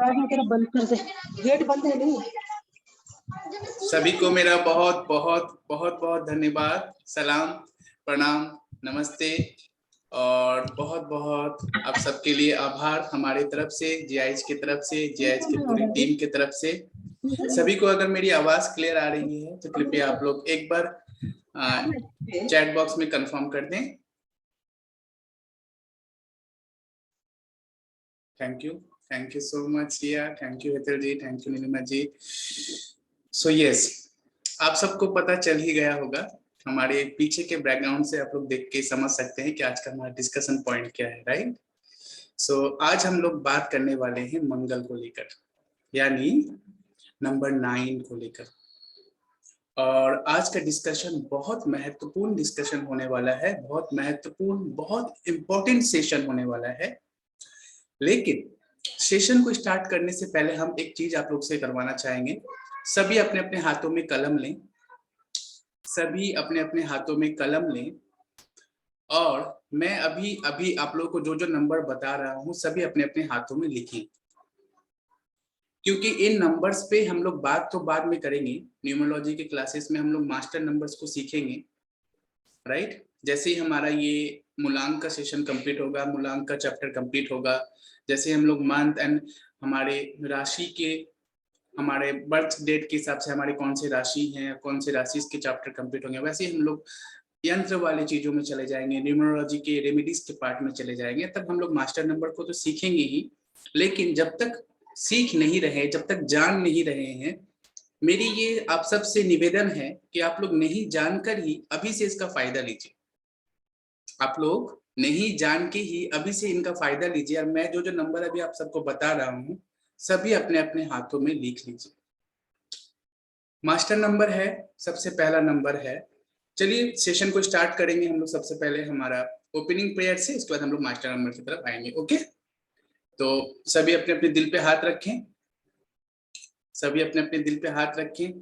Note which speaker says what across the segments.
Speaker 1: तेरा बंद कर दे, गेट बंद है नहीं।
Speaker 2: सभी को मेरा बहुत बहुत बहुत बहुत धन्यवाद, सलाम, प्रणाम, नमस्ते और बहुत बहुत आप सबके लिए आभार हमारे तरफ से, जीआईएच की तरफ से, जीआईएच की पूरी टीम की तरफ से। सभी को अगर मेरी आवाज क्लियर आ रही है तो कृपया आप लोग एक बार चैट बॉक्स में कंफर्म कर दें। Thank you so much Riya, thank you Hetal ji, thank you Neelima ji. So yes, आप सबको पता चल ही गया होगा, हमारे पीछे के बैकग्राउंड से आप लोग देख के समझ सकते हैं कि आज का हमारा डिस्कशन पॉइंट क्या है, राइट। सो आज हम लोग बात करने वाले हैं मंगल को लेकर, यानी नंबर 9 को लेकर। और आज का डिस्कशन बहुत महत्वपूर्ण डिस्कशन होने वाला है, बहुत महत्वपूर्ण, बहुत इंपॉर्टेंट सेशन होने वाला है। लेकिन सेशन को स्टार्ट करने से पहले हम एक चीज आप लोग से करवाना चाहेंगे। सभी अपने अपने हाथों में कलम लें, सभी अपने अपने हाथों में कलम लें और मैं अभी अभी आप लोगों को जो जो नंबर बता रहा हूं सभी अपने अपने हाथों में लिखें, क्योंकि इन नंबर्स पे हम लोग बात तो बाद में करेंगे। न्यूमरोलॉजी के क्लासेस में हम लोग मास्टर नंबर्स को सीखेंगे, राइट। जैसे ही हमारा ये मूलांक का सेशन कंप्लीट होगा, मूलांक का चैप्टर कंप्लीट होगा, जैसे हम लोग मंथ एंड हमारे राशि के, हमारे बर्थ डेट के हिसाब से हमारे कौन से राशि हैं, कौन से राशि के चैप्टर कंप्लीट होंगे, वैसे ही हम लोग यंत्र वाली चीजों में चले जाएंगे, न्यूमरोलॉजी के रेमेडीज के पार्ट में चले जाएंगे। तब हम लोग मास्टर नंबर को तो सीखेंगे ही, लेकिन जब तक सीख नहीं रहे, जब तक जान नहीं रहे हैं, मेरी ये आप सबसे निवेदन है कि आप लोग नहीं जानकर ही अभी से इसका फायदा लीजिए। आप लोग नहीं जान के ही अभी से इनका फायदा लीजिए। और मैं जो जो नंबर अभी आप सबको बता रहा हूँ सभी अपने अपने हाथों में लिख लीजिए। मास्टर नंबर है, सबसे पहला नंबर है। चलिए सेशन को स्टार्ट करेंगे हम लोग। सबसे पहले हमारा ओपनिंग प्रेयर से, उसके बाद हम लोग मास्टर नंबर की तरफ आएंगे। ओके, तो सभी अपने अपने दिल पे हाथ रखें, सभी अपने अपने दिल पे हाथ रखें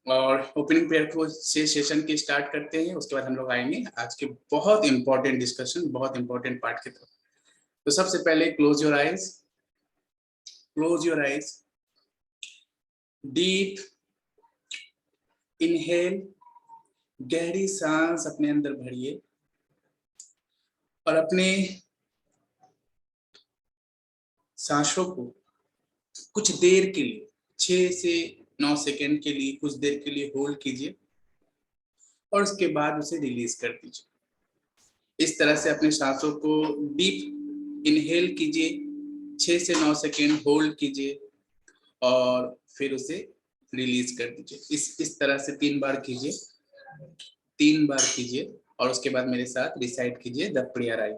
Speaker 2: और ओपनिंग प्रेयर को से सेशन की स्टार्ट करते हैं। उसके बाद हम लोग आएंगे आज के बहुत इंपॉर्टेंट डिस्कशन, बहुत इंपॉर्टेंट पार्ट की तरफ। तो सबसे पहले close your eyes, close your eyes, deep inhale, गहरी सांस अपने अंदर भरिए और अपने सांसों को कुछ देर के लिए, 6 से 9 सेकेंड के लिए कुछ देर के लिए होल्ड कीजिए और उसके बाद उसे रिलीज कर दीजिए। इस तरह से अपने सांसों को डीप इनहेल कीजिए, 6 से 9 सेकेंड होल्ड कीजिए और फिर उसे रिलीज कर दीजिए। इस तरह से 3 बार कीजिए, 3 बार कीजिए और उसके बाद मेरे साथ रिसाइट कीजिए द प्रेयर आई।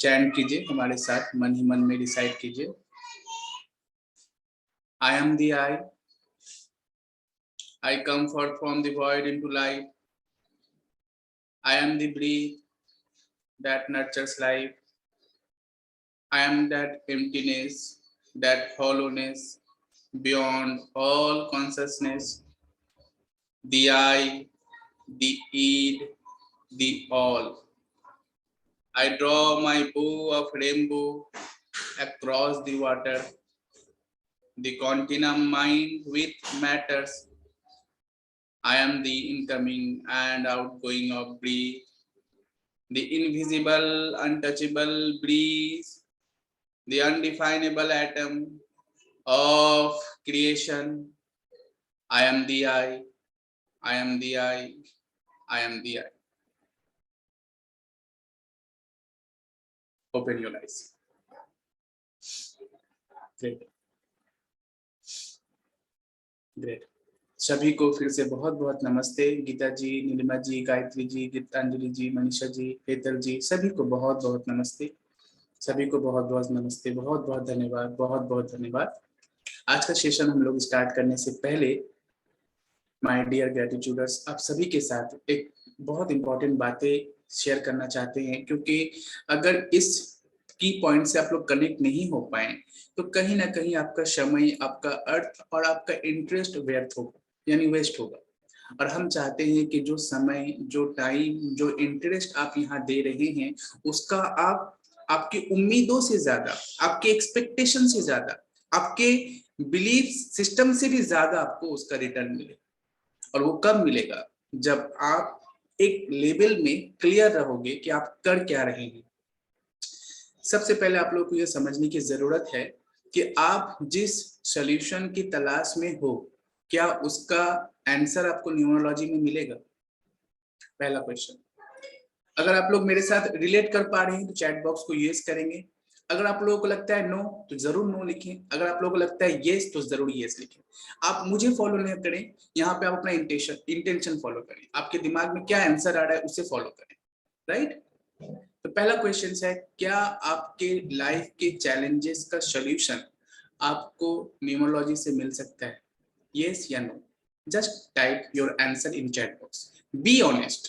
Speaker 2: चैंट कीजिए हमारे साथ, मन ही मन में डिसाइड कीजिए। I am the I, I come forth from the void into light. I am the breath that nurtures life. I am that emptiness, that hollowness beyond all consciousness. The I, the id, the all. I draw my bow of rainbow across the water. The continuum mind with matters. I am the incoming and outgoing of breath, the invisible, untouchable breeze, the undefinable atom of creation. I am the I, I am the I, I am the I. Open your eyes. Great. Great. सभी को फिर से बहुत बहुत नमस्ते। गीता जी, नीलिमा जी, गायत्री जी, गीतांजलि जी, मनीषा जी, हेतल जी, सभी को बहुत बहुत नमस्ते। सभी को बहुत बहुत नमस्ते, बहुत बहुत धन्यवाद, बहुत बहुत धन्यवाद। आज का सेशन हम लोग स्टार्ट करने से पहले माय डियर ग्रेटिट्यूडर्स, आप सभी के साथ एक बहुत इंपॉर्टेंट बातें शेयर करना चाहते हैं, क्योंकि अगर इस की पॉइंट से आप लोग कनेक्ट नहीं हो पाए तो कहीं ना कहीं आपका समय, आपका अर्थ और आपका इंटरेस्ट व्यर्थ होगा, यानी वेस्ट होगा। और हम चाहते हैं कि जो समय, जो टाइम, जो इंटरेस्ट आप यहाँ दे रहे हैं, उसका आप आपकी उम्मीदों से ज्यादा, आपके एक्सपेक्टेशन से ज्यादा, आपके बिलीफ सिस्टम से भी ज्यादा आपको उसका रिटर्न मिले। और वो कब मिलेगा? जब आप एक लेवल में क्लियर रहोगे कि आप कर क्या रहे हैं। सबसे पहले आप लोगों को यह समझने की जरूरत है कि आप जिस सॉल्यूशन की तलाश में हो, क्या उसका आंसर आपको न्यूमरोलॉजी में मिलेगा? पहला क्वेश्चन। अगर आप लोग मेरे साथ रिलेट कर पा रहे हैं तो चैट बॉक्स को यस करेंगे। अगर आप लोगों को लगता है नो तो जरूर नो लिखें। अगर आप लोगों को लगता है यस तो जरूर यस लिखें। आप मुझे फॉलो नहीं करें, यहाँ पे आप अपना इंटेंशन फॉलो करें। आपके दिमाग में क्या आंसर आ रहा है उसे फॉलो करें, राइट? तो पहला क्वेश्चन है, क्या आपके लाइफ के चैलेंजेस का सॉल्यूशन आपको न्यूमरोलॉजी से मिल सकता है? यस या no? Just type your answer in chat box. Be honest,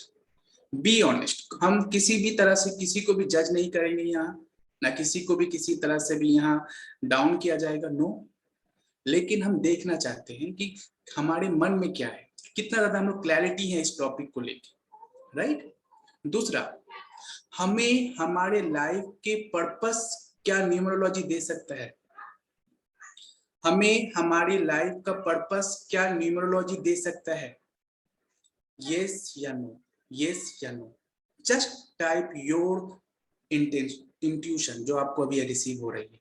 Speaker 2: be honest. हम किसी भी तरह से किसी को भी जज नहीं करेंगे यहाँ, ना किसी को भी किसी तरह से भी यहाँ डाउन किया जाएगा, नो। लेकिन हम देखना चाहते हैं कि हमारे मन में क्या है, कितना ज्यादा हम लोग क्लैरिटी है इस टॉपिक को लेके, राइट? दूसरा, हमें हमारे लाइफ के पर्पस क्या न्यूमरोलॉजी दे सकता है? हमें हमारी लाइफ का पर्पस क्या न्यूमरोलॉजी दे सकता है? यस या नो? यस या no? Just type your intuition जो आपको अभी रिसीव हो रही है।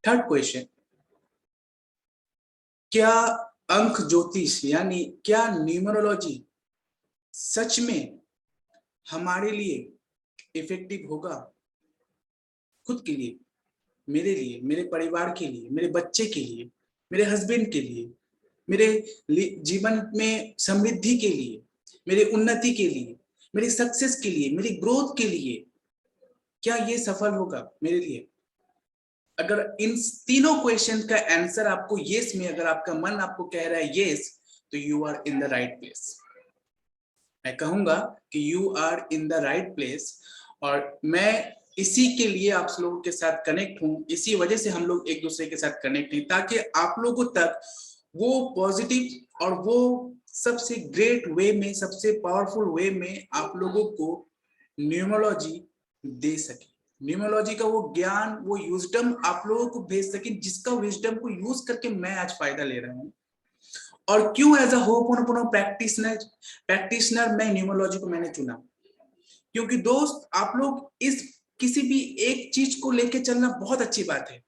Speaker 2: थर्ड क्वेश्चन, क्या अंक ज्योतिष यानी क्या न्यूमरोलॉजी सच में हमारे लिए इफेक्टिव होगा? खुद के लिए, मेरे लिए, मेरे परिवार के लिए, मेरे बच्चे के लिए, मेरे हस्बैंड के लिए, मेरे जीवन में समृद्धि के लिए, मेरे उन्नति के लिए, मेरे सक्सेस के लिए, मेरी ग्रोथ के लिए, क्या ये सफल होगा मेरे लिए? अगर इन तीनों क्वेश्चन का आंसर आपको यस में, अगर आपका मन आपको कह रहा है यस, तो you are in the right place. मैं कहूंगा कि you are in the right place. और मैं इसी के लिए आप लोगों के साथ कनेक्ट हूं, इसी वजह से हम लोग एक दूसरे के साथ कनेक्ट हैं, ताकि आप लोगों तक वो पॉजिटिव और वो सबसे ग्रेट वे में, सबसे पावरफुल वे में आप लोगों को न्यूमरोलॉजी दे सके। न्यूमरोलॉजी का वो ज्ञान, वो विजडम आप लोगों को भेज सके, जिसका विजडम को यूज करके मैं आज फायदा ले रहा हूं। और क्यों एज अ होपोनोपोनो प्रैक्टिशनर मैं न्यूमरोलॉजी को मैंने चुना? क्योंकि दोस्त, आप लोग इस किसी भी एक चीज को लेके चलना बहुत अच्छी बात है,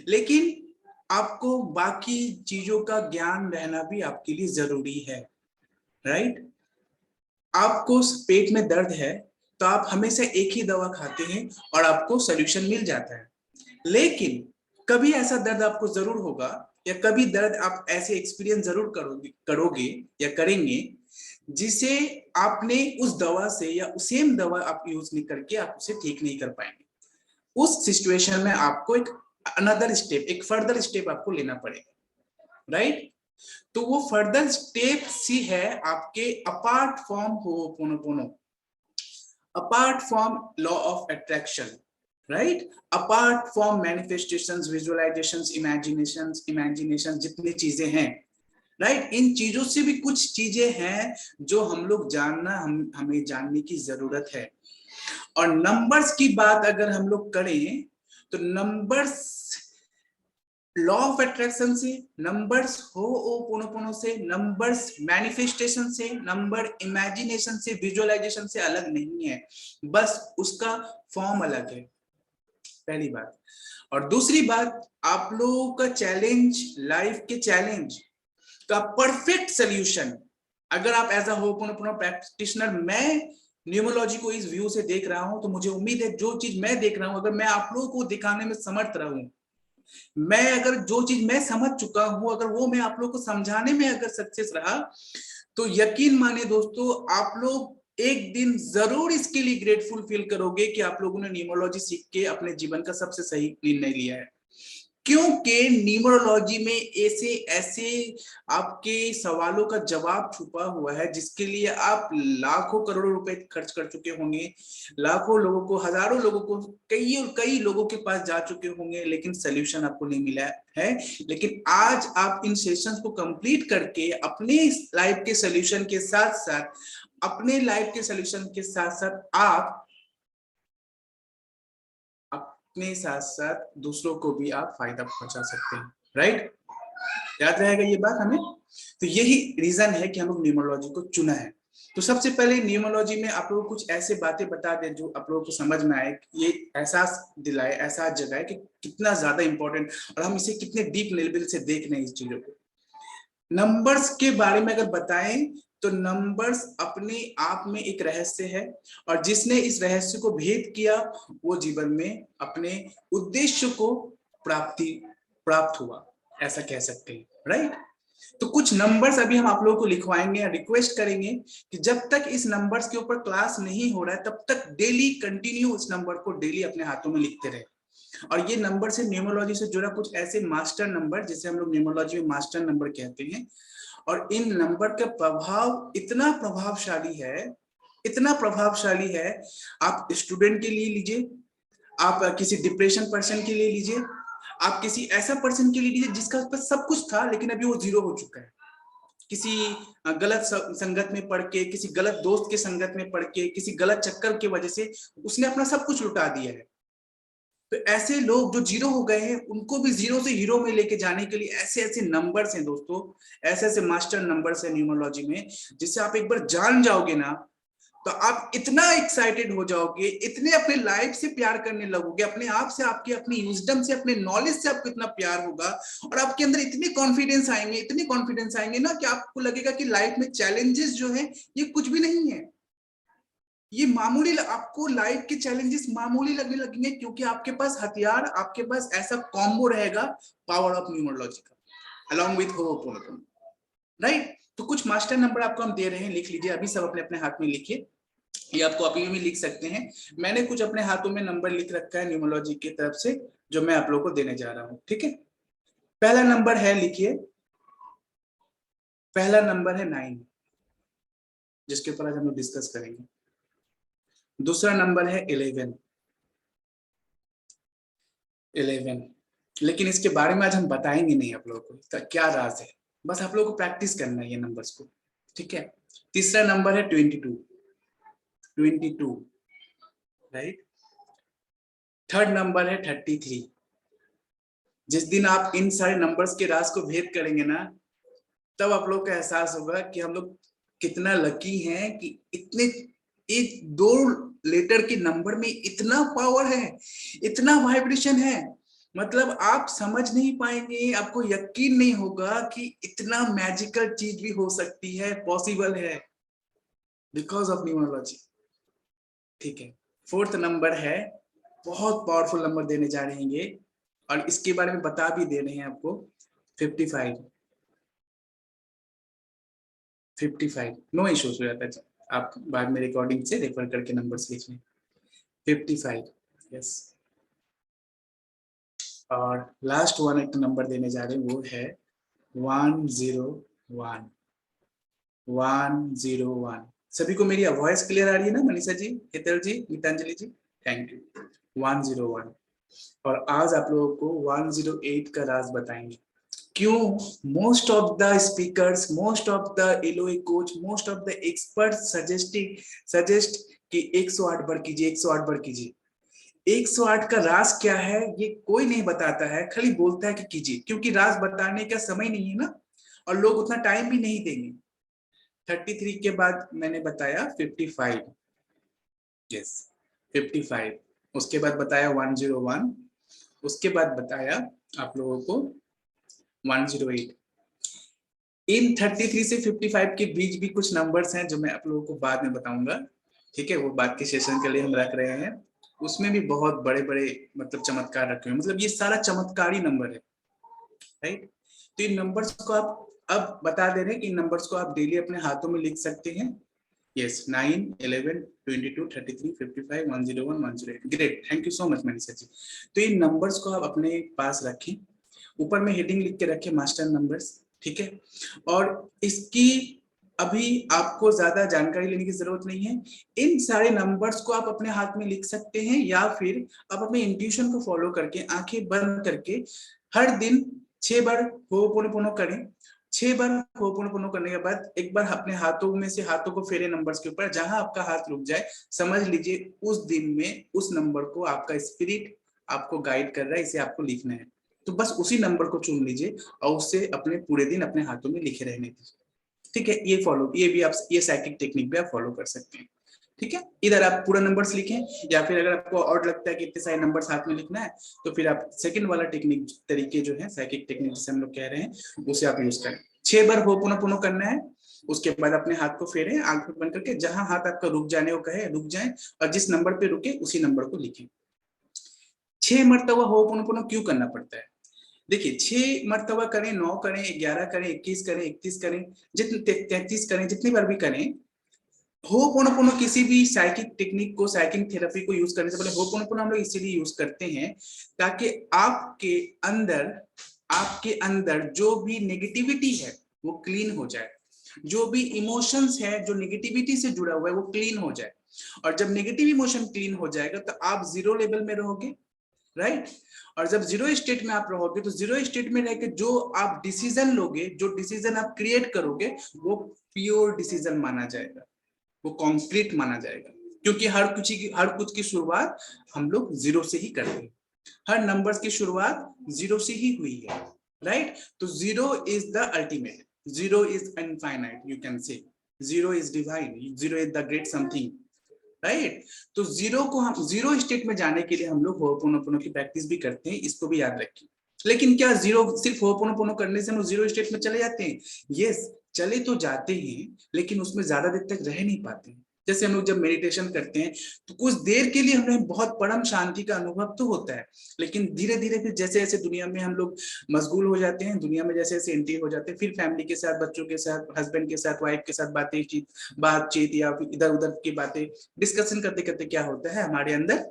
Speaker 2: लेकिन आपको बाकी चीजों का ज्ञान रहना भी आपके लिए जरूरी है, राइट? आपको पेट में दर्द है तो आप हमेशा एक ही दवा खाते हैं और आपको सोल्यूशन मिल जाता है। लेकिन कभी ऐसा दर्द आपको जरूर होगा, या कभी दर्द आप ऐसे एक्सपीरियंस जरूर करोगे या करेंगे, जिसे आपने उस दवा से या सेम दवा आप यूज नहीं करके आप उसे ठीक नहीं कर पाएंगे। उस सिचुएशन में आपको एक अनदर स्टेप, एक फर्दर स्टेप आपको लेना पड़ेगा, राइट? तो वो फर्दर स्टेप सी है आपके apart from ho'oponopono, apart from law of attraction, right? Apart from manifestations, visualisations, imaginations, जितनी चीजें हैं, राइट? इन चीजों से भी कुछ चीजें हैं जो हम लोग हमें जानने की जरूरत है। और नंबर्स की बात अगर हम लोग करें तो नंबर्स लॉ ऑफ अट्रैक्शन से, नंबर्स होपोनोपोनो से, नंबर्स मैनिफेस्टेशन से, नंबर इमेजिनेशन से, विजुअलाइजेशन से अलग नहीं है, बस उसका फॉर्म अलग है, पहली बात। और दूसरी बात, आप लोगों का चैलेंज, लाइफ के चैलेंज का परफेक्ट सॉल्यूशन, अगर आप एज अ होपोनोपोनो प्रैक्टिशनर, मैं न्यूमरोलॉजी को इस व्यू से देख रहा हूं, तो मुझे उम्मीद है जो चीज मैं देख रहा हूं, अगर मैं आप लोगों को दिखाने में समर्थ रहूं, मैं अगर जो चीज मैं समझ चुका हूं, अगर वो मैं आप लोग को समझाने में अगर सक्सेस रहा, तो यकीन माने दोस्तों, आप लोग एक दिन जरूर इसके लिए ग्रेटफुल फील करोगे कि आप लोगों ने न्यूमरोलॉजी सीख के अपने जीवन का सबसे सही निर्णय लिया है। क्योंकि न्यूमरोलॉजी में ऐसे ऐसे आपके सवालों का जवाब छुपा हुआ है जिसके लिए आप लाखों करोड़ों रुपए खर्च कर चुके होंगे, लाखों लोगों को, हजारों लोगों को, कई और कई लोगों के पास जा चुके होंगे, लेकिन सोल्यूशन आपको नहीं मिला है। लेकिन आज आप इन सेशंस को कंप्लीट करके अपने लाइफ के सोल्यूशन के साथ साथ, अपने लाइफ के सोल्यूशन के साथ साथ आप अपने साथ साथ दूसरों को भी आप फायदा पहुंचा सकते हैं। राइट, याद रहेगा ये बात हमें। तो यही रीजन है कि हम लोग न्यूमरोलॉजी को चुना है। तो सबसे पहले न्यूमरोलॉजी में आप लोगों को कुछ ऐसे बातें बता दें जो आप लोगों को समझ में आए, ये एहसास दिलाए, एहसास जगाए कि कितना ज्यादा इंपॉर्टेंट और हम इसे कितने डीप लेवल से देख रहे हैं इस चीजों को। नंबर्स के बारे में अगर बताएं तो नंबर्स अपने आप में एक रहस्य है, और जिसने इस रहस्य को भेद किया वो जीवन में अपने उद्देश्य को प्राप्त हुआ, ऐसा कह सकते हैं। राइट, तो कुछ नंबर्स अभी हम आप लोगों को लिखवाएंगे या रिक्वेस्ट करेंगे कि जब तक इस नंबर्स के ऊपर क्लास नहीं हो रहा है तब तक डेली कंटिन्यू उस नंबर को डेली अपने हाथों में लिखते रहे। और ये नंबर से न्यूमरोलॉजी से जुड़ा कुछ ऐसे मास्टर नंबर जिसे हम लोग न्यूमरोलॉजी में मास्टर नंबर कहते हैं, और इन नंबर का प्रभाव इतना प्रभावशाली है, इतना प्रभावशाली है। आप स्टूडेंट के लिए लीजिए, आप किसी डिप्रेशन पर्सन के लिए लीजिए, आप किसी ऐसा पर्सन के लिए लीजिए जिसका पास सब कुछ था लेकिन अभी वो जीरो हो चुका है, किसी गलत संगत में पढ़ के, किसी गलत दोस्त के संगत में पढ़ के, किसी गलत चक्कर की वजह से उसने अपना सब कुछ लुटा दिया है। तो ऐसे लोग जो जीरो हो गए हैं उनको भी जीरो से हीरो में लेके जाने के लिए ऐसे ऐसे नंबर्स हैं दोस्तों, ऐसे ऐसे मास्टर नंबर्स हैं न्यूमरोलॉजी में, जिससे आप एक बार जान जाओगे ना तो आप इतना एक्साइटेड हो जाओगे, इतने अपने लाइफ से प्यार करने लगोगे, अपने आप से, आपकी अपनी विजडम से, अपने नॉलेज से आपको इतना प्यार होगा, और आपके अंदर इतने कॉन्फिडेंस आएंगे, इतने कॉन्फिडेंस आएंगे ना कि आपको लगेगा कि लाइफ में चैलेंजेस जो है ये कुछ भी नहीं है, ये मामूली, आपको लाइफ के चैलेंजेस मामूली लगने लगेंगे, क्योंकि आपके पास हथियार, आपके पास ऐसा कॉम्बो रहेगा पावर ऑफ न्यूमरोलॉजी का अलॉन्ग विथ होपोनोपोनो। राइट, तो कुछ मास्टर नंबर आपको हम दे रहे हैं, लिख लीजिए अभी, सब अपने अपने हाथ में लिखिए, ये आप कॉपी में लिख सकते हैं। मैंने कुछ अपने हाथों में नंबर लिख रखा है न्यूमरोलॉजी की तरफ से जो मैं आप लोगों को देने जा रहा हूं। ठीक है, पहला नंबर है, लिखिए, पहला नंबर है 9, जिसके ऊपर आज हम लोग डिस्कस करेंगे। दूसरा नंबर है 11, लेकिन इसके बारे में आज हम बताएंगे नहीं आप लोगों को, इसका क्या राज है, बस आप लोगों को प्रैक्टिस करना है ये नंबर्स को। ठीक है, तीसरा नंबर है 22, राइट। थर्ड नंबर है 33। जिस दिन आप इन सारे नंबर्स के राज को भेद करेंगे ना, तब आप लोग का एहसास होगा कि हम लोग कितना लकी हैं कि इतने, एक 2 लेटर के नंबर में इतना पावर है, इतना वाइब्रेशन है, मतलब आप समझ नहीं पाएंगे, आपको यकीन नहीं होगा कि इतना मैजिकल चीज भी हो सकती है, पॉसिबल है, बिकॉज ऑफ न्यूमरोलॉजी। ठीक है, फोर्थ नंबर है, बहुत पावरफुल नंबर देने जा रहे हैं ये, और इसके बारे में बता भी दे रहे हैं आपको, 55, नो इश्यूज हो जाता है, आप बाद में रिकॉर्डिंग से रेफर करके नंबर्स लिख लें। 55, यस। और लास्ट वन एक नंबर देने जा रहे हैं, वो है 101। सभी को मेरी वॉइस क्लियर आ रही है ना, मनीषा जी, हेतल जी, गीतांजलि जी, थैंक यू। 101, और आज आप लोगों को 108 का राज बताएंगे। क्यों most of the speakers, most of the LOA coach, most of the expert suggest कि 108 बार कीजिए, 108 बार कीजिए। 108 का राज क्या है ये कोई नहीं बताता है, खाली बोलता है कि कीजिए, क्योंकि राज बताने का समय नहीं है ना, और लोग उतना टाइम भी नहीं देंगे। 33 के बाद मैंने बताया 55, यस 55, उसके बाद बताया 101, उसके बाद बताया आप लोगों को 108। इन 33 से 55 के बीच भी कुछ नंबर्स हैं जो मैं आप लोगों को बाद में बताऊंगा। ठीक है, वो बाद के सेशन के लिए हम रख रहे हैं। उसमें भी बहुत बड़े बड़े मतलब चमत्कार रखे हुए, मतलब ये सारा चमत्कारी नंबर है, राइट। तो इन नंबर्स को आप अब बता दे रहे हैं कि इन नंबर्स को आप डेली अपने हाथों में लिख सकते हैं। Yes, 9, 11, 22, 33, 55, 101, 108। Great, thank you so much Manisha ji. तो इन नंबर्स को आप अपने पास रखें, ऊपर में हेडिंग लिख के रखें मास्टर नंबर्स, ठीक है। और इसकी अभी आपको ज्यादा जानकारी लेने की जरूरत नहीं है। इन सारे नंबर्स को आप अपने हाथ में लिख सकते हैं, या फिर आप अपने इंट्यूशन को फॉलो करके आंखें बंद करके हर दिन 6 बार होपोनोपोनो करें। 6 बार होपोनोपोनो करने के बाद एक बार अपने हाथों में से हाथों को फेरे नंबर्स के ऊपर, जहां आपका हाथ रुक जाए समझ लीजिए उस दिन में उस नंबर को आपका स्पिरिट आपको गाइड कर रहा है, इसे आपको लिखना है। तो बस उसी नंबर को चुन लीजिए और उससे अपने पूरे दिन अपने हाथों में लिखे रहने दीजिए, ठीक है। ये भी आप ये साइकिक टेक्निक भी आप फॉलो कर सकते हैं, ठीक है। इधर आप पूरा नंबर्स लिखें, या फिर अगर आपको और लगता है कि इतने सारे नंबर्स हाथ में लिखना है तो फिर आप सेकंड वाला टेक्निक तरीके जो है साइकिक टेक्निक जिसे हम लोग कह रहे हैं उसे आप यूज करें। 6 बार होपोनोपोनो करना है, उसके बाद अपने हाथ को फेरें आंख बंद करके, जहां हाथ आपका रुक जाने को कहे रुक जाए, और जिस नंबर पे रुके उसी नंबर को लिखें। 6 मरतबा होपोनोपोनो क्यों करना पड़ता है? देखिए 6 मरतबा करें, 9 करें, 11 करें, 21 करें, 31 करें, जितने 33 करें, जितनी बार भी करें, होपोनोपोनो किसी भी साइकिक टेक्निक को, साइकिक थेरेपी को यूज करने से पहले होपोनोपोनो हम लोग इसीलिए यूज करते हैं ताकि आपके अंदर जो भी नेगेटिविटी है वो क्लीन हो जाए, जो भी इमोशंस है जो नेगेटिविटी से जुड़ा हुआ है वो क्लीन हो जाए। और जब नेगेटिव इमोशन क्लीन हो जाएगा तो आप जीरो लेवल में रहोगे, राइट। और जब जीरो स्टेट में आप रहोगे तो जीरो स्टेट में रहकर जो आप डिसीजन लोगे, जो डिसीजन आप क्रिएट करोगे वो प्योर डिसीजन माना जाएगा, वो कॉन्क्रीट माना जाएगा, क्योंकि हर कुछ की शुरुआत हम लोग जीरो से ही करते हैं, हर नंबर्स की शुरुआत जीरो से ही हुई है, राइट। तो zero is the ultimate, zero is infinite, you can say zero is divine, zero is the great something, right. तो जीरो को हम जीरो स्टेट में जाने के लिए हम लोग होपोनोपोनो की प्रैक्टिस भी करते हैं, इसको भी याद रखिए। लेकिन क्या जीरो सिर्फ होपोनोपोनो करने से हम जीरो स्टेट में चले जाते हैं? यस, चले तो जाते हैं, लेकिन उसमें ज्यादा देर तक रह नहीं पाते हैं। जैसे हम लोग जब मेडिटेशन करते हैं तो कुछ देर के लिए हमें बहुत परम शांति का अनुभव तो होता है, लेकिन धीरे धीरे फिर जैसे जैसे दुनिया में हम लोग मशगूल हो जाते हैं, दुनिया में जैसे जैसे एंट्री हो जाते हैं, फिर फैमिली के साथ, बच्चों के साथ, हस्बैंड के साथ, वाइफ के साथ बातचीत या फिर इधर उधर की बातें डिस्कशन करते करते क्या होता है हमारे अंदर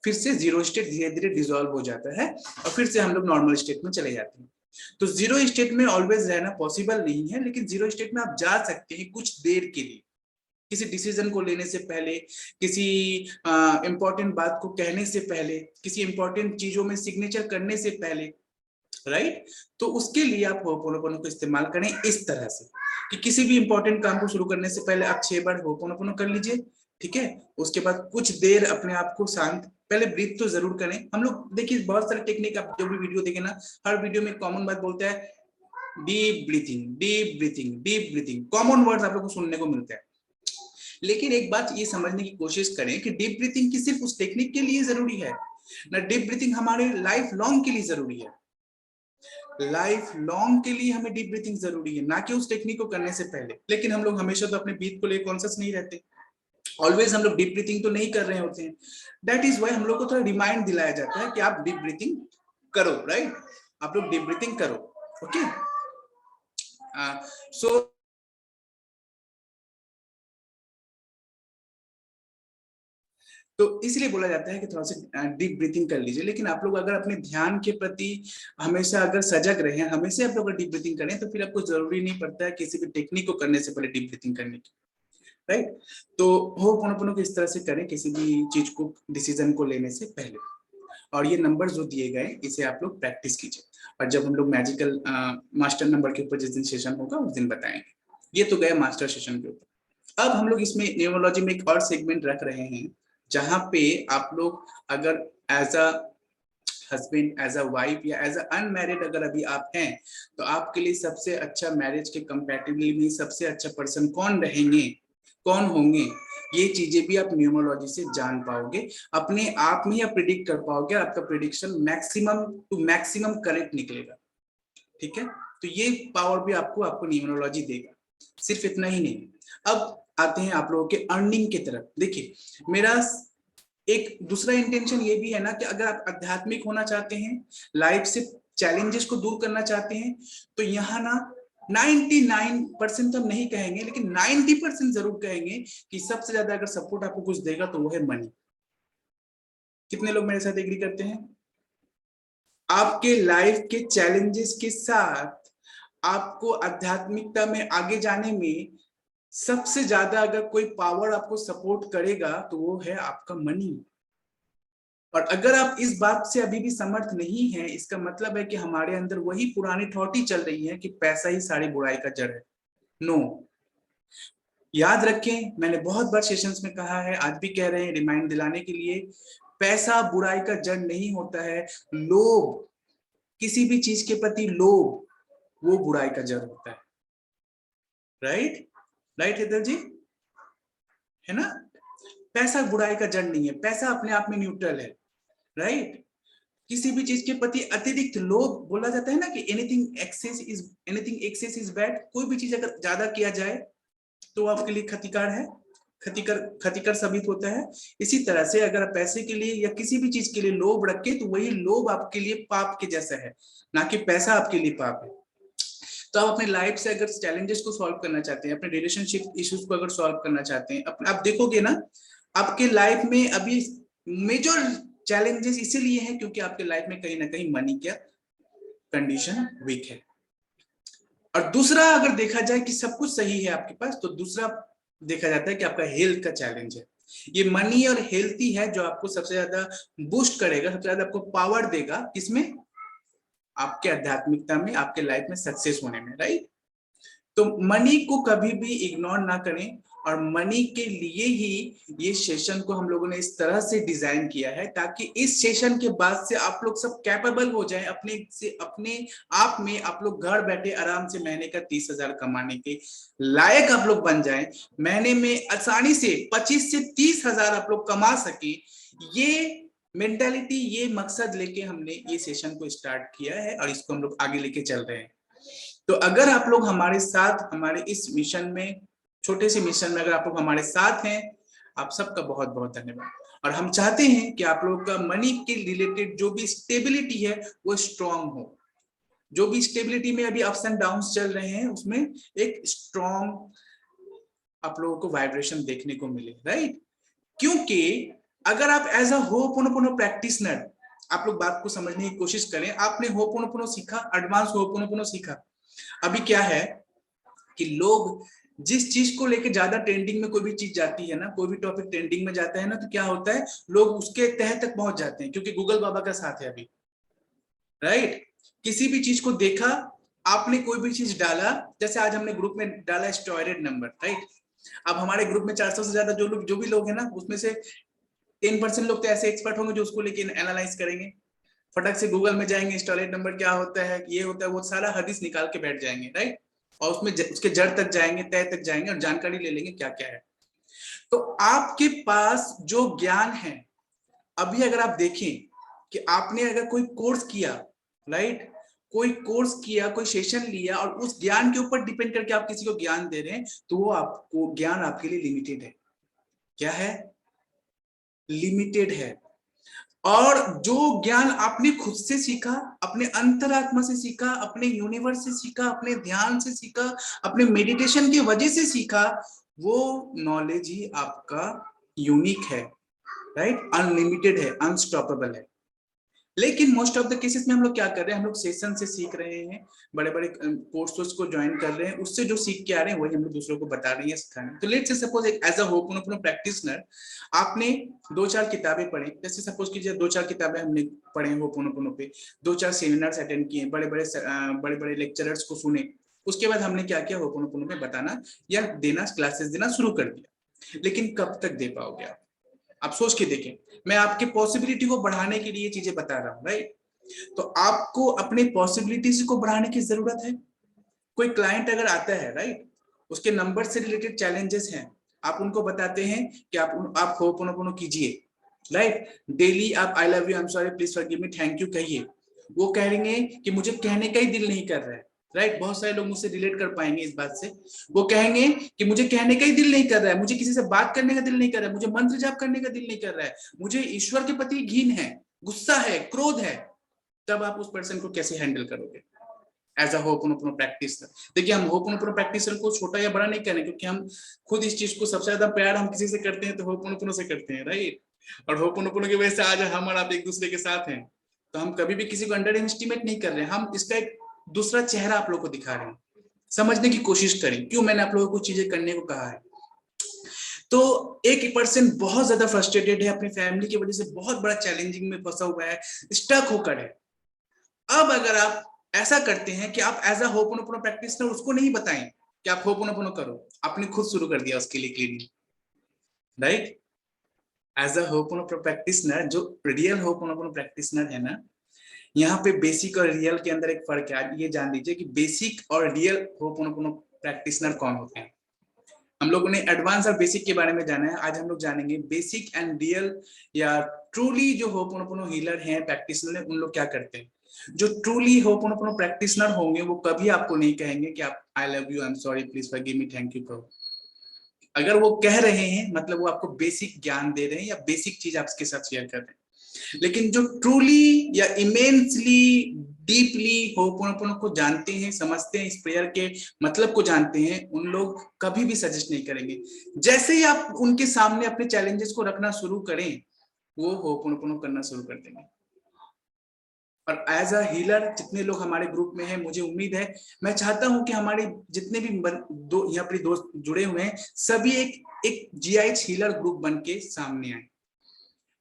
Speaker 2: फिर से जीरो स्टेट धीरे धीरे डिसॉल्व हो जाता है और फिर से हम लोग नॉर्मल स्टेट में चले जाते हैं। तो जीरो स्टेट में ऑलवेज रहना पॉसिबल नहीं है, लेकिन जीरो स्टेट में आप जा सकते हैं कुछ देर के लिए, किसी डिसीजन को लेने से पहले, किसी इंपॉर्टेंट बात को कहने से पहले, किसी इंपॉर्टेंट चीजों में सिग्नेचर करने से पहले, राइट। तो उसके लिए आप होपोनोपोनो को इस्तेमाल करें इस तरह से कि किसी भी इंपॉर्टेंट काम को शुरू करने से पहले आप 6 बार होपोनोपोनो कर लीजिए, ठीक है। उसके बाद कुछ देर अपने आप को शांत, पहले ब्रीथ तो जरूर करें। हम लोग देखिए बहुत सारे टेक्निक, आप जो भी वीडियो देखें ना, हर वीडियो में कॉमन बात बोलता है deep breathing, deep breathing, deep breathing, common words आप लोग को सुनने को मिलता है। लेकिन एक बात ये समझने की कोशिश करें कि डीप ब्रीथिंग की सिर्फ उस टेक्निक के लिए जरूरी है ना, डीप ब्रीथिंग हमारे लाइफ लॉन्ग के लिए जरूरी है। लाइफ लॉन्ग के लिए हमें डीप ब्रीथिंग जरूरी है, ना कि उस टेक्निक को करने से पहले। लेकिन हम लोग हमेशा तो अपने ब्रीथ को लेकर कॉन्शियस नहीं रहते, ऑलवेज हम लोग डीप ब्रीथिंग तो नहीं कर रहे होते हैं। दैट इज वाई हम लोग को थोड़ा रिमाइंड दिलाया जाता है कि आप डीप ब्रीथिंग करो, राइट। आप लोग डीप ब्रीथिंग करो, ओके। सो तो इसलिए बोला जाता है कि थोड़ा सा डीप ब्रीथिंग कर लीजिए। लेकिन आप लोग अगर अपने ध्यान के प्रति हमेशा अगर सजग रहे, हमेशा आप लोग डीप ब्रीथिंग करें, तो फिर आपको जरूरी नहीं पड़ता है किसी भी टेक्निक को करने से पहले डीप ब्रीथिंग करने की, राइट। तो होपोनोपोनो को इस तरह से करें किसी भी चीज को, डिसीजन को लेने से पहले। और ये नंबर जो दिए गए इसे आप लोग प्रैक्टिस कीजिए, और जब हम लोग मैजिकल मास्टर नंबर के ऊपर जिस दिन सेशन होगा उस दिन बताएंगे। ये तो गया मास्टर सेशन के ऊपर। अब हम लोग इसमें न्यूमरोलॉजी में एक और सेगमेंट रख रहे हैं, जहां पे आप लोग अगर as a husband, as a wife या एज अ अनमैरिड अगर अभी आप हैं, तो आपके लिए सबसे अच्छा मैरिज के कंपैटिबली सबसे अच्छा पर्सन कौन रहेंगे, कौन होंगे, ये चीजें भी आप न्यूमरोलॉजी से जान पाओगे, अपने आप में ही आप प्रिडिक्ट कर पाओगे, आपका prediction maximum to maximum correct निकलेगा, ठीक है। तो ये पावर भी आपको न्यूमरोलॉजी देगा। सिर्फ इतना ही नहीं, अब आते हैं आप लोगों के अर्निंग की तरफ। देखिए मेरा एक दूसरा इंटेंशन ये भी है ना कि अगर आप आध्यात्मिक होना चाहते हैं, लाइफ से चैलेंजेस को दूर करना चाहते हैं, तो यहाँ ना 99% हम नहीं कहेंगे लेकिन 90% जरूर कहेंगे कि सबसे ज्यादा अगर सपोर्ट आपको कुछ देगा तो वो है मनी। कितने लोग मेरे साथ एग्री करते हैं? आपके लाइफ के चैलेंजेस के साथ आपको आध्यात्मिकता में आगे जाने में सबसे ज्यादा अगर कोई पावर आपको सपोर्ट करेगा तो वो है आपका मनी। और अगर आप इस बात से अभी भी समर्थ नहीं है, इसका मतलब है कि हमारे अंदर वही पुरानी थॉट ही चल रही है कि पैसा ही सारी बुराई का जड़ है। नो, याद रखें, मैंने बहुत बार सेशंस में कहा है, आज भी कह रहे हैं रिमाइंड दिलाने के लिए, पैसा बुराई का जड़ नहीं होता है। लोभ, किसी भी चीज के प्रति लोभ, वो बुराई का जड़ होता है। राइट राइट हेतल जी, है ना? पैसा बुराई का जड़ नहीं है, पैसा अपने आप में न्यूट्रल है। राइट, किसी भी चीज के प्रति अतिरिक्त लोभ, बोला जाता है ना कि एनीथिंग एक्सेस इज बैड। कोई भी चीज अगर ज्यादा किया जाए तो आपके लिए क्षतिकार है, क्षतिकर साबित होता है। इसी तरह से अगर आप पैसे के लिए या किसी भी चीज के लिए लोभ रखें तो वही लोभ आपके लिए पाप के जैसा है, ना कि पैसा आपके लिए पाप है। तो आप अपने लाइफ से अगर चैलेंजेस को सॉल्व करना चाहते हैं, अपने रिलेशनशिप इश्यूज को अगर सॉल्व करना चाहते हैं, आप देखोगे ना आपके लाइफ में अभी मेजर चैलेंजेस इसीलिए हैं क्योंकि आपके लाइफ में कहीं ना कहीं मनी का कंडीशन वीक है। और दूसरा अगर देखा जाए कि सब कुछ सही है आपके पास, तो दूसरा देखा जाता है कि आपका हेल्थ का चैलेंज है। ये मनी और हेल्थी है जो आपको सबसे ज्यादा बूस्ट करेगा, सबसे ज्यादा आपको पावर देगा, किसमें? आपके आध्यात्मिकता में, आपके लाइफ में सक्सेस होने में। राइट, तो मनी को कभी भी इग्नोर ना करें। और मनी के लिए ही ये सेशन को हम लोगों ने इस तरह से डिजाइन किया है ताकि इस सेशन के बाद से आप लोग सब कैपेबल हो जाएं, अपने आप में आप लोग घर बैठे आराम से महीने का 30,000 कमाने के लायक आप लोग बन जाएं। महीने में आसानी से 25 से 30,000 आप लोग कमा सके। ये मेंटालिटी, ये मकसद लेके हमने ये सेशन को स्टार्ट किया है और इसको हम लोग आगे लेके चल रहे हैं। तो अगर आप लोग हमारे साथ, हमारे इस मिशन में, छोटे से मिशन में अगर आप लोग हमारे साथ हैं, आप सबका बहुत बहुत धन्यवाद। और हम चाहते हैं कि आप लोगों का मनी के रिलेटेड जो भी स्टेबिलिटी है वो स्ट्रांग हो। जो भी स्टेबिलिटी में अभी अप्स एंड डाउन्स चल रहे हैं उसमें एक स्ट्रांग आप लोगों को वाइब्रेशन देखने को मिले। राइट, क्योंकि अगर आप एज अ होपोनोपोनो प्रैक्टिशनर, आप लोग बात को समझने की कोशिश करें, आपने होपोनोपोनो सीखा, एडवांस होपोनोपोनो सीखा। अभी क्या है कि लोग जिस चीज को लेके ज्यादा ट्रेंडिंग में कोई भी चीज जाती है ना, कोई भी टॉपिक ट्रेंडिंग में जाता है ना, तो क्या होता है, लोग उसके तह तक पहुंच जाते हैं क्योंकि गूगल बाबा का साथ है अभी। राइट, किसी भी चीज को देखा, आपने कोई भी चीज डाला, जैसे आज हमने ग्रुप में डाला स्टेरॉयड नंबर। राइट, अब हमारे ग्रुप में 400 से ज्यादा जो भी लोग हैं ना, उसमें से 10% लोग तो ऐसे एक्सपर्ट होंगे जो उसको लेके एनालाइज करेंगे, फटक से गूगल में जाएंगे, स्टेरॉयड नंबर क्या होता है, ये होता है, वो सारा हदीस निकाल के बैठ जाएंगे। राइट, और उसमें उसके जड़ तक जाएंगे, तय तक जाएंगे और जानकारी ले लेंगे क्या क्या है। तो आपके पास जो ज्ञान है, अभी अगर आप देखें कि आपने अगर कोई कोर्स किया, राइट, कोई कोर्स किया, कोई सेशन लिया और उस ज्ञान के ऊपर डिपेंड करके आप किसी को ज्ञान दे रहे हैं, तो वो आपको ज्ञान आपके लिए लिमिटेड है। क्या है? लिमिटेड है। और जो ज्ञान आपने खुद से सीखा, अपने अंतरात्मा से सीखा, अपने यूनिवर्स से सीखा, अपने ध्यान से सीखा, अपने मेडिटेशन की वजह से सीखा, वो नॉलेज ही आपका यूनिक है। राइट, अनलिमिटेड है, अनस्टॉपेबल है। लेकिन मोस्ट ऑफ द केसेस में हम लोग क्या कर रहे हैं, हम लोग सेशन से सीख रहे हैं, बड़े बड़े कोर्सेस को ज्वाइन कर रहे हैं, उससे जो सीख के आ रहे हैं वही हम लोग दूसरों को बता रहे हैं, सिखा रहे हैं। तो लेट्स से सपोज एक एज अ होपोनोपोनो प्रैक्टिशनर आपने 2-4 किताबें पढ़ी, जैसे सपोज कीजिए 2-4 किताबें हमने पढ़े होपोनोपोनो पे, 2-4 सेमिनार्स अटेंड किए, बड़े बड़े लेक्चरर्स को सुने, उसके बाद हमने क्या किया, होपोनोपोनो पे बताना या देना, क्लासेस देना शुरू कर दिया। लेकिन कब तक दे पाओगे आप सोच के देखें। मैं आपके पॉसिबिलिटी को बढ़ाने के लिए चीजें बता रहा हूं। राइट, तो आपको अपने पॉसिबिलिटीज को बढ़ाने की जरूरत है। कोई क्लाइंट अगर आता है, राइट, उसके नंबर से रिलेटेड चैलेंजेस हैं, आप उनको बताते हैं कि आप होपोनोपोनो कीजिए। राइट, डेली आप I love you, I am sorry, please forgive me, thank you कहिए। वो कहेंगे कि मुझे कहने का ही दिल नहीं कर रहा है, राइट। बहुत सारे लोग मुझसे रिलेट कर पाएंगे इस बात से। वो कहेंगे कि मुझे कहने का ही दिल नहीं कर रहा है, मुझे किसी से बात करने का दिल नहीं कर रहा है, मुझे मंत्र जाप करने का दिल नहीं कर रहा है, मुझे ईश्वर के प्रति घिन है, गुस्सा है, क्रोध है। तब आप उस पर्सन को कैसे हैंडल करोगे एज अ होपोनोपोनो प्रैक्टिसनर? देखिए, हम होपोनोपोनो प्रैक्टिसनर को छोटा या बड़ा नहीं कह रहे, क्योंकि हम खुद इस चीज को सबसे ज्यादा प्यार हम किसी से करते हैं तो होपोनोपोनो से करते हैं, राइट। और होपोनोपोनो की वजह से आज हम और आप एक दूसरे के साथ हैं। तो हम कभी भी किसी को अंडर एस्टिमेट नहीं कर रहे हैं, हम इसका एक दूसरा चेहरा आप लोग को दिखा रहे हैं। समझने की कोशिश करें क्यों मैंने आप लोगों को चीजें करने को कहा है। तो एक पर्सन बहुत ज्यादा फ्रस्ट्रेटेड है, अपनी फैमिली की वजह से बहुत बड़ा चैलेंजिंग में फंसा हुआ है, स्टक होकर है। अब अगर आप ऐसा करते हैं कि आप एज अ होपोनोपोनो प्रैक्टिसनर उसको नहीं बताएं कि आप होपोनोपोनो करो, आपने खुद शुरू कर दिया उसके लिए clinic, right. As a ho'oponopono practitioner, जो रियल होपोनोपोनो प्रैक्टिसनर है ना, यहाँ पे बेसिक और रियल के अंदर एक फर्क है। ये जान लीजिए कि बेसिक और रियल होपोनोपोनो प्रैक्टिसनर कौन होते हैं। हम लोगों ने एडवांस और बेसिक के बारे में जाना है, आज हम लोग जानेंगे बेसिक एंड रियल या ट्रूली जो होपोनोपोनो हीलर हैं, प्रैक्टिशनर हैं, उन लोग क्या करते हैं। जो ट्रूली होपोनोपोनो प्रैक्टिशनर होंगे वो कभी आपको नहीं कहेंगे कि आप I love you, I am sorry, please forgive me, thank you करो। अगर वो कह रहे हैं मतलब वो आपको बेसिक ज्ञान दे रहे हैं या बेसिक चीज आपके साथ शेयर कर रहे हैं। लेकिन जो ट्रूली या इमेंसली डीपली होपोनोपोनो को जानते हैं, समझते हैं, इस प्रेयर के मतलब को जानते हैं, उन लोग कभी भी सजेस्ट नहीं करेंगे। जैसे ही आप उनके सामने अपने चैलेंजेस को रखना शुरू करें, वो होपोनोपोनो करना शुरू कर देंगे। और एज अ हीलर जितने लोग हमारे ग्रुप में हैं, मुझे उम्मीद है, मैं चाहता हूं कि हमारे जितने भी यहाँ पर दोस्त जुड़े हुए हैं, सभी एक जीआईएच हीलर ग्रुप बन के सामने आए।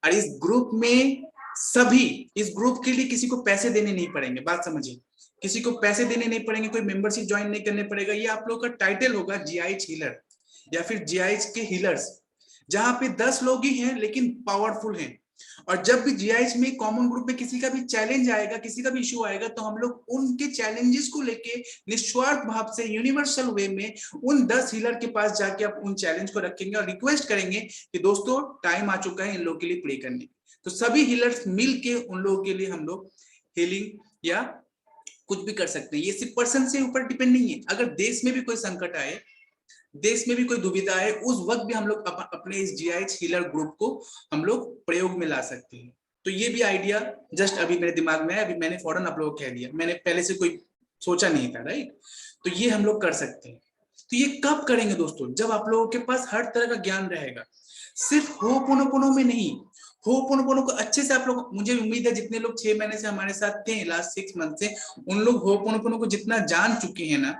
Speaker 2: और इस ग्रुप में सभी, इस ग्रुप के लिए किसी को पैसे देने नहीं पड़ेंगे, बात समझिए, किसी को पैसे देने नहीं पड़ेंगे, कोई मेंबरशिप ज्वाइन नहीं करने पड़ेगा। ये आप लोगों का टाइटल होगा जीआईएच हीलर या फिर जीआईएच के हीलर्स, जहां पे 10 लोग ही हैं लेकिन पावरफुल हैं। और जब भी जीआईएच में कॉमन ग्रुप में किसी का भी चैलेंज आएगा, किसी का भी इशू आएगा, तो हम लोग उनके चैलेंजेस को लेके निस्वार्थ भाव से यूनिवर्सल वे में उन 10 हीलर के पास जाके आप उन चैलेंज को रखेंगे और रिक्वेस्ट करेंगे कि दोस्तों टाइम आ चुका है इन लोगों के लिए प्रे करने। तो सभी हीलर्स मिलके उन लोगों के लिए हम लोग हीलिंग या कुछ भी कर सकते हैं। ये सिर्फ पर्सन से ऊपर डिपेंड नहीं है। अगर देश में भी कोई संकट आए, देश में भी कोई दुविधा है, उस वक्त भी हम लोग अपने इस जीआईएच हीलर ग्रुप को हम लोग प्रयोग में ला सकते हैं। तो ये भी आइडिया जस्ट अभी मेरे दिमाग में है, अभी मैंने फौरन आप लोगों को कह दिया, मैंने पहले से कोई सोचा नहीं था, राइट। तो ये हम लोग कर सकते हैं। तो ये कब करेंगे दोस्तों? जब आप लोगों के पास हर तरह का ज्ञान रहेगा, सिर्फ होपोनोपोनो में नहीं, होपोनोपोनो को अच्छे से आप लोग, मुझे उम्मीद है जितने लोग 6 महीने से हमारे साथ थे, लास्ट 6 मंथ से, उन लोग होपोनोपोनो को जितना जान चुके हैं ना,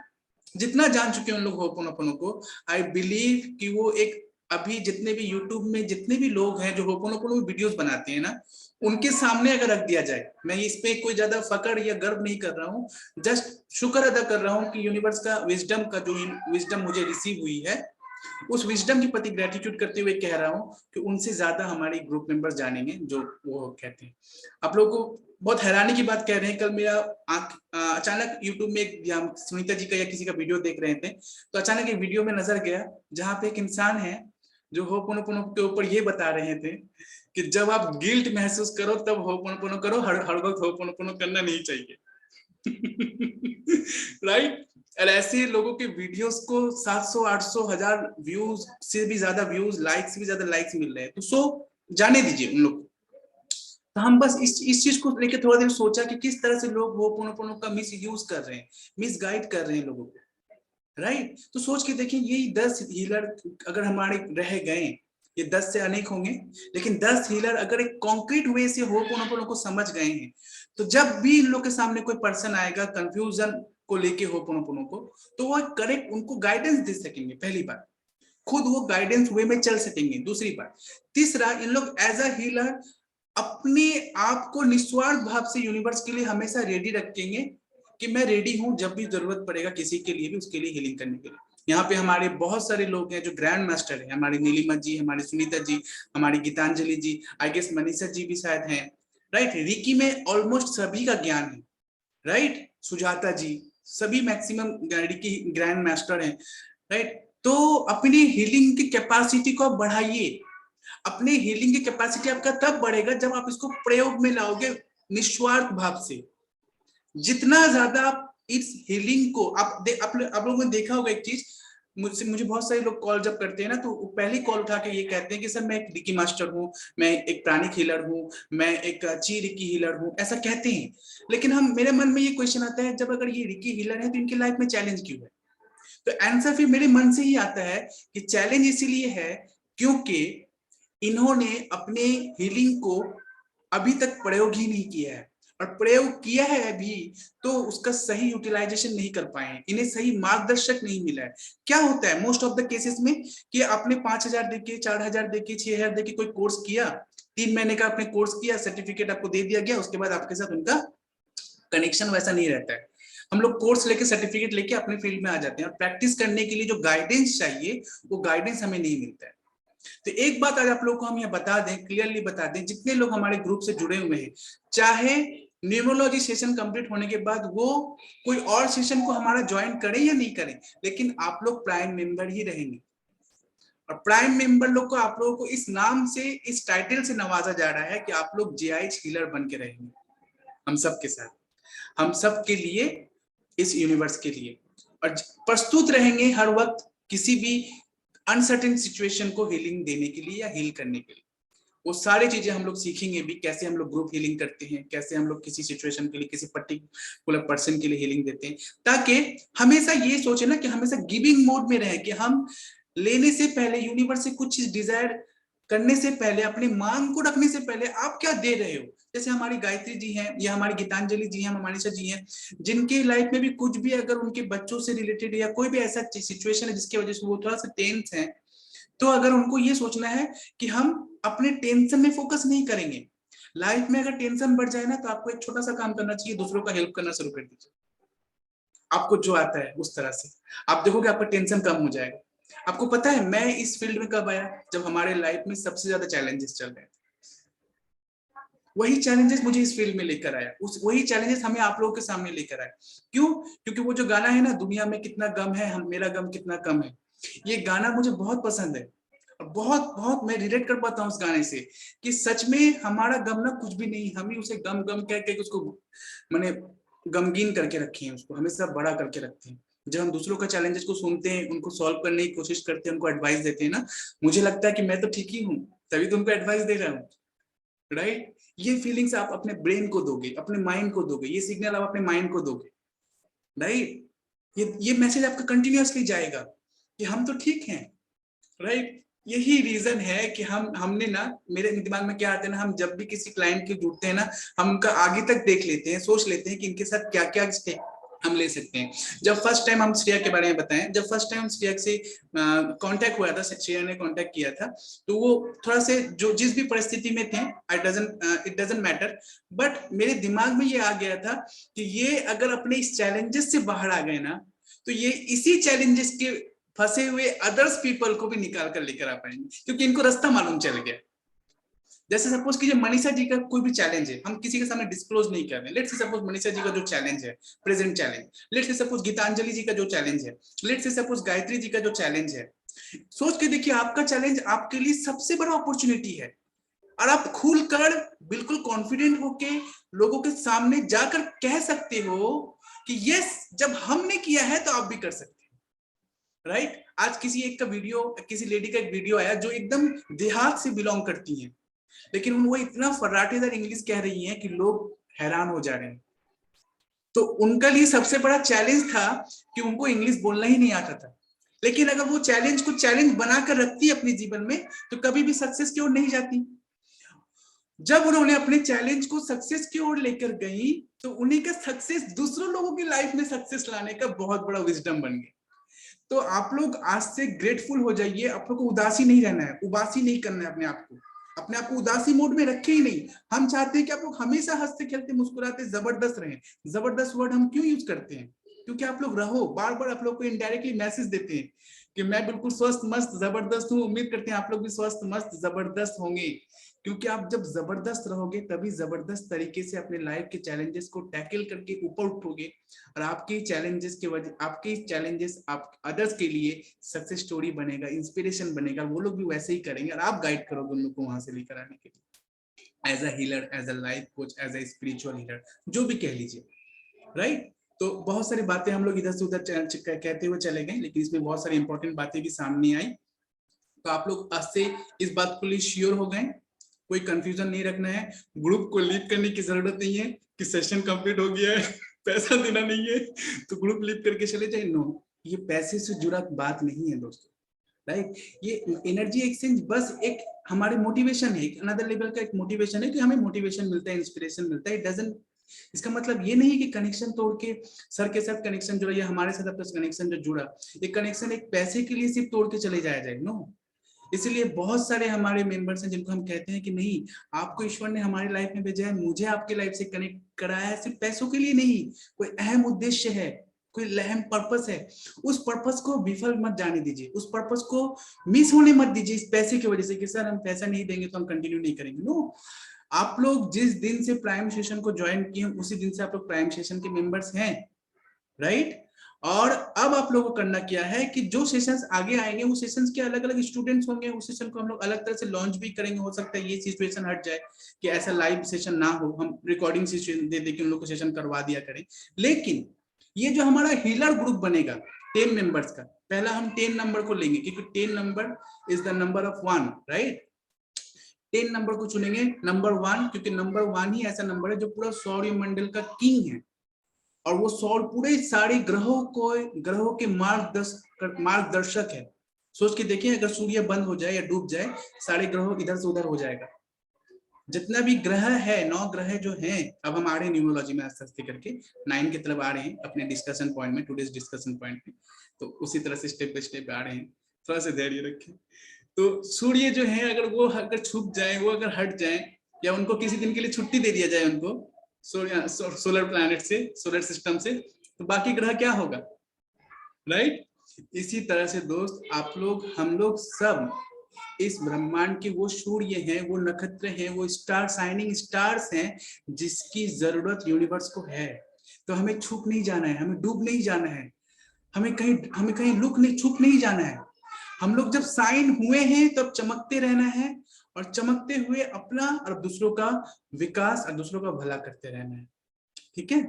Speaker 2: जितना जान चुके हैं उन लोग होपोनोपोनो को, आई बिलीव कि वो एक, अभी जितने भी यूट्यूब में जितने भी लोग हैं जो होपोनोपोनो वीडियोस बनाते हैं ना, उनके सामने अगर रख दिया जाए, मैं इस पे कोई ज्यादा फकड़ या गर्व नहीं कर रहा हूँ, जस्ट शुक्र अदा कर रहा हूँ कि यूनिवर्स का विजडम का जो विजडम मुझे रिसीव हुई है, उस विजडम के प्रति ग्रेटिट्यूड करते हुए कह रहा हूँ कि उनसे ज्यादा हमारे ग्रुप मेंबर्स जानेंगे जो वो कहते हैं। आप लोगों को बहुत हैरानी की बात कह रहे हैं, कल मेरा अचानक यूट्यूब में एक सुनीता जी का या किसी का वीडियो देख रहे थे, तो अचानक एक वीडियो में नजर गया जहां पे एक इंसान है जो होपोनोपोनो के ऊपर ये बता रहे थे कि जब आप गिल्ट महसूस करो तब होपोनोपोनो करो, हर वक्त होपोनोपोनो करना नहीं चाहिए। राइट। और ऐसे लोगों के वीडियोस को 700 800 1000 व्यूज से भी ज्यादा व्यूज, लाइक्स भी ज्यादा लाइक्स मिल रहे हैं, तो सो जाने दीजिए उन लोग। तो हम बस इस चीज को लेकर थोड़ा देर सोचा कि किस तरह से लोग होपोनोपोनो का मिस यूज कर रहे हैं, मिस गाइड कर रहे हैं लोगों को, राइट। तो सोच के देखिए, यही 10 हीलर अगर हमारे रह गए, ये 10 से अनेक होंगे, लेकिन 10 हीलर अगर एक कॉन्क्रीट वे से होपोनोपोनो को समझ गए हैं, तो जब भी इन लोग के सामने कोई पर्सन आएगा कंफ्यूजन को लेके होपोनोपोनो को, तो वो करेक्ट उनको गाइडेंस दे सकेंगे। पहली बात, खुद वो गाइडेंस वे में चल सकेंगे। दूसरी बात, तीसरा, इन लोग एज अ हीलर अपने आप को निस्वार्थ भाव से यूनिवर्स के लिए हमेशा रेडी रखेंगे कि मैं रेडी हूं जब भी जरूरत पड़ेगा किसी के लिए भी, उसके लिए हीलिंग करने के लिए। यहाँ पे हमारे बहुत सारे लोग हैं जो ग्रैंड मास्टर हैं, हमारी नीलिमा जी, हमारी सुनीता जी, हमारी गीतांजलि जी, आई गेस मनीषा जी भी शायद हैं, राइट। रिकी में ऑलमोस्ट सभी का ज्ञान है, राइट। सुजाता जी, सभी मैक्सिमम रिकी ग्रैंड मास्टर हैं, राइट। तो अपनी हीलिंग की कैपेसिटी को बढ़ाइए। अपने हीलिंग की कैपेसिटी आपका तब बढ़ेगा जब आप इसको प्रयोग में लाओगे निस्वार्थ भाव से। जितना ज्यादा आप इस हीलिंग को आप लोगों ने देखा होगा एक चीज, मुझे बहुत सारे लोग कॉल जब करते हैं ना, तो पहली कॉल उठा के ये कहते हैं कि सर मैं एक रिकी मास्टर हूँ, मैं एक प्राणिक हीलर हूँ, मैं एक ची रिकी हीलर हूँ, ऐसा कहते हैं। लेकिन मेरे मन में ये क्वेश्चन आता है, जब अगर ये रिकी हीलर है तो इनकी लाइफ में चैलेंज क्यों है? तो आंसर फिर मेरे मन से ही आता है कि चैलेंज इसीलिए है क्योंकि इन्होंने अपने हीलिंग को अभी तक प्रयोग ही नहीं किया है, और प्रयोग किया है अभी तो उसका सही यूटिलाइजेशन नहीं कर पाए, इन्हें सही मार्गदर्शक नहीं मिला है। क्या होता है मोस्ट ऑफ द केसेस में कि आपने 5,000 देके, 4,000 देके, 6,000 देके कोई कोर्स किया, 3 महीने का आपने कोर्स किया, सर्टिफिकेट आपको दे दिया गया, उसके बाद आपके साथ उनका कनेक्शन वैसा नहीं रहता है। हम लोग कोर्स लेके, सर्टिफिकेट लेके अपने फील्ड में आ जाते हैं, और प्रैक्टिस करने के लिए जो गाइडेंस चाहिए वो गाइडेंस हमें नहीं मिलता है। तो एक बात आज आप लोग को हम यहाँ बता दें, क्लियरली बता दें, जितने लोग हमारे ग्रुप से जुड़े हुए हैं, चाहे न्यूमरोलॉजी सेशन कंप्लीट होने के बाद वो कोई और सेशन को हमारा ज्वाइन करें या नहीं करें, लेकिन आप लोग प्राइम मेंबर ही रहेंगे। और प्राइम मेंबर लोग को, आप लोगों को इस नाम से, इस टाइटल से नवाजा जा रहा है कि आप लोग जेआईएच हीलर बन के रहेंगे हम सब के साथ, हम सब के लिए, इस यूनिवर्स के लिए, और प्रस्तुत रहेंगे हर वक्त किसी भी अनसर्टेन सिचुएशन को हीलिंग देने के लिए या हील करने के लिए। वो सारी चीजें हम लोग सीखेंगे भी, कैसे हम लोग ग्रुप हीलिंग करते हैं, कैसे हम लोग किसी सिचुएशन के लिए, किसी पर्टिकुलर पर्सन के लिए हीलिंग देते हैं, ताकि हमेशा ये सोचे ना कि हमेशा गिविंग मोड में रहे, कि हम लेने से पहले, यूनिवर्स से कुछ चीज डिजायर करने से पहले, अपनी मांग को रखने से पहले आप क्या दे रहे हो। जैसे हमारी गायत्री जी हैं, या हमारी गीतांजलि जी हैं, मनीषा जी हैं, जिनके लाइफ में भी कुछ भी अगर उनके बच्चों से रिलेटेड या कोई भी ऐसा सिचुएशन है जिसकी वजह से वो थोड़ा सा टेंस है, तो अगर उनको ये सोचना है कि हम अपने टेंशन में फोकस नहीं करेंगे। लाइफ में अगर टेंशन बढ़ जाए ना, तो आपको एक छोटा सा काम करना चाहिए, दूसरों का हेल्प करना शुरू कर दीजिए। आपको जो आता है उस तरह से आप देखोगे आपका टेंशन कम हो जाएगा। आपको पता है मैं इस फील्ड में कब आया? जब हमारे लाइफ में सबसे ज्यादा चैलेंजेस चल रहे थे, वही चैलेंजेस मुझे इस फील्ड में लेकर आया, वही चैलेंजेस हमें आप लोगों के सामने लेकर आया। क्यों? क्योंकि वो जो गाना है ना, दुनिया में कितना गम है, हम मेरा गम कितना कम है, ये गाना मुझे बहुत पसंद है, और बहुत बहुत मैं रिलेट कर पाता हूँ उस गाने से, कि सच में हमारा गम ना कुछ भी नहीं, हम ही उसे गम गम कह के उसको मैंने गमगीन करके रखे हैं, उसको हमेशा बड़ा करके रखते हैं। जब हम दूसरों का चैलेंजेस को सुनते हैं, उनको सॉल्व करने की कोशिश करते हैं, उनको एडवाइस देते हैं ना, मुझे लगता है कि मैं तो ठीक ही हूँ, तभी तो उनको एडवाइस दे रहा हूँ, राइट? ये फीलिंग्स आप अपने ब्रेन को दोगे, अपने माइंड को दोगे, ये सिग्नल आप अपने माइंड को दोगे, राइट? ये मैसेज आपका कंटिन्यूअसली जाएगा कि हम तो ठीक हैं, राइट? यही रीजन है कि हमने ना, मेरे दिमाग में क्या आता है ना, हम जब भी किसी क्लाइंट के जुड़ते हैं ना, हम उनका आगे तक देख लेते हैं, सोच लेते हैं कि इनके साथ क्या क्या स्टेप हम ले सकते हैं। जब फर्स्ट टाइम हम श्रेया के बारे में बताएं, जब फर्स्ट टाइम श्रेया से कांटेक्ट हुआ था, श्रेया ने कांटेक्ट किया था, तो वो थोड़ा से जो जिस भी परिस्थिति में थे, इट डजंट मैटर, बट मेरे दिमाग में ये आ गया था कि ये अगर अपने इस चैलेंजेस से बाहर आ गए ना, तो ये इसी चैलेंजेस के फंसे हुए अदर्स पीपल को भी निकाल कर लेकर आ पाएंगे, क्योंकि इनको रास्ता मालूम चल गया। जैसे सपोज कीजिए मनीषा जी का कोई भी चैलेंज है, हम किसी के सामने डिस्क्लोज नहीं कर रहे हैं, let's say suppose Manisha ji का जो चैलेंज है, present challenge, let's say suppose Geetanjali ji का जो चैलेंज है, let's say suppose Gayatri ji का जो चैलेंज है, सोच के देखिए आपका चैलेंज आपके लिए सबसे बड़ा अपॉर्चुनिटी है, और आप खुलकर बिल्कुल कॉन्फिडेंट होके लोगों के सामने जाकर कह सकते हो कि यस, जब हमने किया है तो आप भी कर सकते हैं, राइट? आज किसी एक का वीडियो, किसी लेडी का एक वीडियो आया जो एकदम देहात से बिलोंग करती हैं, लेकिन वो इतना फर्राटेदार इंग्लिश कह रही हैं कि लोग हैरान हो जा रहे हैं। तो उनका लिए सबसे बड़ा चैलेंज था कि उनको इंग्लिश बोलना ही नहीं आता था, लेकिन अगर वो चैलेंज को चैलेंज बनाकर रखती है अपने जीवन में, तो कभी भी सक्सेस की ओर नहीं जाती। जब उन्होंने अपने चैलेंज को सक्सेस की ओर लेकर गई, तो उन्हीं का सक्सेस दूसरों लोगों की लाइफ में सक्सेस लाने का बहुत बड़ा विजडम बन गया। तो आप लोग आज से ग्रेटफुल हो जाइए, आप लोग को उदासी नहीं रहना है, उबासी नहीं करना है, अपने आप को उदासी मोड में रखे ही नहीं। हम चाहते हैं कि आप लोग हमेशा हंसते खेलते मुस्कुराते जबरदस्त रहें। जबरदस्त वर्ड हम क्यों यूज करते हैं? क्योंकि आप लोग रहो, बार बार आप लोग को इनडायरेक्टली मैसेज देते हैं कि मैं बिल्कुल स्वस्थ मस्त जबरदस्त हूँ। उम्मीद करते हैं आप लोग भी स्वस्थ मस्त जबरदस्त होंगे, क्योंकि आप जब जबरदस्त रहोगे तभी जबरदस्त तरीके से अपने लाइफ के चैलेंजेस को टैकल करके ऊपर उठोगे, और आपके चैलेंजेस के वजह, आपके चैलेंजेस आप अदर्स के लिए सक्सेस स्टोरी बनेगा, इंस्पिरेशन बनेगा, वो लोग भी वैसे ही करेंगे, और आप गाइड करोगे उन लोग को वहां से लेकर आने के लिए, as a healer, as a life coach, as a spiritual healer, जो भी कह लीजिए, राइट? तो बहुत सारी बातें हम लोग इधर से उधर कहते हुए चले गए, लेकिन इसमें बहुत सारी इंपॉर्टेंट बातें भी सामने आई। तो आप लोग आज से इस बात को लिए श्योर हो गए, कोई कंफ्यूजन नहीं रखना है, ग्रुप को लीव करने की जरूरत नहीं है कि सेशन कंप्लीट हो गया है पैसा देना नहीं है तो ग्रुप लीव करके चले जाए। नो, ये पैसे से जुड़ा बात नहीं है दोस्तों, राइट। ये एनर्जी एक्सचेंज बस एक हमारे मोटिवेशन है, अनदर लेवल का एक मोटिवेशन है कि हमें मोटिवेशन मिलता है, इंस्पिरेशन मिलता है। इट डजंट, इसका मतलब ये नहीं कि कनेक्शन तोड़ के सर के साथ कनेक्शन जुड़ा या हमारे साथ आपका कनेक्शन जो जुड़ा, एक कनेक्शन एक पैसे के लिए सिर्फ तोड़ के चले जाया जाए। नो, इसलिए बहुत सारे हमारे मेंबर्स हैं जिनको हम कहते हैं कि नहीं, आपको ईश्वर ने हमारी लाइफ में भेजा है, मुझे आपके लाइफ से कनेक्ट कराया है, सिर्फ पैसों के लिए नहीं, कोई अहम उद्देश्य है, कोई अहम पर्पस है। उस पर्पस को विफल मत जाने दीजिए, उस पर्पस को मिस होने मत दीजिए इस पैसे की वजह से कि सर हम पैसा नहीं देंगे तो हम कंटिन्यू नहीं करेंगे। नो, आप लोग जिस दिन से प्राइम सेशन को ज्वाइन किए उसी दिन से आप लोग प्राइम सेशन के मेंबर्स हैं, राइट। और अब आप लोगों को करना क्या है कि जो सेशंस आगे आएंगे वो सेशंस के अलग अलग स्टूडेंट्स होंगे, उस सेशन को हम लोग अलग तरह से लॉन्च भी करेंगे। हो सकता है ये सिचुएशन हट जाए कि ऐसा लाइव सेशन ना हो, हम रिकॉर्डिंग सेशन दे दे के उन लोग को सेशन करवा दिया करें। लेकिन ये जो हमारा हीलर ग्रुप बनेगा 10 मेंबर्स का, पहला हम 10 नंबर को लेंगे क्योंकि 10 number is the number of 1, right. 10 number को चुनेंगे, नंबर 1, क्योंकि नंबर 1 ही ऐसा नंबर है जो पूरा सौरमंडल का किंग है और वो सौर पूरे सारे ग्रहों के मार्गदर्शक है। सोच के देखिए, अगर सूर्य बंद हो जाए या डूब जाए, सारे ग्रहों इधर से उधर हो जाएगा। जितना भी ग्रह है, 9 ग्रह जो हैं, अब हम आ रहे हैं न्यूमरोलॉजी में आस्ते आस्ते करके 9 की तरफ आ रहे हैं अपने डिस्कशन पॉइंट में, टुडेज डिस्कशन पॉइंट में। तो उसी तरह से स्टेप बाय स्टेप आ रहे हैं, थोड़ा सा धैर्य रखें। तो सूर्य जो है अगर छुप जाए, वो अगर हट जाए या उनको किसी दिन के लिए छुट्टी दे दिया जाए उनको सोलर प्लैनेट से, सोलर सिस्टम से, तो बाकी ग्रह क्या होगा, राइट। इसी तरह से दोस्त आप लोग, हम लोग सब इस ब्रह्मांड के वो सूर्य हैं, वो नक्षत्र हैं, वो स्टार, शाइनिंग स्टार्स हैं जिसकी जरूरत यूनिवर्स को है। तो हमें छुप नहीं जाना है, हमें डूब नहीं जाना है, हमें कहीं छुप नहीं जाना है। हम लोग जब साइन हुए हैं तब चमकते रहना है और चमकते हुए अपना और दूसरों का विकास और दूसरों का भला करते रहना है, ठीक है।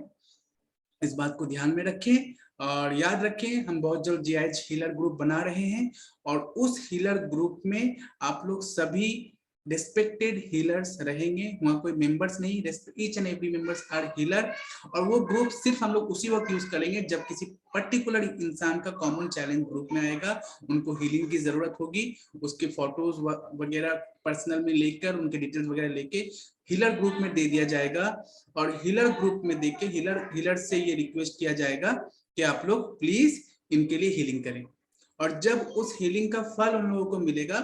Speaker 2: इस बात को ध्यान में रखें और याद रखें, हम बहुत जल्द जीआईएच हीलर ग्रुप बना रहे हैं और उस हीलर ग्रुप में आप लोग सभी रिस्पेक्टेड हीलर्स रहेंगे। वहां कोई मेंबर्स नहीं, each and every members are healer. और वो ग्रुप सिर्फ हम लोग उसी वक्त यूज करेंगे जब किसी पर्टिकुलर इंसान का कॉमन चैलेंज ग्रुप में आएगा, उनको हीलिंग की जरूरत होगी, उसके फोटोज वगैरह पर्सनल में लेकर, उनके डिटेल्स वगैरह लेके हीलर ग्रुप में दे दिया जाएगा। और हीलर ग्रुप में देके हीलर से ये रिक्वेस्ट किया जाएगा कि आप लोग प्लीज इनके लिए हीलिंग करें। और जब उस हीलिंग का फल उन लोगों को मिलेगा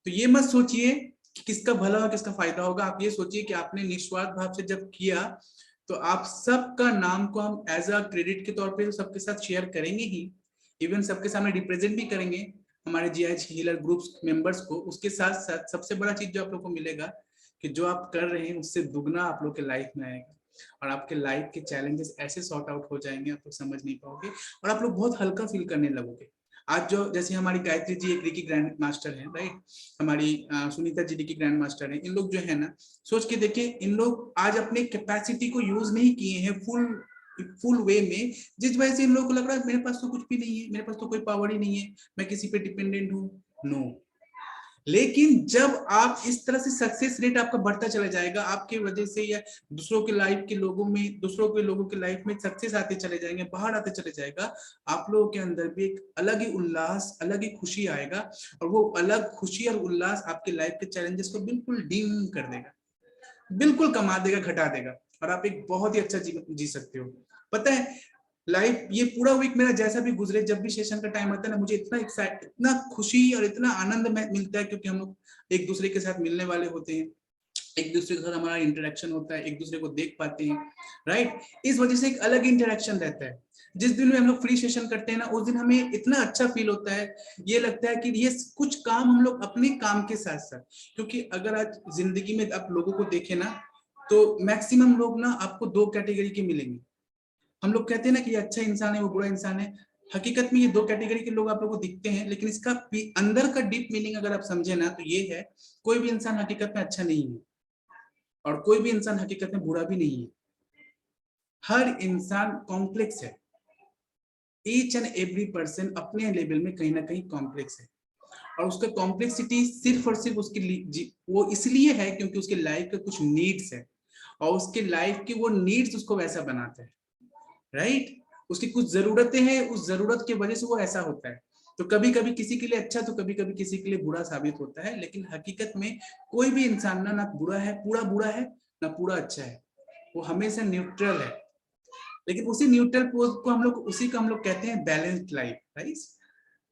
Speaker 2: तो ये मत सोचिए कि किसका भला और किसका फायदा होगा, आप ये सोचिए कि आपने निस्वार्थ भाव से जब किया तो आप सबका नाम को हम एज अ क्रेडिट के तौर पे सबके साथ शेयर करेंगे ही, इवन सबके सामने रिप्रेजेंट भी करेंगे हमारे जीआईएच हीलर ग्रुप्स मेंबर्स को। उसके साथ साथ सबसे बड़ा चीज जो आप लोग को मिलेगा कि जो आप कर रहे हैं उससे दुगना आप लोग के लाइफ में आएगा और आपके लाइफ के चैलेंजेस ऐसे सॉर्ट आउट हो जाएंगे आप लोग समझ नहीं पाओगे और आप लोग बहुत हल्का फील करने लगोगे। आज जो जैसे हमारी गायत्री जी एक रिकी ग्रैंड मास्टर है, राइट, हमारी Sunita ji Ricky grand master है, इन लोग जो है ना, सोच के देखिए, इन लोग आज अपने कैपेसिटी को यूज नहीं किए हैं फुल वे में, जिस वजह से इन लोगों को लग रहा है मेरे पास तो कुछ भी नहीं है, मेरे पास तो कोई पावर ही नहीं है, मैं किसी पे डिपेंडेंट हूँ। नो, लेकिन जब आप इस तरह से सक्सेस रेट आपका बढ़ता चला जाएगा, आपके वजह से या दूसरों के लाइफ के लोगों में, दूसरों के लोगों के लाइफ में सक्सेस आते चले जाएंगे, बाहर आते चले जाएगा, आप लोगों के अंदर भी एक अलग ही उल्लास, अलग ही खुशी आएगा और वो अलग खुशी और उल्लास आपके लाइफ के चैलेंजेस को बिल्कुल डीम कर देगा, बिल्कुल कमा देगा, घटा देगा और आप एक बहुत ही अच्छा जीवन जी सकते हो। पता है, लाइफ ये पूरा वीक मेरा जैसा भी गुजरे, जब भी सेशन का टाइम आता है ना, मुझे इतना खुशी और इतना आनंद मिलता है क्योंकि हम लोग एक दूसरे के साथ मिलने वाले होते हैं, एक दूसरे के साथ हमारा इंटरेक्शन होता है, एक दूसरे को देख पाते हैं, राइट। इस वजह से एक अलग इंटरेक्शन रहता है। जिस दिन में हम लोग फ्री सेशन करते हैं ना, उस दिन हमें इतना अच्छा फील होता है, ये लगता है कि ये कुछ काम हम लोग अपने काम के साथ साथ, क्योंकि अगर आज जिंदगी में आप लोगों को देखें ना तो मैक्सिमम लोग ना आपको 2 कैटेगरी के मिलेंगे। हम लोग कहते हैं ना कि ये अच्छा इंसान है, वो बुरा इंसान है, हकीकत में ये 2 कैटेगरी के लोग आप लोगों को दिखते हैं, लेकिन इसका अंदर का डीप मीनिंग अगर आप समझे ना तो ये है, कोई भी इंसान हकीकत में अच्छा नहीं है और कोई भी इंसान हकीकत में बुरा भी नहीं है। हर इंसान कॉम्प्लेक्स है, ईच एंड एवरी पर्सन अपने लेवल में कहीं ना कहीं कॉम्प्लेक्स है, और उसका कॉम्प्लेक्सिटी सिर्फ और सिर्फ उसकी वो इसलिए है क्योंकि उसके लाइफ का कुछ नीड्स है, और उसके लाइफ के वो नीड्स उसको वैसा बनाते हैं, राइट। उसकी कुछ जरूरतें हैं, उस जरूरत की वजह से वो ऐसा होता है। तो कभी कभी किसी के लिए अच्छा तो कभी कभी किसी के लिए बुरा साबित होता है, लेकिन हकीकत में कोई भी इंसान ना बुरा है, पूरा बुरा है, ना पूरा अच्छा है, वो हमेशा न्यूट्रल है। लेकिन उसी न्यूट्रल पोज को हम लोग, उसी को हम लोग कहते हैं बैलेंस्ड लाइफ, राइट।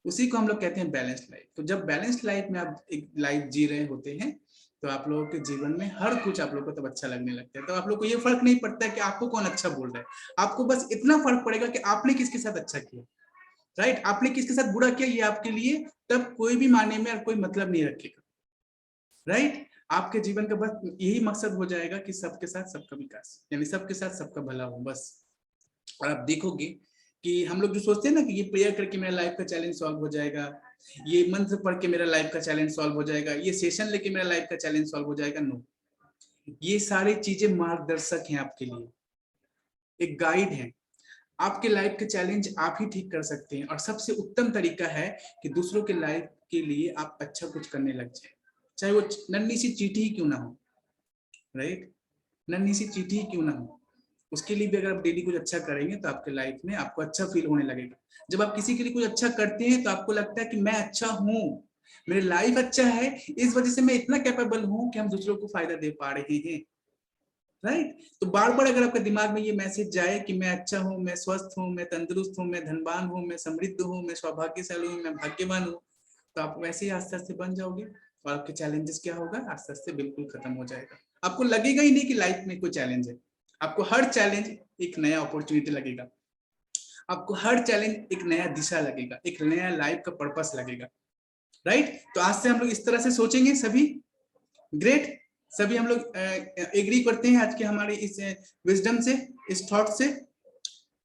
Speaker 2: उसी को हम लोग कहते हैं बैलेंस्ड लाइफ। तो जब बैलेंस्ड लाइफ में आप एक लाइफ जी रहे होते हैं, तो आप लोगों के जीवन में हर कुछ आप लोगों को तब अच्छा लगने लगता है। तो आप लोग को ये फर्क नहीं पड़ता है कि आपको कौन अच्छा बोल रहा है, आपको बस इतना फर्क पड़ेगा कि आपने किसके साथ अच्छा किया, राइट। आपने किसके साथ बुरा किया, ये आपके लिए तब कोई भी माने में और कोई मतलब नहीं रखेगा, राइट। आपके जीवन का बस यही मकसद हो जाएगा कि सबके साथ सबका विकास, यानी सबके साथ सबका भला हो, बस। और आप देखोगे कि हम लोग जो सोचते हैं ना कि ये प्रेयर करके मेरा लाइफ का चैलेंज सॉल्व हो जाएगा, ये मंत्र पढ़ के मेरा लाइफ का चैलेंज सॉल्व हो जाएगा, ये सेशन लेके मेरा लाइफ का चैलेंज सॉल्व हो जाएगा, नो। ये सारी चीजें मार्गदर्शक हैं आपके लिए, एक गाइड है। आपके लाइफ के चैलेंज आप ही ठीक कर सकते हैं, और सबसे उत्तम तरीका है कि दूसरों के लाइफ के लिए आप अच्छा कुछ करने लग जाए, चाहे वो नन्ही सी चींटी ही क्यों ना हो, राइट। नन्ही सी चींटी ही क्यों ना हो, उसके लिए भी अगर आप डेली कुछ अच्छा करेंगे तो आपके लाइफ में आपको अच्छा फील होने लगेगा। जब आप किसी के लिए कुछ अच्छा करते हैं तो आपको लगता है कि मैं अच्छा हूँ, मेरी लाइफ अच्छा है, इस वजह से मैं इतना कैपेबल हूँ कि हम दूसरों को फायदा दे पा रहे हैं, राइट। तो बार बार अगर आपके दिमाग में ये मैसेज जाए कि मैं अच्छा हूँ, मैं स्वस्थ हूँ, मैं तंदुरुस्त हूँ, मैं धनवान हूँ, मैं समृद्ध हूँ, मैं सौभाग्यशाली हूँ, मैं भाग्यवान हूँ, तो आप वैसे ही आस्ते आस्ते बन जाओगे, और आपके चैलेंजेस क्या होगा, आस्ते आस्ते बिल्कुल खत्म हो जाएगा। आपको लगेगा ही नहीं कि लाइफ में कोई चैलेंज है, आपको हर चैलेंज एक नया अपॉर्चुनिटी लगेगा, आपको हर चैलेंज एक नया दिशा लगेगा, एक नया लाइफ का पर्पस लगेगा, राइट। तो आज से हम लोग इस तरह से सोचेंगे सभी, ग्रेट। सभी हम लोग एग्री करते हैं आज के हमारे इस विजडम से, इस थॉट से।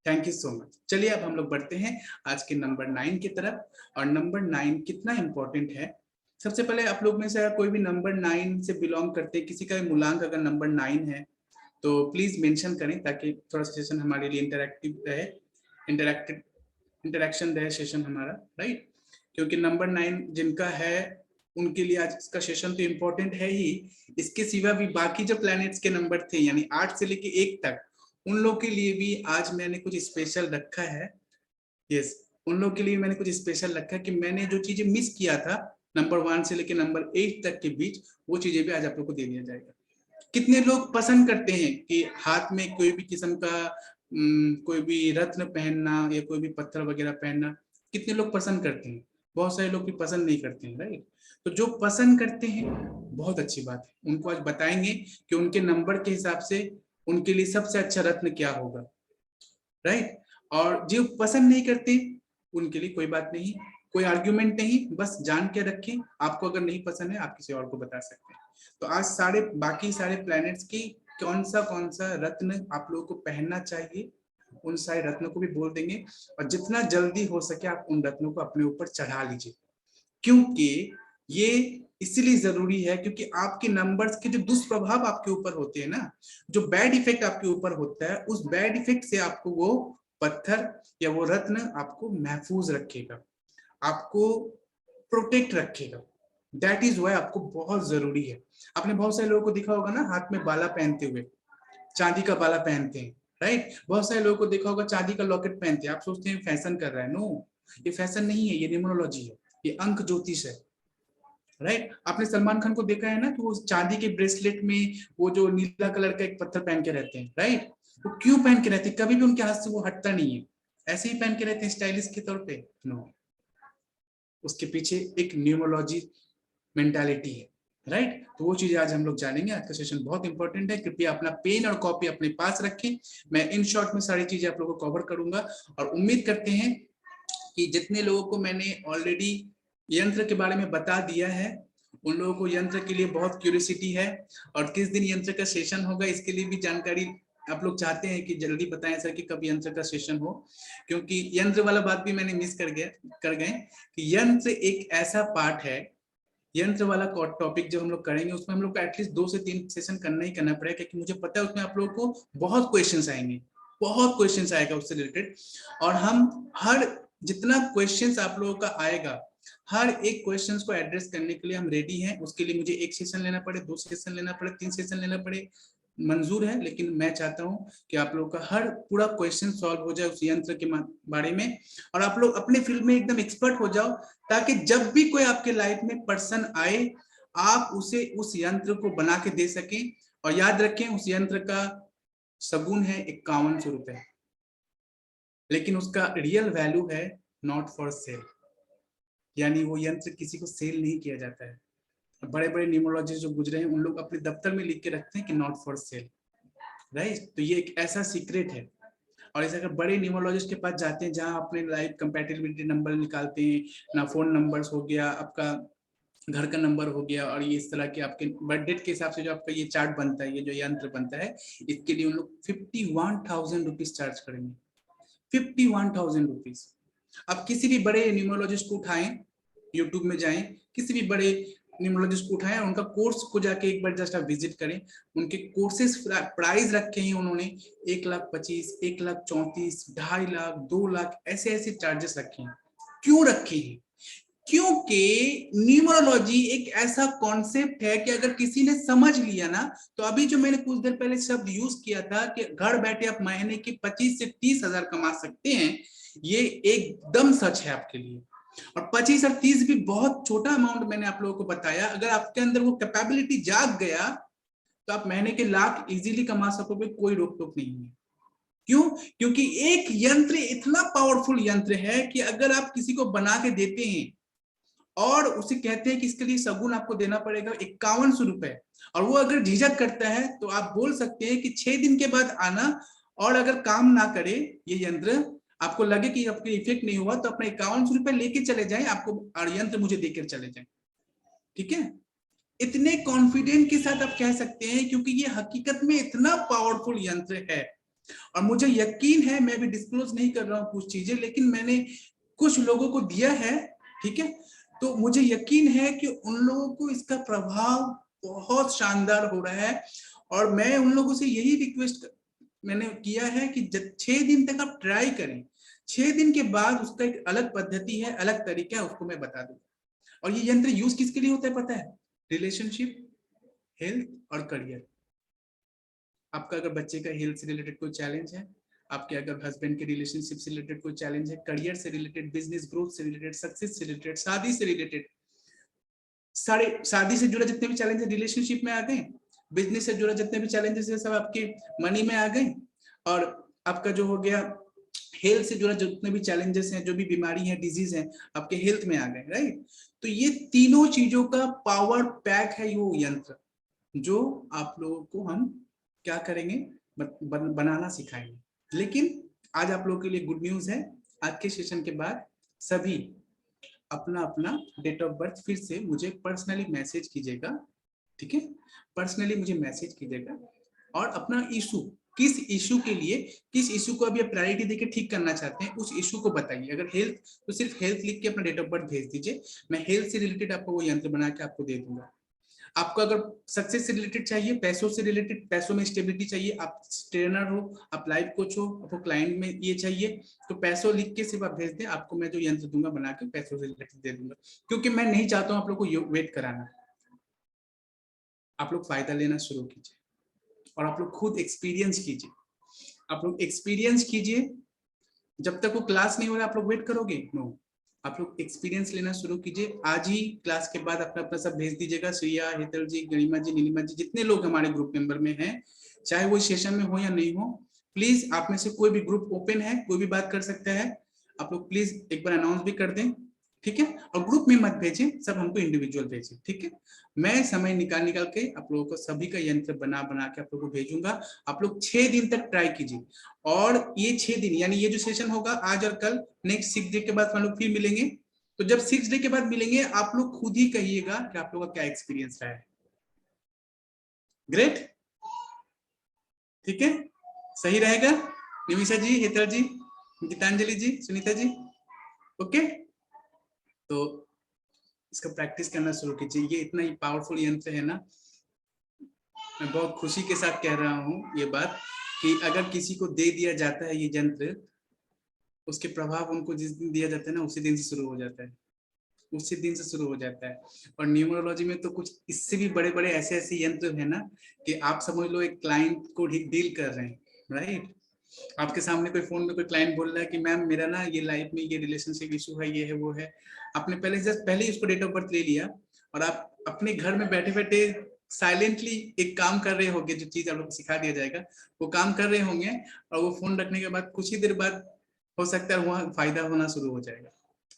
Speaker 2: Thank you so much. चलिए अब हम लोग बढ़ते हैं आज के नंबर 9 की तरफ। और नंबर 9 कितना इंपॉर्टेंट है, सबसे पहले आप लोग में से कोई भी नंबर 9 से बिलोंग करते हैं, किसी का भी मूलांक अगर नंबर 9 है तो प्लीज मेंशन करें, ताकि थोड़ा सा सेशन हमारे लिए इंटरैक्टिव रहे, इंटरेक्शन रहे सेशन हमारा, राइट। क्योंकि नंबर 9 जिनका है उनके लिए आज का सेशन तो इम्पोर्टेंट है ही, इसके सिवा भी बाकी जो प्लैनेट्स के नंबर थे, यानी 8 से लेके 1 तक, उन लोग के लिए भी आज मैंने कुछ स्पेशल रखा है। यस, उन लोग के लिए मैंने कुछ स्पेशल रखा है कि मैंने जो चीजें मिस किया था नंबर 1 से लेके नंबर 8 तक के बीच, वो चीजें भी आज आप लोग को दे दिया जाएगा। कितने लोग पसंद करते हैं कि हाथ में कोई भी किस्म का कोई भी रत्न पहनना या कोई भी पत्थर वगैरह पहनना, कितने लोग पसंद करते हैं? बहुत सारे लोग भी पसंद नहीं करते हैं, राइट। तो जो पसंद करते हैं बहुत अच्छी बात है, उनको आज बताएंगे कि उनके नंबर के हिसाब से उनके लिए सबसे अच्छा रत्न क्या होगा, राइट। और जो पसंद नहीं करते उनके लिए कोई बात नहीं, कोई आर्ग्यूमेंट नहीं, बस जान के रखें, आपको अगर नहीं पसंद है आप किसी और को बता सकते हैं। तो आज बाकी सारे प्लैनेट्स की कौन सा रत्न आप लोगों को पहनना चाहिए, उन सारे रत्नों को भी बोल देंगे, और जितना जल्दी हो सके आप उन रत्नों को अपने ऊपर चढ़ा लीजिए, क्योंकि ये इसलिए जरूरी है क्योंकि आपके नंबर्स के जो दुष्प्रभाव आपके ऊपर होते हैं ना, जो बैड इफेक्ट आपके ऊपर होता है, उस बैड इफेक्ट से आपको वो पत्थर या वो रत्न आपको महफूज रखेगा, आपको प्रोटेक्ट रखेगा। दैट इज वाई आपको बहुत जरूरी है। आपने बहुत सारे लोगों को देखा होगा ना हाथ में बाला पहनते हुए, चांदी का बाला पहनते हैं, राइट। बहुत सारे लोगों को देखा होगा चांदी का लॉकेट पहनते हैं, आप सोचते हैं फैशन कर रहा है, नो, ये फैशन नहीं है, ये न्यूमरोलॉजी है, ये अंक ज्योतिष है, राइट। आपने सलमान खान को देखा है ना कि वो चांदी के ब्रेसलेट में वो जो नीला कलर का एक पत्थर पहन के रहते हैं, राइट। वो क्यों पहन के रहते हैं, कभी भी उनके हाथ से वो हटता नहीं है, ऐसे ही पहन के रहते हैं स्टाइलिश के तौर पे, नो, उसके पीछे एक न्यूमरोलॉजी मेंटालिटी है, राइट। तो वो चीजें आज हम लोग जानेंगे। आज का सेशन बहुत इंपॉर्टेंट है, कृपया अपना पेन और कॉपी अपने पास रखें। मैं इन शॉर्ट में सारी चीजें आप लोगों को कवर करूंगा, और उम्मीद करते हैं कि जितने लोगों को मैंने ऑलरेडी यंत्र के बारे में बता दिया है, उन लोगों को यंत्र के लिए बहुत क्यूरियोसिटी है, और किस दिन यंत्र का सेशन होगा इसके लिए भी जानकारी आप लोग चाहते हैं कि जल्दी बताएं सर कि कब यंत्र का सेशन हो, क्योंकि यंत्र वाला बात भी मैंने मिस कर गए कि यंत्र एक ऐसा पार्ट है, यंत्र वाला टॉपिक जो हम लोग करेंगे उसमें हम लोग को एटलीस्ट 2 से 3 सेशन करना ही करना पड़ेगा, क्योंकि मुझे पता है उसमें आप लोगों को बहुत क्वेश्चंस आएंगे, बहुत क्वेश्चंस आएगा उससे रिलेटेड। और हम हर जितना क्वेश्चंस आप लोगों का आएगा, हर एक क्वेश्चंस को एड्रेस करने के लिए हम रेडी हैं। उसके लिए मुझे 1 सेशन लेना पड़े, 2 सेशन लेना पड़े, 3 सेशन लेना पड़े, मंजूर है। लेकिन मैं चाहता हूं कि आप लोगों का हर पूरा क्वेश्चन सॉल्व हो जाए उस यंत्र के बारे में, और आप लोग अपने फील्ड में एकदम एक्सपर्ट हो जाओ, ताकि जब भी कोई आपके लाइफ में पर्सन आए, आप उसे उस यंत्र को बना के दे सकें। और याद रखें, उस यंत्र का सगुन है 5100 रुपए, लेकिन उसका रियल वैल्यू है नॉट फॉर सेल, यानी वो यंत्र किसी को सेल नहीं किया जाता है। बड़े बड़े न्यूमरोलॉजिस्ट जो गुजरे हैं, उन लोग अपने दफ्तर में लिख के रखते हैं कि नॉट फॉर सेल, राइट। तो ये एक ऐसा सीक्रेट है। और ऐसे अगर बड़े न्यूमरोलॉजिस्ट के पास जाते हैं, जहां अपने लाइफ कंपैटिबिलिटी नंबर निकालते हैं, ना फोन नंबर्स हो गया, आपका घर का नंबर हो गया, और ये इस तरह के आपके बर्थ डेट के हिसाब से जो आपका ये चार्ट बनता है, ये जो यंत्र बनता है, इसके लिए उन लोग 51,000 रुपीज चार्ज करेंगे। 51,000 रुपीज। अब किसी भी बड़े न्यूमरोलॉजिस्ट को उठाएं, यूट्यूब में जाएं, किसी भी बड़े न्यूमरोलॉजिस्ट को उठाएं, उनका कोर्स को जाके एक बार जस्ट आप विजिट करें। उनके कोर्सेज प्राइस रखे हैं उन्होंने 1,25,000, 1,34,000, 2.5 लाख, 2 लाख, ऐसे ऐसे चार्जेस रखे हैं। क्यों रखे हैं? क्योंकि न्यूमरोलॉजी एक ऐसा कॉन्सेप्ट है कि अगर किसी ने समझ लिया ना, तो अभी जो मैंने कुछ देर पहले शब्द यूज किया था कि घर बैठे आप महीने की 25 से 30 हजार कमा सकते हैं, ये एकदम सच है आपके लिए। और 25 और 30 भी बहुत छोटा अमाउंट मैंने आप लोगों को बताया। अगर आपके अंदर वो कैपेबिलिटी जाग गया, तो आप महीने के लाख इजीली कमा सकोगे, कोई रोक टोक नहीं है। क्यों? क्योंकि एक यंत्र इतना पावरफुल यंत्र है कि अगर आप किसी को बना के देते हैं और उसे कहते हैं कि इसके लिए सगुन आपको देना पड़ेगा 5100 रुपए, और वो अगर झिझक करता है, तो आप बोल सकते हैं कि 6 दिन के बाद आना, और अगर काम ना करे ये यंत्र, आपको लगे कि आपके इफेक्ट नहीं हुआ, तो अपने 5100 रुपए लेके चले जाएं, आपको और यंत्र मुझे देकर चले जाएं। ठीक है? इतने कॉन्फिडेंट के साथ आप कह सकते हैं, क्योंकि ये हकीकत में इतना पावरफुल यंत्र है। और मुझे यकीन है, मैं भी डिस्क्लोज नहीं कर रहा हूं कुछ चीजें, लेकिन मैंने कुछ लोगों को दिया है, ठीक है, तो मुझे यकीन है कि उन लोगों को इसका प्रभाव बहुत शानदार हो रहा है। और मैं उन लोगों से यही रिक्वेस्ट मैंने किया है कि 6 दिन तक आप ट्राई करें। 6 दिन के बाद उसका एक अलग पद्धति है, अलग तरीका है, उसको मैं बता दूंगा। और ये यंत्र यूज किसके लिए होता है पता है? रिलेशनशिप, हेल्थ और करियर। आपका अगर बच्चे का हेल्थ से रिलेटेड कोई चैलेंज है, आपके अगर हस्बैंड के रिलेशनशिप से रिलेटेड कोई चैलेंज है, करियर से रिलेटेड, बिजनेस ग्रोथ से रिलेटेड, सक्सेस से रिलेटेड, शादी से रिलेटेड, सारे शादी से जुड़े जितने भी चैलेंज है रिलेशनशिप में आ गए, बिजनेस से जुड़े जितने भी चैलेंजेस है सब आपके मनी में आ गए, और आपका जो हो गया हेल्थ से जुड़ा जितने भी चैलेंजेस हैं, जो भी बीमारी है, डिजीज है, आपके हेल्थ में आ गए, राइट। तो ये तीनों चीजों का पावर पैक है वो यंत्र, जो आप लोगों को हम क्या करेंगे, बनाना सिखाएंगे। लेकिन आज आप लोगों के लिए गुड न्यूज है, आज के सेशन के बाद सभी अपना अपना डेट ऑफ बर्थ फिर से मुझे पर्सनली मैसेज कीजिएगा, ठीक है, पर्सनली मुझे मैसेज कीजिएगा, और अपना इशू, किस इशू के लिए, किस इशू को अभी आप प्रायोरिटी देके ठीक करना चाहते हैं, उस इशू को बताइए। अगर हेल्थ, तो सिर्फ हेल्थ लिख के अपना डेट ऑफ बर्थ भेज दीजिए, मैं हेल्थ से रिलेटेड आपको वो यंत्र बना के आपको दे दूंगा। आपको अगर सक्सेस से रिलेटेड चाहिए, पैसों से रिलेटेड, पैसों में स्टेबिलिटी चाहिए, आप ट्रेनर हो, आप लाइफ कोच हो, आपको क्लाइंट में ये चाहिए, तो पैसों लिख के सिर्फ आप भेज दें, आपको मैं जो यंत्र दूंगा बना के पैसों से रिलेटेड दे दूंगा। क्योंकि मैं नहीं चाहता हूं आप लोग को वेट कराना, आप लोग फायदा लेना शुरू कीजिए, और आप लोग खुद एक्सपीरियंस कीजिए, आप लोग एक्सपीरियंस कीजिए। जब तक वो क्लास नहीं हो रहा आप लोग वेट करोगे? नो, आप लोग एक्सपीरियंस लेना शुरू कीजिए। आज ही क्लास के बाद अपना अपना सब भेज दीजिएगा, श्रिया, हेतल जी, गरिमा जी, नीलिमा जी, जितने लोग हमारे ग्रुप मेंबर में हैं, चाहे वो सेशन में हो या नहीं हो, प्लीज आप में से कोई भी ग्रुप ओपन है, कोई भी बात कर सकता है, आप लोग प्लीज एक बार अनाउंस भी कर दें, ठीक है। और ग्रुप में मत भेजें, सब हमको इंडिविजुअल भेजें, ठीक है। मैं समय निकाल के आप लोगों को सभी का यंत्र बना के आप लोगों को भेजूंगा। आप लोग 6 दिन तक ट्राई कीजिए, और ये 6 दिन यानी ये जो सेशन होगा आज और कल, नेक्स्ट 6 डे के बाद हम लोग फिर मिलेंगे। तो जब 6 डे के बाद मिलेंगे, आप लोग खुद ही कहिएगा कि आप लोगों का क्या एक्सपीरियंस रहा है। ग्रेट, ठीक है, सही रहेगा। निमिषा जी, हेतल जी, गीतांजलि जी, सुनीता जी, ओके। तो इसका प्रैक्टिस करना शुरू कीजिए। ये इतना ही पावरफुल यंत्र है ना, मैं बहुत खुशी के साथ कह रहा हूँ ये बात, कि अगर किसी को दे दिया जाता है ये यंत्र, उसके प्रभाव उनको जिस दिन दिया जाता है ना उसी दिन से शुरू हो जाता है, उसी दिन से शुरू हो जाता है। और न्यूमरोलॉजी में तो कुछ इससे भी बड़े बड़े ऐसे ऐसे यंत्र है ना कि आप समझ लो एक क्लाइंट को डील कर रहे हैं, राइट। आपके सामने कोई फोन में कोई क्लाइंट बोल रहा है कि मैम मेरा ना ये लाइफ में ये रिलेशनशिप इशू है, ये है वो है। आपने पहले ही उसको डेट ऑफ बर्थ ले लिया और आप अपने घर में बैठे बैठे साइलेंटली एक काम कर रहे होंगे, जो चीज आप लोग को सिखा दिया जाएगा वो काम कर रहे होंगे, और वो फोन रखने के बाद कुछ ही देर बाद हो सकता है वहां फायदा होना शुरू हो जाएगा।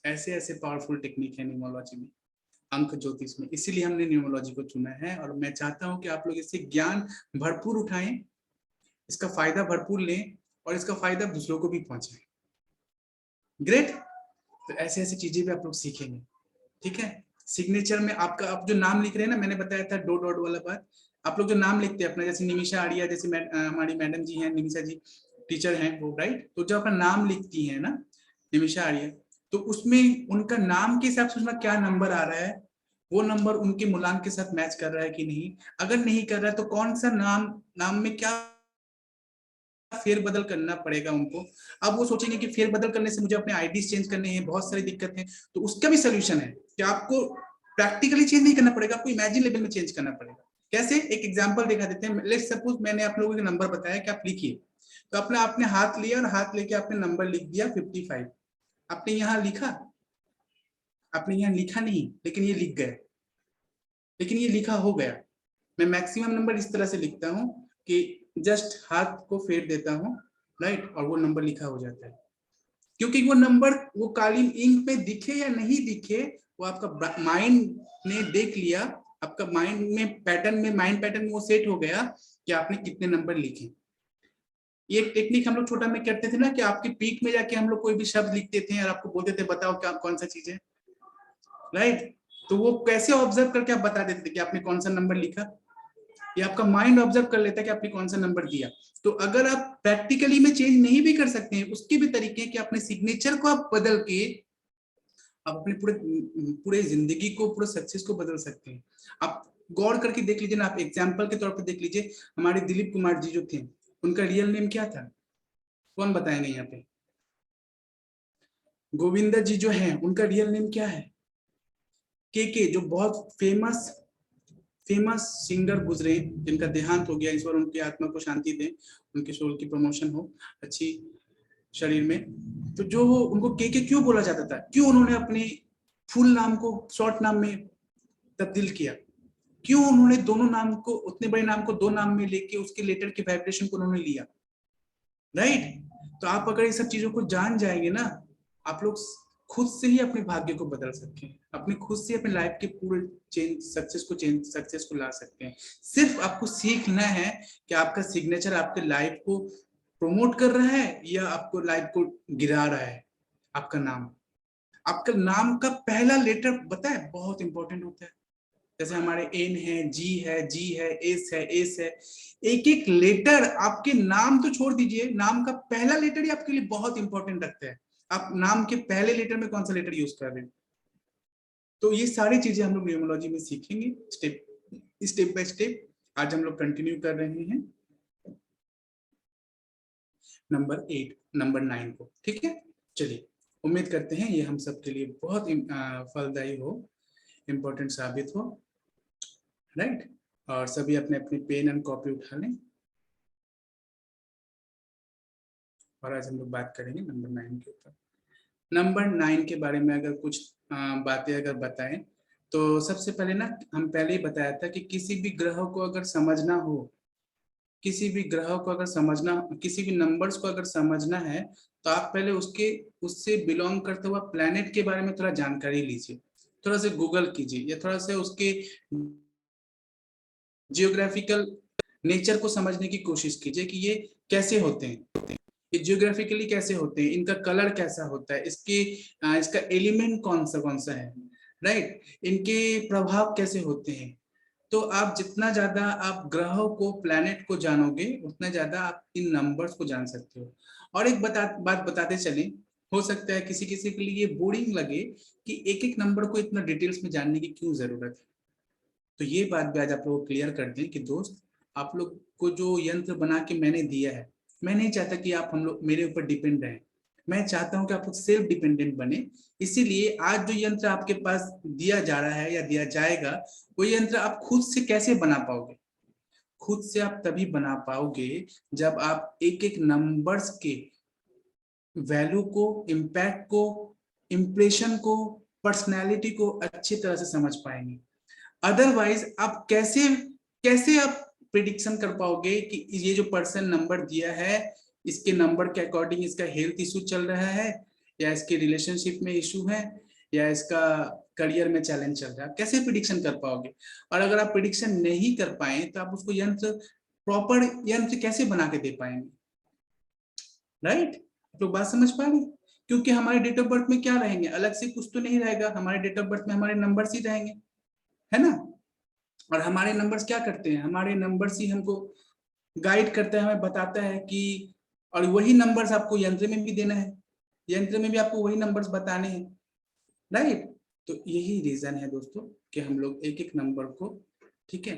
Speaker 2: ऐसे ऐसे पावरफुल टेक्निक है न्यूमरोलॉजी में, अंक ज्योतिष में, इसीलिए हमने न्यूमरोलॉजी को चुना है। और मैं चाहता हूं कि आप लोग इससे ज्ञान भरपूर उठाएं, इसका फायदा भरपूर लें और इसका फायदा दूसरों को भी पहुंचाएं। ग्रेट। तो ऐसे ऐसी चीजें भी आप लोग सीखेंगे, ठीक है। सिग्नेचर में आपका आप जो नाम लिख रहे हैं ना, मैंने बताया था डॉट डॉट वाला बात, आप लोग जो नाम लिखते हैं अपना, जैसे निमिषा आर्या जैसे हमारी मैडम जी हैं, निमिषा जी टीचर हैं वो, राइट। तो जो अपना नाम लिखती है ना निमिषा आर्या, तो उसमें उनका नाम के हिसाब से उसमें क्या नंबर आ रहा है, वो नंबर उनके मूलांक के साथ मैच कर रहा है कि नहीं। अगर नहीं कर रहा है तो कौन सा नाम में क्या फेरबदल करना पड़ेगा उनको। अब वो सोचेंगे कि फेरबदल करने से मुझे अपने आईडी चेंज करने हैं, बहुत सारी दिक्कत है, तो उसका भी सोल्यूशन है कि आपको प्रैक्टिकली चेंज नहीं करना पड़ेगा, आपको इमेजिन लेवल में चेंज करना पड़ेगा। कैसे, एक एग्जांपल दिखा देते हैं। लेट्स सपोज मैंने आप लोगों को नंबर बताया कि आप लिखिए, तो आपने हाथ लिया और हाथ लेके आपने नंबर लिख दिया 55। आपने यहाँ लिखा, आपने यहाँ लिखा नहीं, लेकिन ये लिख गए, लेकिन ये लिखा हो गया। मैं मैक्सिमम नंबर इस तरह से लिखता हूँ कि जस्ट हाथ को फेर देता हूँ, राइट, और वो नंबर लिखा हो जाता है। क्योंकि वो नंबर वो काली इंक में दिखे या नहीं दिखे, वो आपका माइंड ने देख लिया, आपका माइंड में पैटर्न में वो सेट हो गया कि आपने कितने नंबर लिखे। ये टेक्निक हम लोग छोटा में करते थे ना, कि आपके पीक में जाके हम लोग कोई भी शब्द लिखते थे और आपको बोलते थे बताओ क्या कौन सा चीज है, राइट। तो वो कैसे ऑब्जर्व करके आप बता देते थे कि आपने कौन सा नंबर लिखा, ये आपका माइंड ऑब्जर्व कर लेता है कि आपने कौन सा नंबर दिया। तो अगर आप प्रैक्टिकली में चेंज नहीं भी कर सकते हैं, उसके भी तरीके हैं कि अपने सिग्नेचर को आप बदल के आप अपने पूरे जिंदगी को, पूरे सक्सेस को बदल सकते हैं। आप गौर करके देख लीजिए ना, आप एग्जाम्पल के तौर पर देख लीजिए, हमारे दिलीप कुमार जी जो थे, उनका रियल नेम क्या था, कौन बताएंगे यहाँ पे। गोविंदा जी जो है, उनका रियल नेम क्या है। के जो बहुत फेमस सिंगर गुजरे, जिनका देहांत हो गया, इस बार उनकी आत्मा को शांति दे, उनके सोल की प्रमोशन हो अच्छी शरीर में। तो जो उनको के क्यों बोला जाता था, क्यों उन्होंने अपने फुल नाम को शॉर्ट नाम में तब्दील किया, क्यों उन्होंने दोनों नाम को, उतने बड़े नाम को दो नाम में लेके उसके लेटर के वाइब्रेशन को उन्होंने लिया, राइट। तो आप अगर ये सब चीजों को जान जाएंगे ना, आप लोग खुद से ही अपने भाग्य को बदल सकते हैं, अपने खुद से अपने लाइफ के पूरे सक्सेस को ला सकते हैं। सिर्फ आपको सीखना है कि आपका सिग्नेचर आपके लाइफ को प्रमोट कर रहा है या आपको लाइफ को गिरा रहा है। आपका नाम का पहला लेटर बताए बहुत इंपॉर्टेंट होता है। जैसे हमारे एन है, जी है, एस है, एक एक लेटर आपके नाम तो छोड़ दीजिए, नाम का पहला लेटर ही आपके लिए बहुत इंपॉर्टेंट रखता है। आप नाम के पहले लेटर में कौन सा लेटर यूज कर रहे हैं। तो ये सारी चीजें हम लोग न्यूमरोलॉजी में सीखेंगे स्टेप बाय स्टेप। आज हम लोग कंटिन्यू कर रहे हैं नंबर 8 नंबर 9 को, ठीक है। चलिए, उम्मीद करते हैं ये हम सब के लिए बहुत फलदायी हो, इम्पोर्टेंट साबित हो, राइट। और सभी अपने अपने पेन एंड कॉपी उठा लें, और आज हम लोग बात करेंगे नंबर 9 के ऊपर। नंबर 9 के बारे में अगर कुछ बातें अगर बताएं, तो सबसे पहले ना, हम पहले ही बताया था कि किसी भी ग्रह को अगर समझना हो, किसी भी ग्रह को अगर समझना, किसी भी नंबर्स को अगर समझना है, तो आप पहले उससे बिलोंग करते हुए प्लेनेट के बारे में थोड़ा जानकारी लीजिए, थोड़ा सा गूगल कीजिए, या थोड़ा सा उसके जियोग्राफिकल नेचर को समझने की कोशिश कीजिए कि ये कैसे होते हैं, ये जियोग्राफिकली कैसे होते हैं, इनका कलर कैसा होता है, इसका एलिमेंट कौन सा है, राइट, इनके प्रभाव कैसे होते हैं। तो आप जितना ज्यादा आप ग्रहों को, प्लैनेट को जानोगे, उतना ज्यादा आप इन नंबर्स को जान सकते हो। और एक बात बताते चलें, हो सकता है किसी किसी के लिए बोरिंग लगे कि एक एक नंबर को इतना डिटेल्स में जानने की क्यों जरूरत है। तो ये बात भी आज आप लोग को क्लियर कर दें कि दोस्त, आप लोग को जो यंत्र बना के मैंने दिया है, मैं नहीं चाहता कि आप हम लोग मेरे ऊपर डिपेंड रहें, मैं चाहता हूं कि आप सेल्फ डिपेंडेंट बने। इसीलिए आज जो यंत्र आपके पास दिया जा रहा है या दिया जाएगा, वो यंत्र आप खुद से कैसे बना पाओगे? खुद से आप तभी बना पाओगे जब आप एक एक नंबर्स के वैल्यू को, इम्पैक्ट को, इम्प्रेशन को, पर्सनैलिटी को अच्छी तरह से समझ पाएंगे। अदरवाइज आप कैसे कैसे आप प्रिडिक्शन कर पाओगे कि ये जो पर्सन नंबर दिया है, इसके नंबर के अकॉर्डिंग इसका हेल्थ इशू चल रहा है, या इसके रिलेशनशिप में इशू है, या इसका करियर में चैलेंज चल रहा है? कैसे प्रिडिक्शन कर पाओगे? और अगर आप प्रिडिक्शन नहीं कर पाए तो आप उसको यंत्र, प्रॉपर यंत्र कैसे बना के दे पाएंगे? राइट? आप लोग बात समझ पा रहे हैं? क्योंकि हमारे डेट ऑफ बर्थ में क्या रहेंगे, अलग से कुछ तो नहीं रहेगा, हमारे डेट ऑफ बर्थ में हमारे नंबर्स ही रहेंगे, है ना? और हमारे नंबर्स क्या करते हैं, हमारे नंबर्स ही हमको गाइड करता है, हमें बताता है कि, और वही नंबर्स आपको यंत्र में भी देना है, यंत्र में भी आपको वही नंबर्स बताने हैं, राइट? तो यही रीजन है दोस्तों कि हम लोग एक एक नंबर को, ठीक है,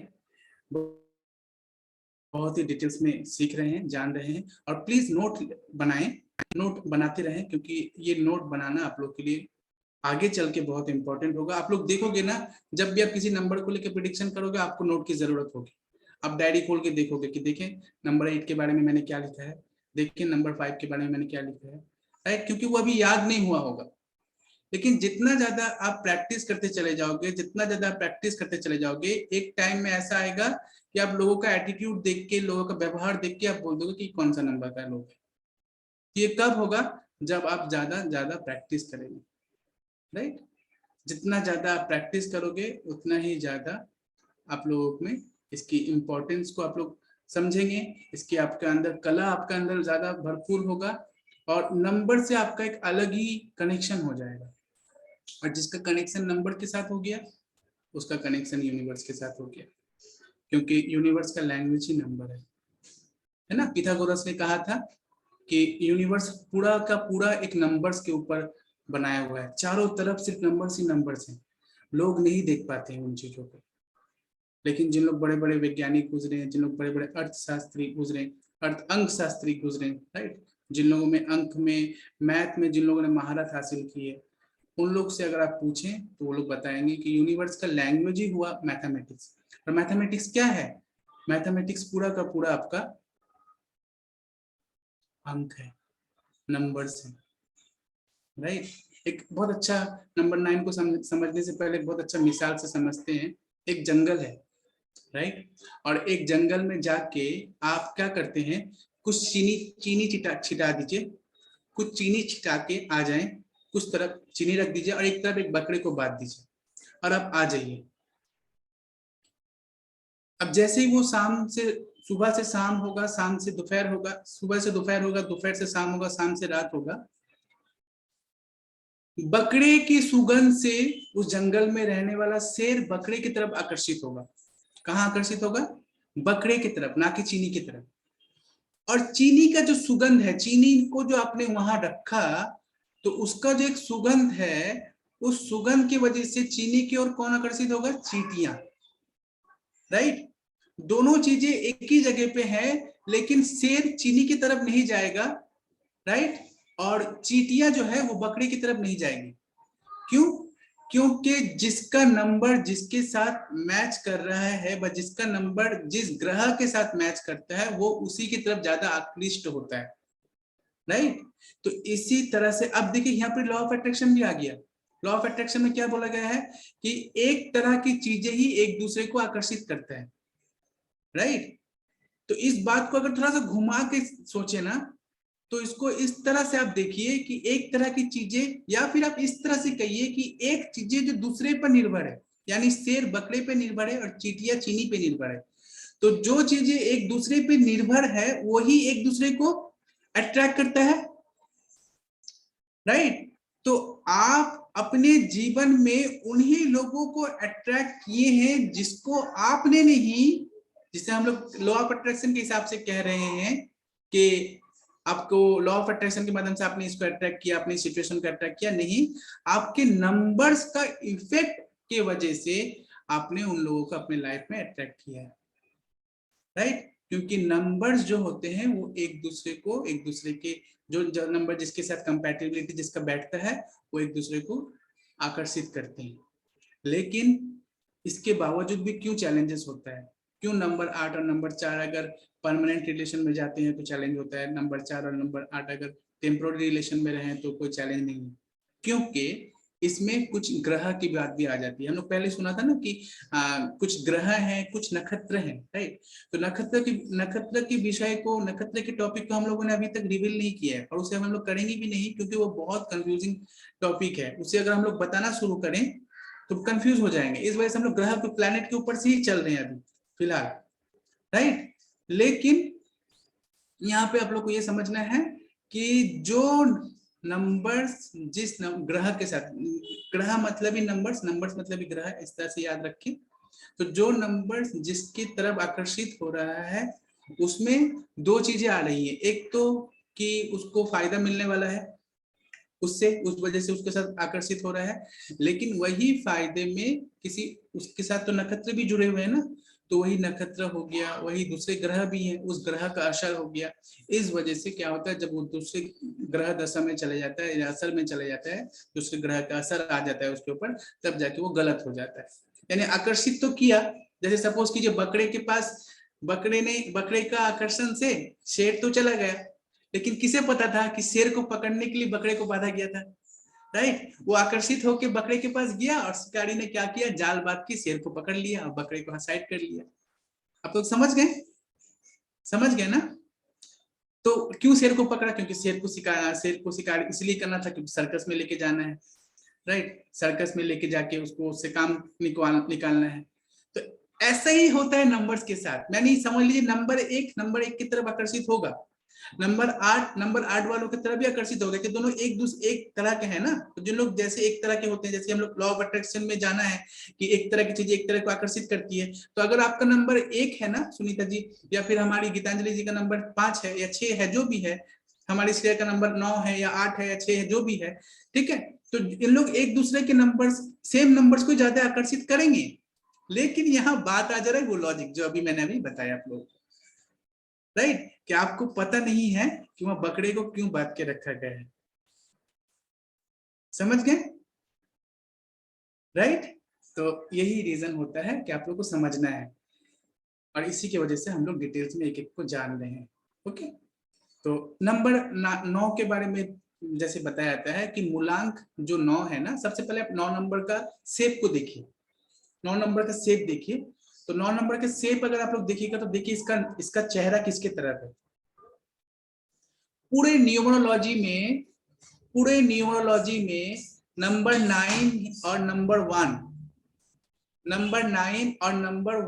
Speaker 2: बहुत ही डिटेल्स में सीख रहे हैं, जान रहे हैं। और प्लीज नोट बनाएं, नोट बनाते रहें, क्योंकि ये नोट बनाना आप लोग के लिए आगे चल के बहुत इंपॉर्टेंट होगा। आप लोग देखोगे ना, जब भी आप किसी नंबर को लेकर प्रिडिक्शन करोगे, आपको नोट की जरूरत होगी। आप डायरी खोल के देखोगे कि देखें नंबर 8 के बारे में मैंने क्या लिखा है, देखिए नंबर 5 के बारे में मैंने क्या लिखा है, राइट? क्योंकि वो अभी याद नहीं हुआ होगा। लेकिन जितना ज्यादा आप प्रैक्टिस करते चले जाओगे, जितना ज्यादा प्रैक्टिस करते चले जाओगे, एक टाइम में ऐसा आएगा कि आप लोगों का एटीट्यूड देख के, लोगों का व्यवहार देख के आप बोल दोगे कि कौन सा नंबर का लोग है। ये कब होगा? जब आप ज्यादा ज्यादा प्रैक्टिस करेंगे, राइट? जितना ज्यादा आप प्रैक्टिस करोगे, उतना ही ज्यादा आप लोगों में इसकी इम्पोर्टेंस को आप लोग समझेंगे, इसके आपके अंदर कला आपका अंदर ज्यादा भरपूर होगा, और नंबर से आपका एक अलग ही कनेक्शन हो जाएगा। और जिसका कनेक्शन नंबर के साथ हो गया, उसका कनेक्शन यूनिवर्स के साथ हो गया, क्योंकि यूनिवर्स का लैंग्वेज ही नंबर है ना? पिथागोरस ने कहा था कि यूनिवर्स पूरा का पूरा एक नंबर्स के ऊपर बनाया हुआ है, चारों तरफ सिर्फ नंबर्स ही नंबर्स हैं। लोग नहीं देख पाते हैं उन चीजों को, लेकिन जिन लोग बड़े बड़े वैज्ञानिक गुजरे हैं, जिन लोग बड़े बड़े अर्थशास्त्री गुजरे, अर्थ अंक शास्त्री गुजरे, राइट, जिन लोगों में अंक में, मैथ में जिन लोगों ने महारत हासिल की है, उन लोग से अगर आप पूछें तो वो लोग बताएंगे कि यूनिवर्स का लैंग्वेज ही हुआ मैथमेटिक्स। और मैथमेटिक्स क्या है? मैथमेटिक्स पूरा का पूरा आपका अंक है, नंबर्स है, राइट? एक बहुत अच्छा, नंबर 9 को समझने से पहले बहुत अच्छा मिसाल से समझते हैं। एक जंगल है, राइट? और एक जंगल में जाके आप क्या करते हैं, कुछ चीनी चीनी छिटा दीजिए, कुछ चीनी छिटा के आ जाएं, कुछ तरफ चीनी रख दीजिए और एक तरफ एक बकरे को बांध दीजिए, और आप आ जाइए। अब जैसे ही वो शाम से, सुबह से शाम होगा, शाम से दोपहर होगा, सुबह से दोपहर होगा, दोपहर से शाम होगा, शाम से रात होगा, बकरे की सुगंध से उस जंगल में रहने वाला शेर बकरे की तरफ आकर्षित होगा। कहाँ आकर्षित होगा? बकरे की तरफ, ना कि चीनी की तरफ। और चीनी का जो सुगंध है, चीनी को जो आपने वहां रखा, तो उसका जो एक सुगंध है, उस सुगंध की वजह से चीनी की ओर कौन आकर्षित होगा? चींटियां, राइट? दोनों चीजें एक ही जगह पे है, लेकिन शेर चीनी की तरफ नहीं जाएगा, राइट? और चींटियां जो है वो बकरी की तरफ नहीं जाएंगी। क्यों? क्योंकि जिसका नंबर जिसके साथ मैच कर रहा है, व जिसका नंबर जिस ग्रह के साथ मैच करता है, वो उसी की तरफ ज्यादा आकृष्ट होता है, राइट? तो इसी तरह से अब देखिए यहाँ पर लॉ ऑफ अट्रैक्शन भी आ गया। लॉ ऑफ अट्रैक्शन में क्या बोला गया है कि एक तरह की चीजें ही एक दूसरे को आकर्षित करता है, राइट? तो इस बात को अगर थोड़ा सा घुमा के सोचे ना, तो इसको इस तरह से आप देखिए कि एक तरह की चीजें, या फिर आप इस तरह से कहिए कि एक चीजें जो दूसरे पर निर्भर है, यानी शेर बकरे पे निर्भर है और चींटियां चीनी पे निर्भर है। तो जो चीजें एक दूसरे पे निर्भर है, वही एक दूसरे को अट्रैक्ट करता है, राइट? तो आप अपने जीवन में उन्हीं लोगों को अट्रैक्ट किए हैं जिसको आपने नहीं, जिसे हम लोग लॉ ऑफ अट्रैक्शन के हिसाब से कह रहे हैं कि आपको लॉ ऑफ अट्रैक्शन के माध्यम से आपने इसको अट्रैक्ट किया, अपनी सिचुएशन को अट्रैक्ट किया, नहीं, आपके नंबर्स का इफेक्ट के वजह से आपने उन लोगों को अपने लाइफ में अट्रैक्ट किया है, राइट? क्योंकि नंबर्स जो होते हैं वो एक दूसरे के जो नंबर जिसके साथ कंपैटिबिलिटी जिसका बैठता है वो एक दूसरे को आकर्षित करते हैं। लेकिन इसके बावजूद भी क्यों चैलेंजेस होता है, क्यों नंबर 8 और नंबर 4 अगर परमानेंट रिलेशन में जाते हैं तो चैलेंज होता है, नंबर 4 और नंबर 8 अगर टेम्पोररी रिलेशन में रहे तो कोई चैलेंज नहीं है? क्योंकि इसमें कुछ ग्रह की बात भी आ जाती है। हम लोग पहले सुना था ना कि कुछ ग्रह हैं, कुछ नक्षत्र हैं, राइट। तो नक्षत्र की विषय को, नक्षत्र के टॉपिक को हम लोगों ने अभी तक रिवील नहीं किया है और उसे हम लोग करेंगे भी नहीं, क्योंकि वो बहुत कंफ्यूजिंग टॉपिक है। उसे अगर हम लोग बताना शुरू करें तो कंफ्यूज हो जाएंगे। इस वजह से हम लोग ग्रह के प्लैनेट के ऊपर से ही चल रहे हैं अभी फिलहाल, राइट। लेकिन यहाँ पे आप लोग को ये समझना है कि जो नंबर्स जिस ग्रह के साथ, ग्रह मतलब ही नंबर्स, नंबर्स मतलब ही ग्रह, इस तरह से याद रखें। तो जो नंबर्स जिसकी तरफ आकर्षित हो रहा है उसमें दो चीजें आ रही है। एक तो कि उसको फायदा मिलने वाला है उससे, उस वजह से उसके साथ आकर्षित हो रहा है, लेकिन वही फायदे में किसी उसके साथ तो नक्षत्र भी जुड़े हुए हैं ना, तो वही नक्षत्र हो गया, वही दूसरे ग्रह भी हैं, उस ग्रह का असर हो गया। इस वजह से क्या होता है, जब वो दूसरे ग्रह दशा में चले जाता है या असर में चले जाता है, दूसरे ग्रह का असर आ जाता है उसके ऊपर, तब जाके वो गलत हो जाता है। यानी आकर्षित तो किया, जैसे सपोज कीजिए बकरे के पास, बकरे का आकर्षण से शेर तो चला गया, लेकिन किसे पता था कि शेर को पकड़ने के लिए बकरे को बांधा गया था, राइट। वो आकर्षित होकर बकरे के पास गया और शिकारी ने क्या किया, जाल बांध के शेर को पकड़ लिया और बकरे को साइड कर लिया। आप लोग समझ गए ना। तो क्यों शेर को पकड़ा, क्योंकि शेर को शिकार इसलिए करना था क्योंकि सर्कस में लेके जाना है, राइट। सर्कस में लेके जाके उसको उससे काम निकालना है। तो ऐसा ही होता है नंबर्स के साथ। मैंने समझ लीजिए नंबर एक की तरफ आकर्षित होगा, नंबर 8 वालों की तरफ भी आकर्षित होगा, कि दोनों एक तरह के हैं ना। तो जिन लोग जैसे एक तरह के होते हैं, जैसे हम लोग लॉ ऑफ अट्रैक्शन में जाना है कि एक तरह की चीज एक तरह को आकर्षित करती है। तो अगर आपका नंबर 1 है ना सुनीता जी, या फिर हमारी गीतांजलि जी का नंबर 5 है या 6 है, जो भी है, हमारी श्रेया का नंबर 9 है या 8 है या 6 है, जो भी है, ठीक है। तो इन लोग एक दूसरे के नंबर्स, सेम नंबर्स को ज्यादा आकर्षित करेंगे। लेकिन यहाँ बात आ जा रहा है वो लॉजिक जो अभी मैंने बताया आप लोग, राइट। क्या आपको पता नहीं है कि वहां बकरे को क्यों बांध के रखा गया है? समझ गए, राइट। तो यही रीजन होता है कि आप लोग को समझना है, और इसी की वजह से हम लोग डिटेल्स में एक एक को जान रहे हैं। ओके। तो नंबर 9 के बारे में जैसे बताया जाता है कि मूलांक जो 9 है ना, सबसे पहले आप 9 नंबर का शेप को देखिए, 9 नंबर का शेप देखिए। तो 9 नंबर का शेप अगर आप लोग देखिएगा तो देखिए इसका चेहरा किसके तरफ है। पूरे न्यूमरोलॉजी में नंबर 9 और नंबर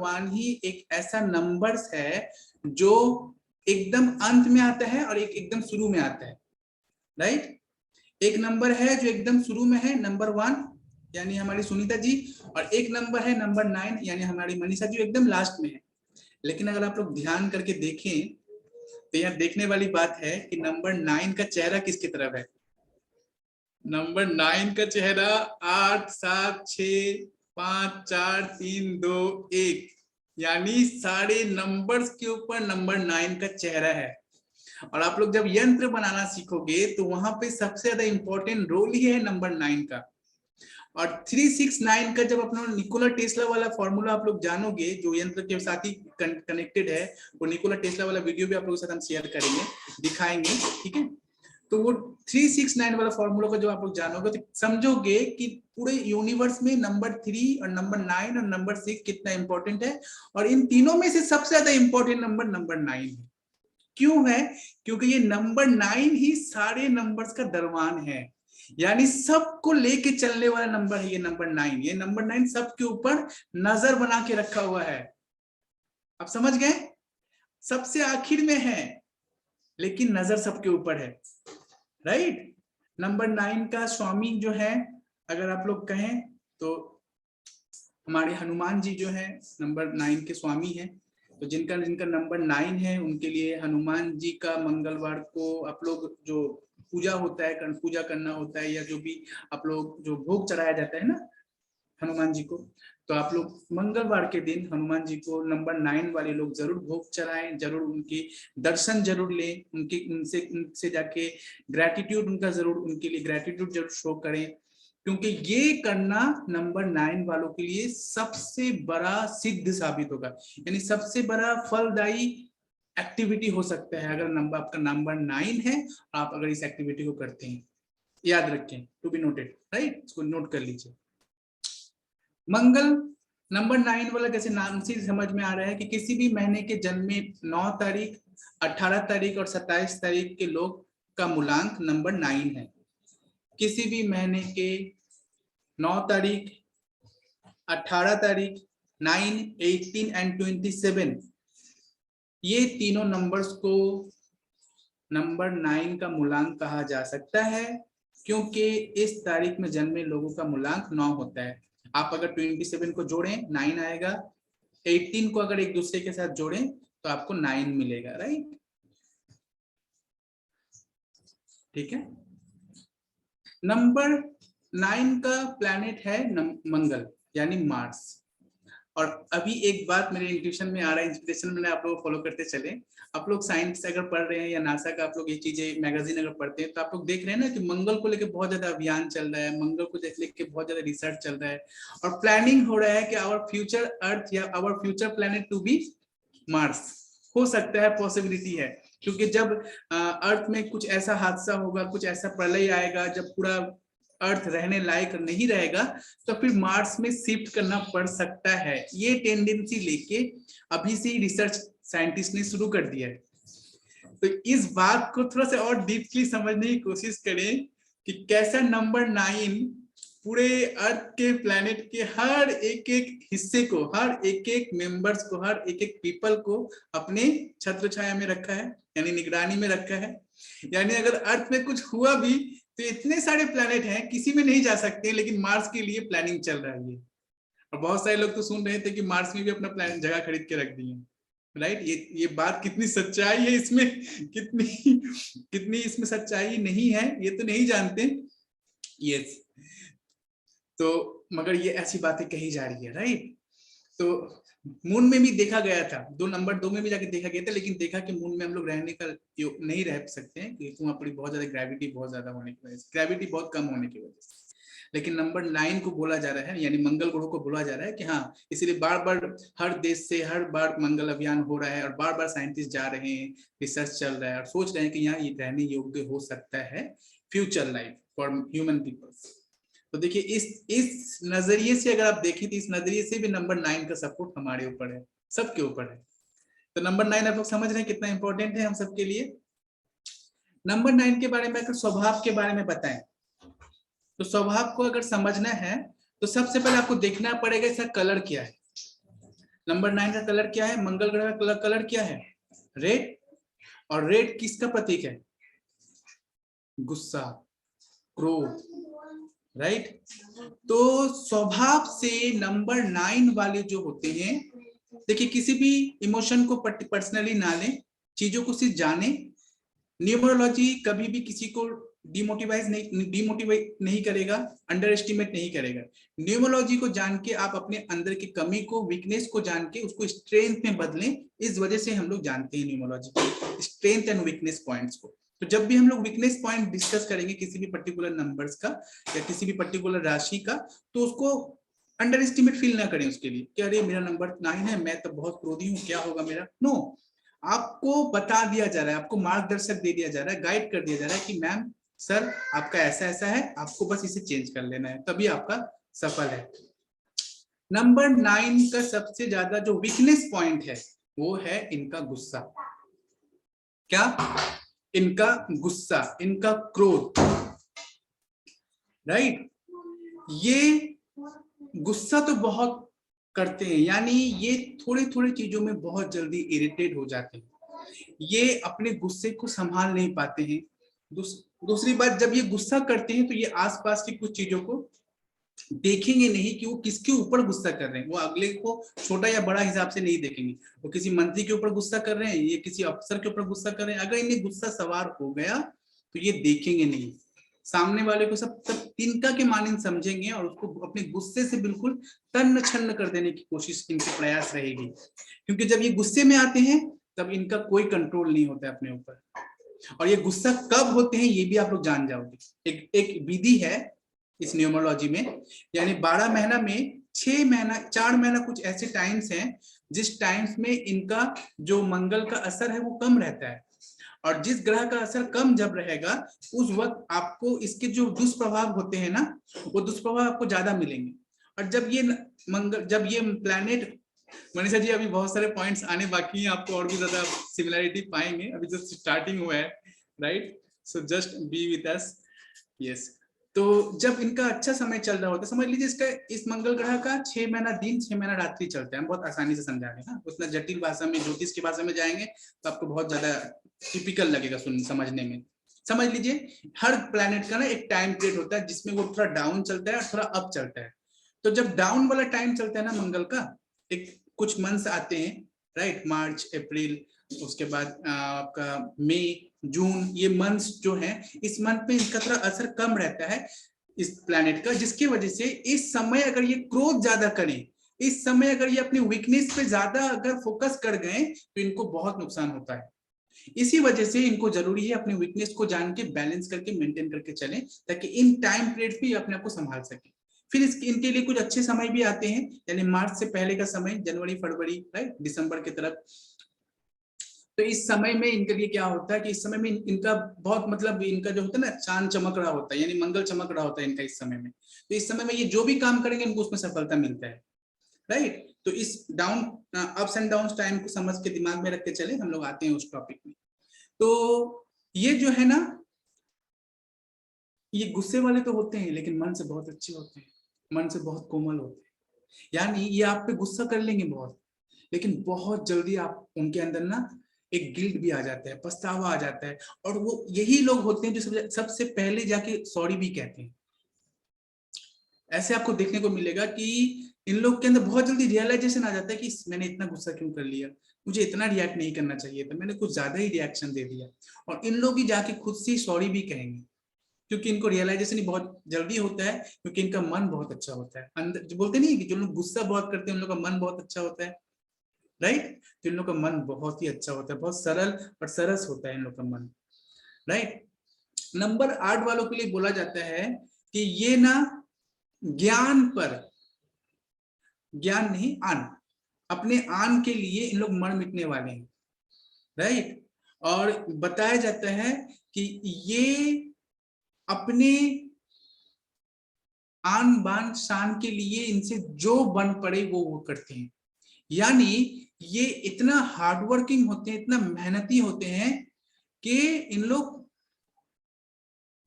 Speaker 2: 1 ही एक ऐसा नंबर्स है जो एकदम अंत में आता है और एक एकदम शुरू में आता है, राइट। एक नंबर है जो एकदम शुरू में है, नंबर 1 यानी हमारी सुनीता जी, और एक नंबर है नंबर 9 यानी हमारी मनीषा जी, एकदम लास्ट में है। लेकिन अगर आप लोग ध्यान करके देखें तो यहाँ देखने वाली बात है कि नंबर 9 का चेहरा किसकी तरफ है। नंबर 9 का चेहरा 8 7 6 5 4 3 2 1, यानी सारे नंबर्स के ऊपर नंबर 9 का चेहरा है। और आप लोग जब यंत्र बनाना सीखोगे तो वहां पे सबसे ज्यादा इंपॉर्टेंट रोल ही है नंबर 9 का। और 369 का जब अपना निकोला टेस्ला वाला फॉर्मूला आप लोग जानोगे, जो यंत्र के साथ ही कनेक्टेड है, वो निकोला टेस्ला वाला वीडियो भी आप लोगों के साथ हम शेयर करेंगे, दिखाएंगे, ठीक है। तो वो 369 वाला फॉर्मूला को जब आप लोग जानोगे तो समझोगे कि पूरे यूनिवर्स में नंबर 3 और नंबर 9 और नंबर 6 कितना इंपॉर्टेंट है। और इन तीनों में से सबसे ज्यादा इंपॉर्टेंट नंबर 9 है। क्यों है? क्योंकि ये नंबर 9 ही सारे नंबर्स का दरवान है, यानी सबको लेके चलने वाला नंबर है ये नंबर 9। ये नंबर 9 सबके ऊपर नजर बना के रखा हुआ है। आप समझ गए? सबसे आखिर में है लेकिन नजर सबके ऊपर है, राइट। नंबर 9 का स्वामी जो है, अगर आप लोग कहें तो हमारे हनुमान जी जो है नंबर 9 के स्वामी हैं। तो जिनका नंबर 9 है उनके लिए हनुमान जी का मंगलवार को आप लोग जो पूजा होता है, पूजा करना होता है, या जो भी आप लोग जो भोग चढ़ाया जाता है ना, हनुमान जी को। तो आप लोग मंगलवार के दिन हनुमान जी को नंबर 9 वाले लोग जरूर भोग चढ़ाएं, जरूर उनकी दर्शन जरूर लें, उनसे जाके ग्रैटिट्यूड उनका जरूर, उनके लिए ग्रैटिट्यूड जरूर शो करें, क्योंकि ये करना नंबर 9 वालों के लिए सबसे बड़ा सिद्ध साबित होगा, यानी सबसे बड़ा फलदायी एक्टिविटी हो सकता है अगर नंबर आपका नंबर 9 है, आप अगर इस एक्टिविटी को करते हैं। याद रखें, टू बी नोटेड, राइट, इसको नोट कर लीजिए। मंगल नंबर 9 वाला कैसे नाम से समझ में आ रहा है कि किसी भी महीने के जन्म में 9 तारीख, 18 तारीख और 27 तारीख के लोग का मूलांक नंबर 9 है। किसी भी महीने के 9 तारीख, 18 तारीख, 9, 18 एंड 27, ये तीनों नंबर्स को नंबर 9 का मूलांक कहा जा सकता है, क्योंकि इस तारीख में जन्मे लोगों का मूलांक 9 होता है। आप अगर 27 को जोड़ें 9 आएगा, 18 को अगर एक दूसरे के साथ जोड़ें तो आपको 9 मिलेगा, राइट, ठीक है। नंबर 9 का प्लैनेट है मंगल यानी मार्स। और अभी एक बात मेरे इंट्यूशन में आ रहा है, इंस्पिरेशन में आप लोग फॉलो करते चले। आप लोग साइंस अगर पढ़ रहे हैं या नासा का आप लोग ये चीजें मैगजीन अगर पढ़ते हैं तो आप लोग देख रहे हैं ना कि मंगल को लेकर बहुत ज्यादा अभियान चल रहा है, मंगल को लेकर बहुत ज्यादा रिसर्च चल रहा है और प्लानिंग हो रहा है कि आवर फ्यूचर अर्थ या our future planet to be Mars हो सकता है, पॉसिबिलिटी है। क्योंकि जब अर्थ में कुछ ऐसा हादसा होगा, कुछ ऐसा प्रलय आएगा जब पूरा अर्थ रहने लायक नहीं रहेगा, तो फिर मार्स में शिफ्ट करना पड़ सकता है। ये टेंडेंसी लेके अभी से ही रिसर्च साइंटिस्ट ने शुरू कर दिया है। तो इस बात को थोड़ा सा और डीपली समझने की कोशिश करें कि कैसा नंबर 9 पूरे अर्थ के प्लैनेट के हर एक एक हिस्से को, हर एक एक मेंबर्स को, हर एक एक पीपल को अपने छत्र छाया में रखा है, यानी निगरानी में रखा है। यानी अगर अर्थ में कुछ हुआ भी तो इतने सारे प्लैनेट हैं, किसी में नहीं जा सकते, लेकिन मार्स के लिए प्लानिंग चल रहा है। और बहुत सारे लोग तो सुन रहे थे कि मार्स में भी अपना प्लान जगह खरीद के रख दिए, राइट। ये बात कितनी सच्चाई है इसमें, कितनी इसमें सच्चाई नहीं है ये तो नहीं जानते, यस। तो मगर ये ऐसी बातें कही जा रही है, राइट। तो मून में भी देखा गया था, नंबर 2 में भी जाके देखा गया था, लेकिन देखा कि मून में हम लोग रहने का नहीं रह सकते हैं, क्योंकि वहां पर बहुत ज्यादा ग्रेविटी बहुत ज्यादा होने की वजह से, ग्रेविटी बहुत कम होने की वजह से। लेकिन नंबर 9 को बोला जा रहा है, यानी मंगल ग्रह को बोला जा रहा है कि हाँ, इसलिए बार बार हर देश से हर बार मंगल अभियान हो रहा है और बार बार साइंटिस्ट जा रहे हैं, रिसर्च चल रहा है और सोच रहे हैं कि यहाँ ये रहने योग्य हो सकता है future life for human peoples. तो देखिए इस नजरिए से अगर आप देखें तो इस नजरिए से भी नंबर 9 का सपोर्ट हमारे ऊपर है, सबके ऊपर है। तो नंबर 9 आप लोग समझ रहे हैं कितना इंपॉर्टेंट है हम सबके लिए। नंबर 9 के बारे में अगर स्वभाव के बारे में बताएं तो स्वभाव को अगर समझना है तो सबसे पहले आपको देखना पड़ेगा इसका कलर क्या है। नंबर 9 का कलर क्या है, मंगल ग्रह का कलर क्या है, रेड। और रेड किसका प्रतीक है, गुस्सा, क्रोध, राइट। तो स्वभाव से नंबर 9 वाले जो होते हैं, देखिए किसी भी इमोशन को पर्सनली ना लें, चीजों को सिर्फ जाने। न्यूमरोलॉजी कभी भी किसी को डिमोटिवेट नहीं करेगा, अंडर एस्टिमेट नहीं करेगा। न्यूमरोलॉजी को जान के आप अपने अंदर की कमी को, वीकनेस को जान के उसको स्ट्रेंथ में बदलें। इस वजह से हम लोग जानते हैं न्यूमरोलॉजी को, स्ट्रेंथ एंड वीकनेस पॉइंट्स को। तो जब भी हम लोग वीकनेस पॉइंट डिस्कस करेंगे किसी भी पर्टिकुलर नंबर्स का या किसी भी पर्टिकुलर राशि का, तो उसको अंडर एस्टिमेट फील ना करें उसके लिए कि अरे मेरा नंबर 9 है, मैं तो बहुत क्रोधी हूँ, क्या होगा मेरा। नो, आपको बता दिया जा रहा है, आपको मार्गदर्शक दे दिया जा रहा है, गाइड कर दिया जा रहा है कि मैम सर आपका ऐसा ऐसा है, आपको बस इसे चेंज कर लेना है, तभी आपका सफल है। नंबर 9 का सबसे ज्यादा जो वीकनेस पॉइंट है वो है इनका गुस्सा। क्या, इनका गुस्सा, इनका क्रोध, राइट। ये गुस्सा तो बहुत करते हैं, यानी ये थोड़ी थोड़ी चीजों में बहुत जल्दी इरिटेट हो जाते हैं, ये अपने गुस्से को संभाल नहीं पाते हैं। दूसरी बात, जब ये गुस्सा करते हैं तो ये आसपास की कुछ चीजों को देखेंगे नहीं कि वो किसके ऊपर गुस्सा कर रहे हैं। वो अगले को छोटा या बड़ा हिसाब से नहीं देखेंगे, वो किसी मंत्री के ऊपर गुस्सा कर रहे हैं, ये किसी अफसर के ऊपर गुस्सा कर रहे हैं। अगर इन्हें गुस्सा सवार हो गया तो ये देखेंगे नहीं, सामने वाले को सब सब तिनका के मानिंद समझेंगे और उसको अपने गुस्से से बिल्कुल तन्न छन्न कर देने की कोशिश, इनके प्रयास रहेगी। क्योंकि जब ये गुस्से में आते हैं तब इनका कोई कंट्रोल नहीं होता है अपने ऊपर। और ये गुस्सा कब होते हैं ये भी आप लोग जान जाओगे। एक विधि है इस न्यूमरोलॉजी में, यानी 12 महीना में 6 महीना 4 महीना कुछ ऐसे टाइम्स हैं जिस टाइम्स में इनका जो मंगल का असर है वो कम रहता है, और जिस ग्रह का असर कम जब रहेगा उस वक्त आपको इसके जो दुष्प्रभाव होते हैं ना, वो दुष्प्रभाव आपको ज्यादा मिलेंगे। और जब ये प्लैनेट, मनीषा जी अभी बहुत सारे पॉइंट्स आने बाकी हैं, आपको और भी ज्यादा सिमिलैरिटी पाएंगे, अभी जस्ट स्टार्टिंग हुआ है, right? So just be with us. Yes, तो जब इनका अच्छा समय चल रहा होता है, समझ लीजिए इसका इस मंगल ग्रह का 6 महीना दिन 6 महीना रात्रि चलता है, हम बहुत आसानी से समझा रहे हैं। उतना जटिल भाषा में, ज्योतिष की भाषा में जाएंगे तो आपको बहुत ज्यादा टिपिकल लगेगा समझने में। समझ लीजिए हर प्लैनेट का ना एक टाइम पीरियड होता है जिसमें वो थोड़ा डाउन चलता है और थोड़ा अप चलता है। तो जब डाउन वाला टाइम चलता है ना मंगल का, एक कुछ मंथ्स आते हैं, राइट? मार्च, अप्रैल, उसके बाद आपका मई, जून, ये मंथ्स जो हैं, इस मंथ में इसका थोड़ा असर कम रहता है इस प्लैनेट का, जिसकी वजह से इस समय अगर ये क्रोध ज्यादा करें, इस समय अगर ये अपनी वीकनेस पे ज्यादा अगर फोकस कर गए तो इनको बहुत नुकसान होता है। इसी वजह से इनको जरूरी है अपने वीकनेस को जान के बैलेंस करके मेंटेन करके चलें, ताकि इन टाइम पीरियड भी अपने आप को संभाल सके। फिर इनके लिए कुछ अच्छे समय भी आते हैं, यानी मार्च से पहले का समय, जनवरी, फरवरी, राइट, दिसंबर की तरफ। तो इस समय में इनके लिए क्या होता है कि इस समय में इनका बहुत मतलब इनका जो होता है ना, चांद चमक रहा होता है, यानी मंगल चमक रहा होता है इनका इस समय में। तो इस समय में ये जो भी काम करेंगे इनको उसमें सफलता मिलता है, राइट? तो इस down ups and down time को समझ के दिमाग में रख के चले, हम लोग आते हैं उस टॉपिक में। तो ये जो है ना, ये गुस्से वाले तो होते हैं लेकिन मन से बहुत अच्छे होते हैं, मन से बहुत कोमल होते हैं। यानी ये आप पे गुस्सा कर लेंगे बहुत, लेकिन बहुत जल्दी आप उनके अंदर ना एक गिल्ट भी आ जाता है, पछतावा आ जाता है, और वो यही लोग होते हैं जो सबसे पहले जाके सॉरी भी कहते हैं। ऐसे आपको देखने को मिलेगा कि इन लोग के अंदर बहुत जल्दी रियलाइजेशन आ जाता है कि मैंने इतना गुस्सा क्यों कर लिया, मुझे इतना रिएक्ट नहीं करना चाहिए था, मैंने कुछ ज्यादा ही रिएक्शन दे दिया। और इन लोग ही जाके खुद से सॉरी भी कहेंगे, क्योंकि इनको रियलाइजेशन ही बहुत जल्दी होता है, क्योंकि इनका मन बहुत अच्छा होता है अंदर। जो बोलते नहीं कि जो लोग गुस्सा बहुत करते हैं उन लोग का मन बहुत अच्छा होता है, राइट? तो इन लोग का मन बहुत ही अच्छा होता है, बहुत सरल और सरस होता है इन लोग का मन, राइट? नंबर 8 वालों के लिए बोला जाता है कि ये ना ज्ञान पर, ज्ञान नहीं आन, अपने आन के लिए इन लोग मर मिटने वाले हैं, राइट? और बताया जाता है कि ये अपने आन बान शान के लिए इनसे जो बन पड़े वो करते हैं। यानी ये इतना हार्डवर्किंग होते हैं, इतना मेहनती होते हैं कि इन लोग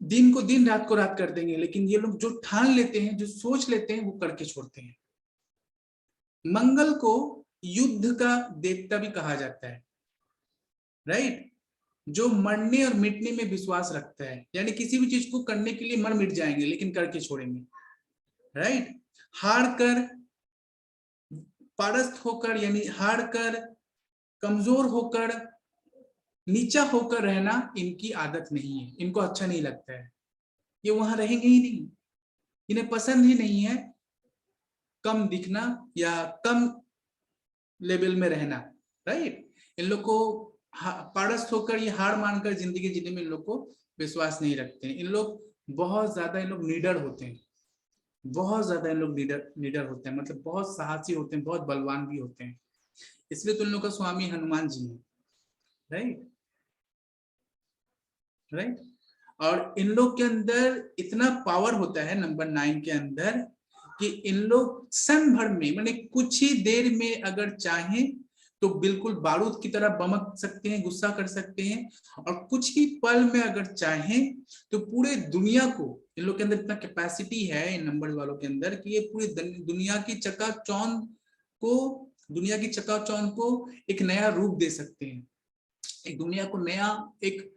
Speaker 2: दिन को दिन, रात को रात कर देंगे, लेकिन ये लोग जो ठान लेते हैं, जो सोच लेते हैं, वो करके छोड़ते हैं। मंगल को युद्ध का देवता भी कहा जाता है, राइट? जो मरने और मिटने में विश्वास रखता है, यानी किसी भी चीज को करने के लिए मर मिट जाएंगे लेकिन करके छोड़ेंगे, राइट? हार कर, परास्त होकर, यानी हार कर, कमजोर होकर, नीचा होकर रहना इनकी आदत नहीं है, इनको अच्छा नहीं लगता है, ये वहां रहेंगे ही नहीं, इन्हें पसंद ही नहीं है कम दिखना या कम लेवल में रहना, राइट? इन लोग को परास्त होकर, ये हार मानकर जिंदगी जीने में इन लोग को विश्वास नहीं रखते हैं। इन लोग बहुत ज्यादा, इन लोग निडर होते हैं, बहुत ज्यादा इन लोग निडर होते हैं, मतलब बहुत साहसी होते हैं, बहुत बलवान भी होते हैं। इसलिए तो इन लोग का स्वामी हनुमान जी है, राइट? राइट? और इन लोग के अंदर इतना पावर होता है नंबर 9 के अंदर कि इन लोग क्षण भर में, माने कुछ ही देर में अगर चाहें तो बिल्कुल बारूद की तरह बमक सकते हैं, गुस्सा कर सकते हैं, और कुछ ही पल में अगर चाहें तो पूरे दुनिया को, इन लोग के अंदर इतना कैपेसिटी है इन नंबर वालों के अंदर कि ये पूरी दुनिया की चकाचौंध को, दुनिया की चकाचौंध को एक नया रूप दे सकते हैं, एक दुनिया को नया एक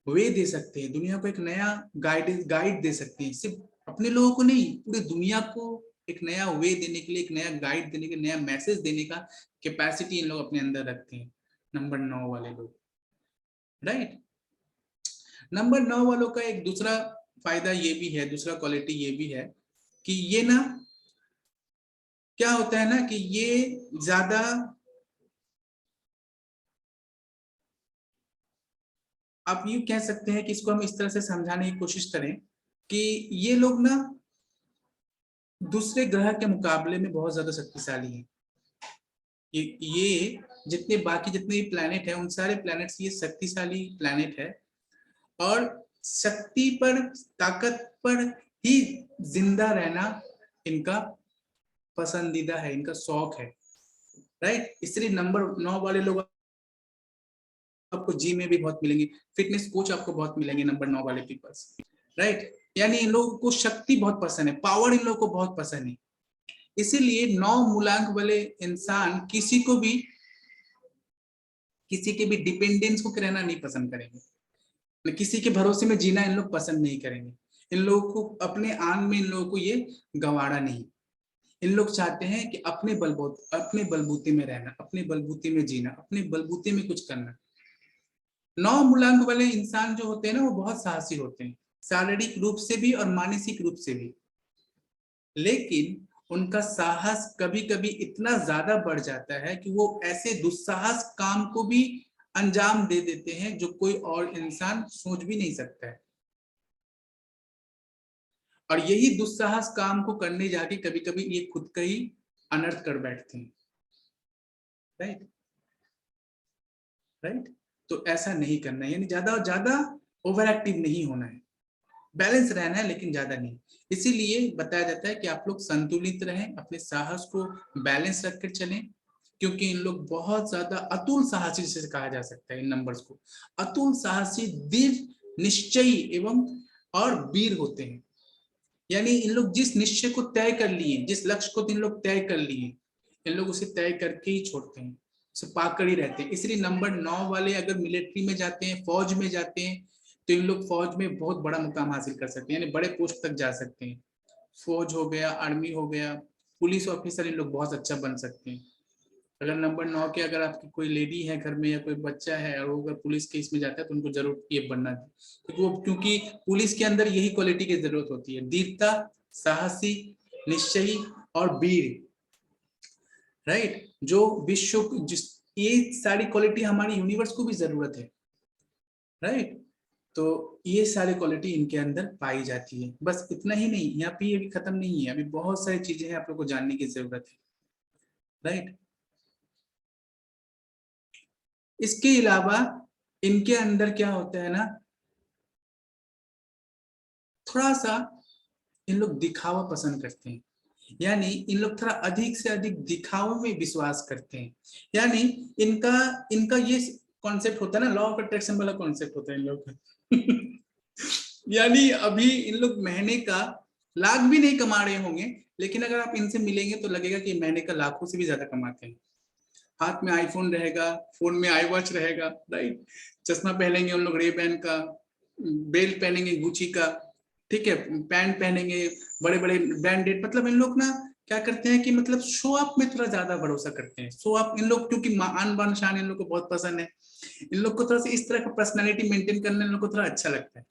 Speaker 2: वे दे सकते हैं, दुनिया को एक नया गाइड दे सकते हैं, सिर्फ अपने लोगों को नहीं, पूरी दुनिया को एक नया वे देने के लिए, एक नया गाइड देने के, नया मैसेज देने का कैपेसिटी इन लोग अपने अंदर रखते हैं, नंबर 9 वाले लोग, राइट? नंबर 9 वालों का एक दूसरा फायदा ये भी है, दूसरा क्वालिटी ये भी है कि ये ना क्या होता है ना कि ये ज्यादा आप यूं कह सकते हैं कि इसको हम इस तरह से समझाने की कोशिश करें कि ये लोग ना दूसरे ग्रह के मुकाबले में बहुत ज्यादा शक्तिशाली हैं। ये जितने बाकी जितने भी प्लैनेट हैं उन सारे प्लैनेट से ये शक्तिशाली प्लैनेट है और शक्ति पर, ताकत पर ही जिंदा रहना इनका पसंदीदा है, इनका शौक है, राइट। इसलिए नंबर 9 वाले लोग आपको जिम में भी बहुत मिलेंगे, फिटनेस कोच आपको बहुत मिलेंगे नंबर 9 वाले पीपल्स, राइट। यानी इन लोगों को शक्ति बहुत पसंद है, पावर इन लोगों को बहुत पसंद है। इसीलिए 9 मूलांक वाले इंसान किसी के भी डिपेंडेंस को रहना नहीं पसंद करेंगे, किसी के भरोसे में जीना इन लोग पसंद नहीं करेंगे। इन लोगों को अपने आन में इन लोगों को ये गंवारा नहीं। इन लोग चाहते हैं कि अपने बलबूते में रहना, अपने बलबूते में जीना, अपने बलबूते में कुछ करना। 9 मूलांक वाले इंसान जो होते हैं ना वो बहुत साहसी होते हैं, शारीरिक रूप से भी और मानसिक रूप से भी। लेकिन उनका साहस कभी कभी इतना ज्यादा बढ़ जाता है कि वो ऐसे दुस्साहस काम को भी अंजाम दे देते हैं जो कोई और इंसान सोच भी नहीं सकता है। और यही दुस्साहस काम को करने जाके कभी कभी ये खुद का ही अनर्थ कर बैठते हैं, राइट राइट। तो ऐसा नहीं करना है, यानी ज्यादा ओवर एक्टिव नहीं होना है, बैलेंस रहना है लेकिन ज्यादा नहीं। इसीलिए बताया जाता है कि आप लोग संतुलित रहें, अपने साहस को बैलेंस रखकर चलें, क्योंकि इन लोग बहुत ज्यादा अतुल साहसी जिसे कहा जा सकता है इन नंबर्स को, अतुल साहसी, दृढ़ निश्चयी एवं और वीर होते हैं। यानी इन लोग जिस निश्चय को तय कर लिए, जिस लक्ष्य को इन लोग तय कर लिए, इन लोग उसे तय करके ही छोड़ते हैं, उसे पाकर ही रहते हैं। इसलिए नंबर 9 वाले अगर मिलिट्री में जाते हैं, फौज में जाते हैं, तो इन लोग फौज में बहुत बड़ा मुकाम हासिल कर सकते हैं, यानी बड़े पोस्ट तक जा सकते हैं। फौज हो गया, आर्मी हो गया, पुलिस ऑफिसर इन लोग बहुत अच्छा बन सकते हैं। अगर नंबर 9 के अगर आपकी कोई लेडी है घर में या कोई बच्चा है और वो अगर पुलिस के इसमें जाता है तो उनको जरूर ये बनना चाहिए, क्योंकि पुलिस के अंदर यही क्वालिटी की जरूरत होती है, दृढ़ता, साहसी, निश्चयी और वीर, राइट। जो विश्व जिस ये सारी क्वालिटी हमारी यूनिवर्स को भी जरूरत है, राइट। तो ये सारी क्वालिटी इनके अंदर पाई जाती है। बस इतना ही नहीं, यहाँ पे ये भी खत्म नहीं है, अभी बहुत सारी चीजें हैं आप लोग को जानने की जरूरत है, राइट। इसके अलावा इनके अंदर क्या होता है ना, थोड़ा सा इन लोग दिखावा पसंद करते हैं, यानी इन लोग थोड़ा अधिक से अधिक दिखावे में विश्वास करते हैं। यानी इनका इनका ये कॉन्सेप्ट होता है ना, लॉ ऑफ अट्रैक्शन वाला कॉन्सेप्ट होता है इन लोग का यानी अभी इन लोग महीने का लाख भी नहीं कमा रहे होंगे, लेकिन अगर आप इनसे मिलेंगे तो लगेगा कि महीने का लाखों से भी ज्यादा कमाते हैं। हाथ में आईफोन रहेगा, फोन में आई वॉच रहेगा, राइट। चश्मा पहनेंगे उन लोग रेबैन का, बेल्ट पहनेंगे गुची का, ठीक है, पैंट पहनेंगे बड़े बड़े ब्रांडेड। मतलब इन लोग ना क्या करते हैं कि मतलब शो अप में थोड़ा ज्यादा भरोसा करते हैं। शो अप इन लोग, क्योंकि आन बान शान इन लोग को बहुत पसंद है, इन लोग को थोड़ा सा इस तरह का पर्सनालिटी मेंटेन करना इन लोग को थोड़ा अच्छा लगता है,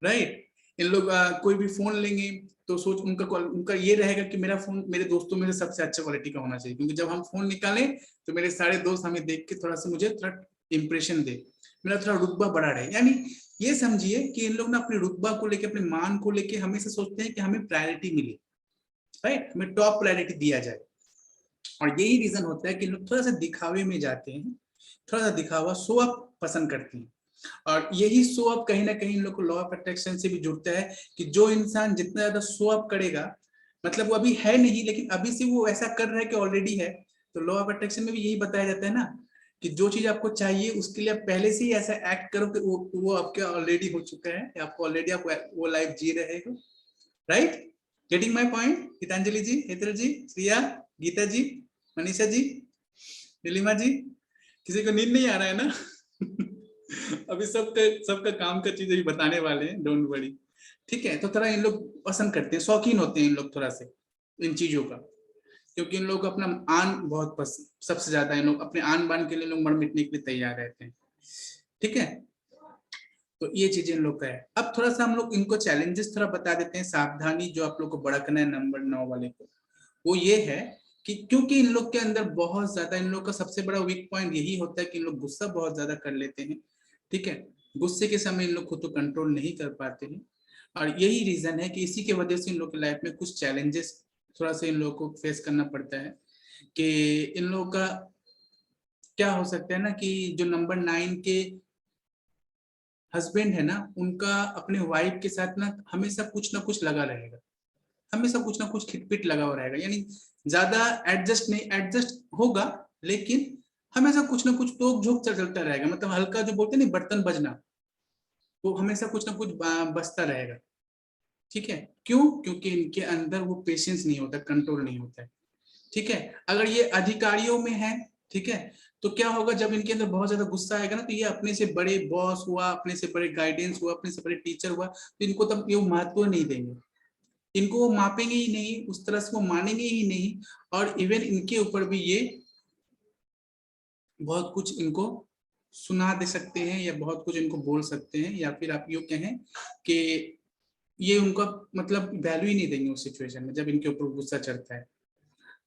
Speaker 2: राइट। इन लोग कोई भी फोन लेंगे तो सोच उनका ये रहेगा कि मेरा फोन मेरे दोस्तों में से सबसे अच्छा क्वालिटी का होना चाहिए, क्योंकि जब हम फोन निकालें तो मेरे सारे दोस्त हमें देख के थोड़ा सा मुझे थोड़ा इंप्रेशन दे, मेरा थोड़ा रुतबा बढ़ा रहे। यानी ये समझिए कि इन लोग ना अपने रुतबा को लेके, अपने मान को लेके हमेशा सोचते हैं कि हमें प्रायोरिटी मिले, राइट, हमें टॉप प्रायोरिटी दिया जाए। और यही रीजन होता है कि लोग थोड़ा सा दिखावे में जाते हैं, थोड़ा सा दिखावा, शो अप पसंद करते हैं। और यही शो अप कहीं ना कहीं इन लोग को लॉ ऑफ अट्रैक्शन से भी जुड़ता है कि जो इंसान जितना ज्यादा शो अप करेगा, मतलब वो अभी है नहीं लेकिन अभी से वो ऐसा कर रहा है कि ऑलरेडी है। तो लॉ ऑफ अट्रैक्शन में भी यही बताया जाता है ना कि जो चीज आपको चाहिए उसके लिए आप पहले से ही ऐसा एक्ट करो कि वो आपके ऑलरेडी हो चुका है, आपको ऑलरेडी आप वो लाइफ जी रहे हो, right. Getting my point? Geetanjali ji, Hetal ji, Shriya, Geeta ji, Manisha ji, Neelima ji, किसी को नींद नहीं आ रहा है ना अभी सबका काम का चीज अभी बताने वाले हैं, डोंट वरी, ठीक है। तो थोड़ा इन लोग पसंद करते हैं, शौकीन होते हैं इन लोग थोड़ा से इन चीजों का, क्योंकि इन लोग को अपना आन बहुत पसंद, सबसे ज्यादा इन लोग अपने आन बान के लिए लोग मर मिटने के लिए तैयार रहते हैं, ठीक है। तो ये चीजें इन लोग का है। अब थोड़ा सा हम लोग इनको चैलेंजेस थोड़ा बता देते हैं, सावधानी जो आप लोग को बरतना है नंबर 9 वाले को, वो ये है कि क्योंकि इन लोग के अंदर बहुत ज्यादा, इन लोग का सबसे बड़ा वीक पॉइंट यही होता है कि इन लोग गुस्सा बहुत ज्यादा कर लेते हैं, ठीक है। गुस्से के समय इन लोग खुद को कंट्रोल नहीं कर पाते हैं, और यही रीजन है कि इसी के वजह से इन लोग की लाइफ में कुछ चैलेंजेस थोड़ा सा इन लोग को फेस करना पड़ता है। कि इन लोगों का क्या हो सकता है ना, कि जो नंबर 9 के हस्बैंड है ना, उनका अपने वाइफ के साथ ना हमेशा कुछ ना कुछ लगा रहेगा, हमेशा कुछ ना कुछ खिटपिट लगा हुआ रहेगा, यानी ज्यादा एडजस्ट नहीं, एडजस्ट होगा लेकिन हमेशा कुछ ना कुछ टोक झोंक चलता रहेगा, मतलब हल्का जो बोलते हैं ना बर्तन बजना, वो हमेशा कुछ ना कुछ बजता रहेगा, ठीक है। क्यों? क्योंकि इनके अंदर वो पेशेंस नहीं होता, कंट्रोल नहीं होता है, ठीक है। अगर ये अधिकारियों में है, ठीक है, तो क्या होगा, जब इनके अंदर बहुत ज्यादा गुस्सा आएगा ना, तो ये अपने से बड़े बॉस हुआ, अपने से बड़े गाइडेंस हुआ, अपने से बड़े टीचर हुआ, तो इनको तब ये महत्व नहीं देंगे, इनको वो मापेंगे ही नहीं, उस तरह से वो मानेंगे ही नहीं। और इवन इनके ऊपर भी ये बहुत कुछ इनको सुना दे सकते हैं, या बहुत कुछ इनको बोल सकते हैं, या फिर आप यूं कहें कि ये उनका मतलब वैल्यू ही नहीं देंगे उस सिचुएशन में जब इनके ऊपर गुस्सा चढ़ता है,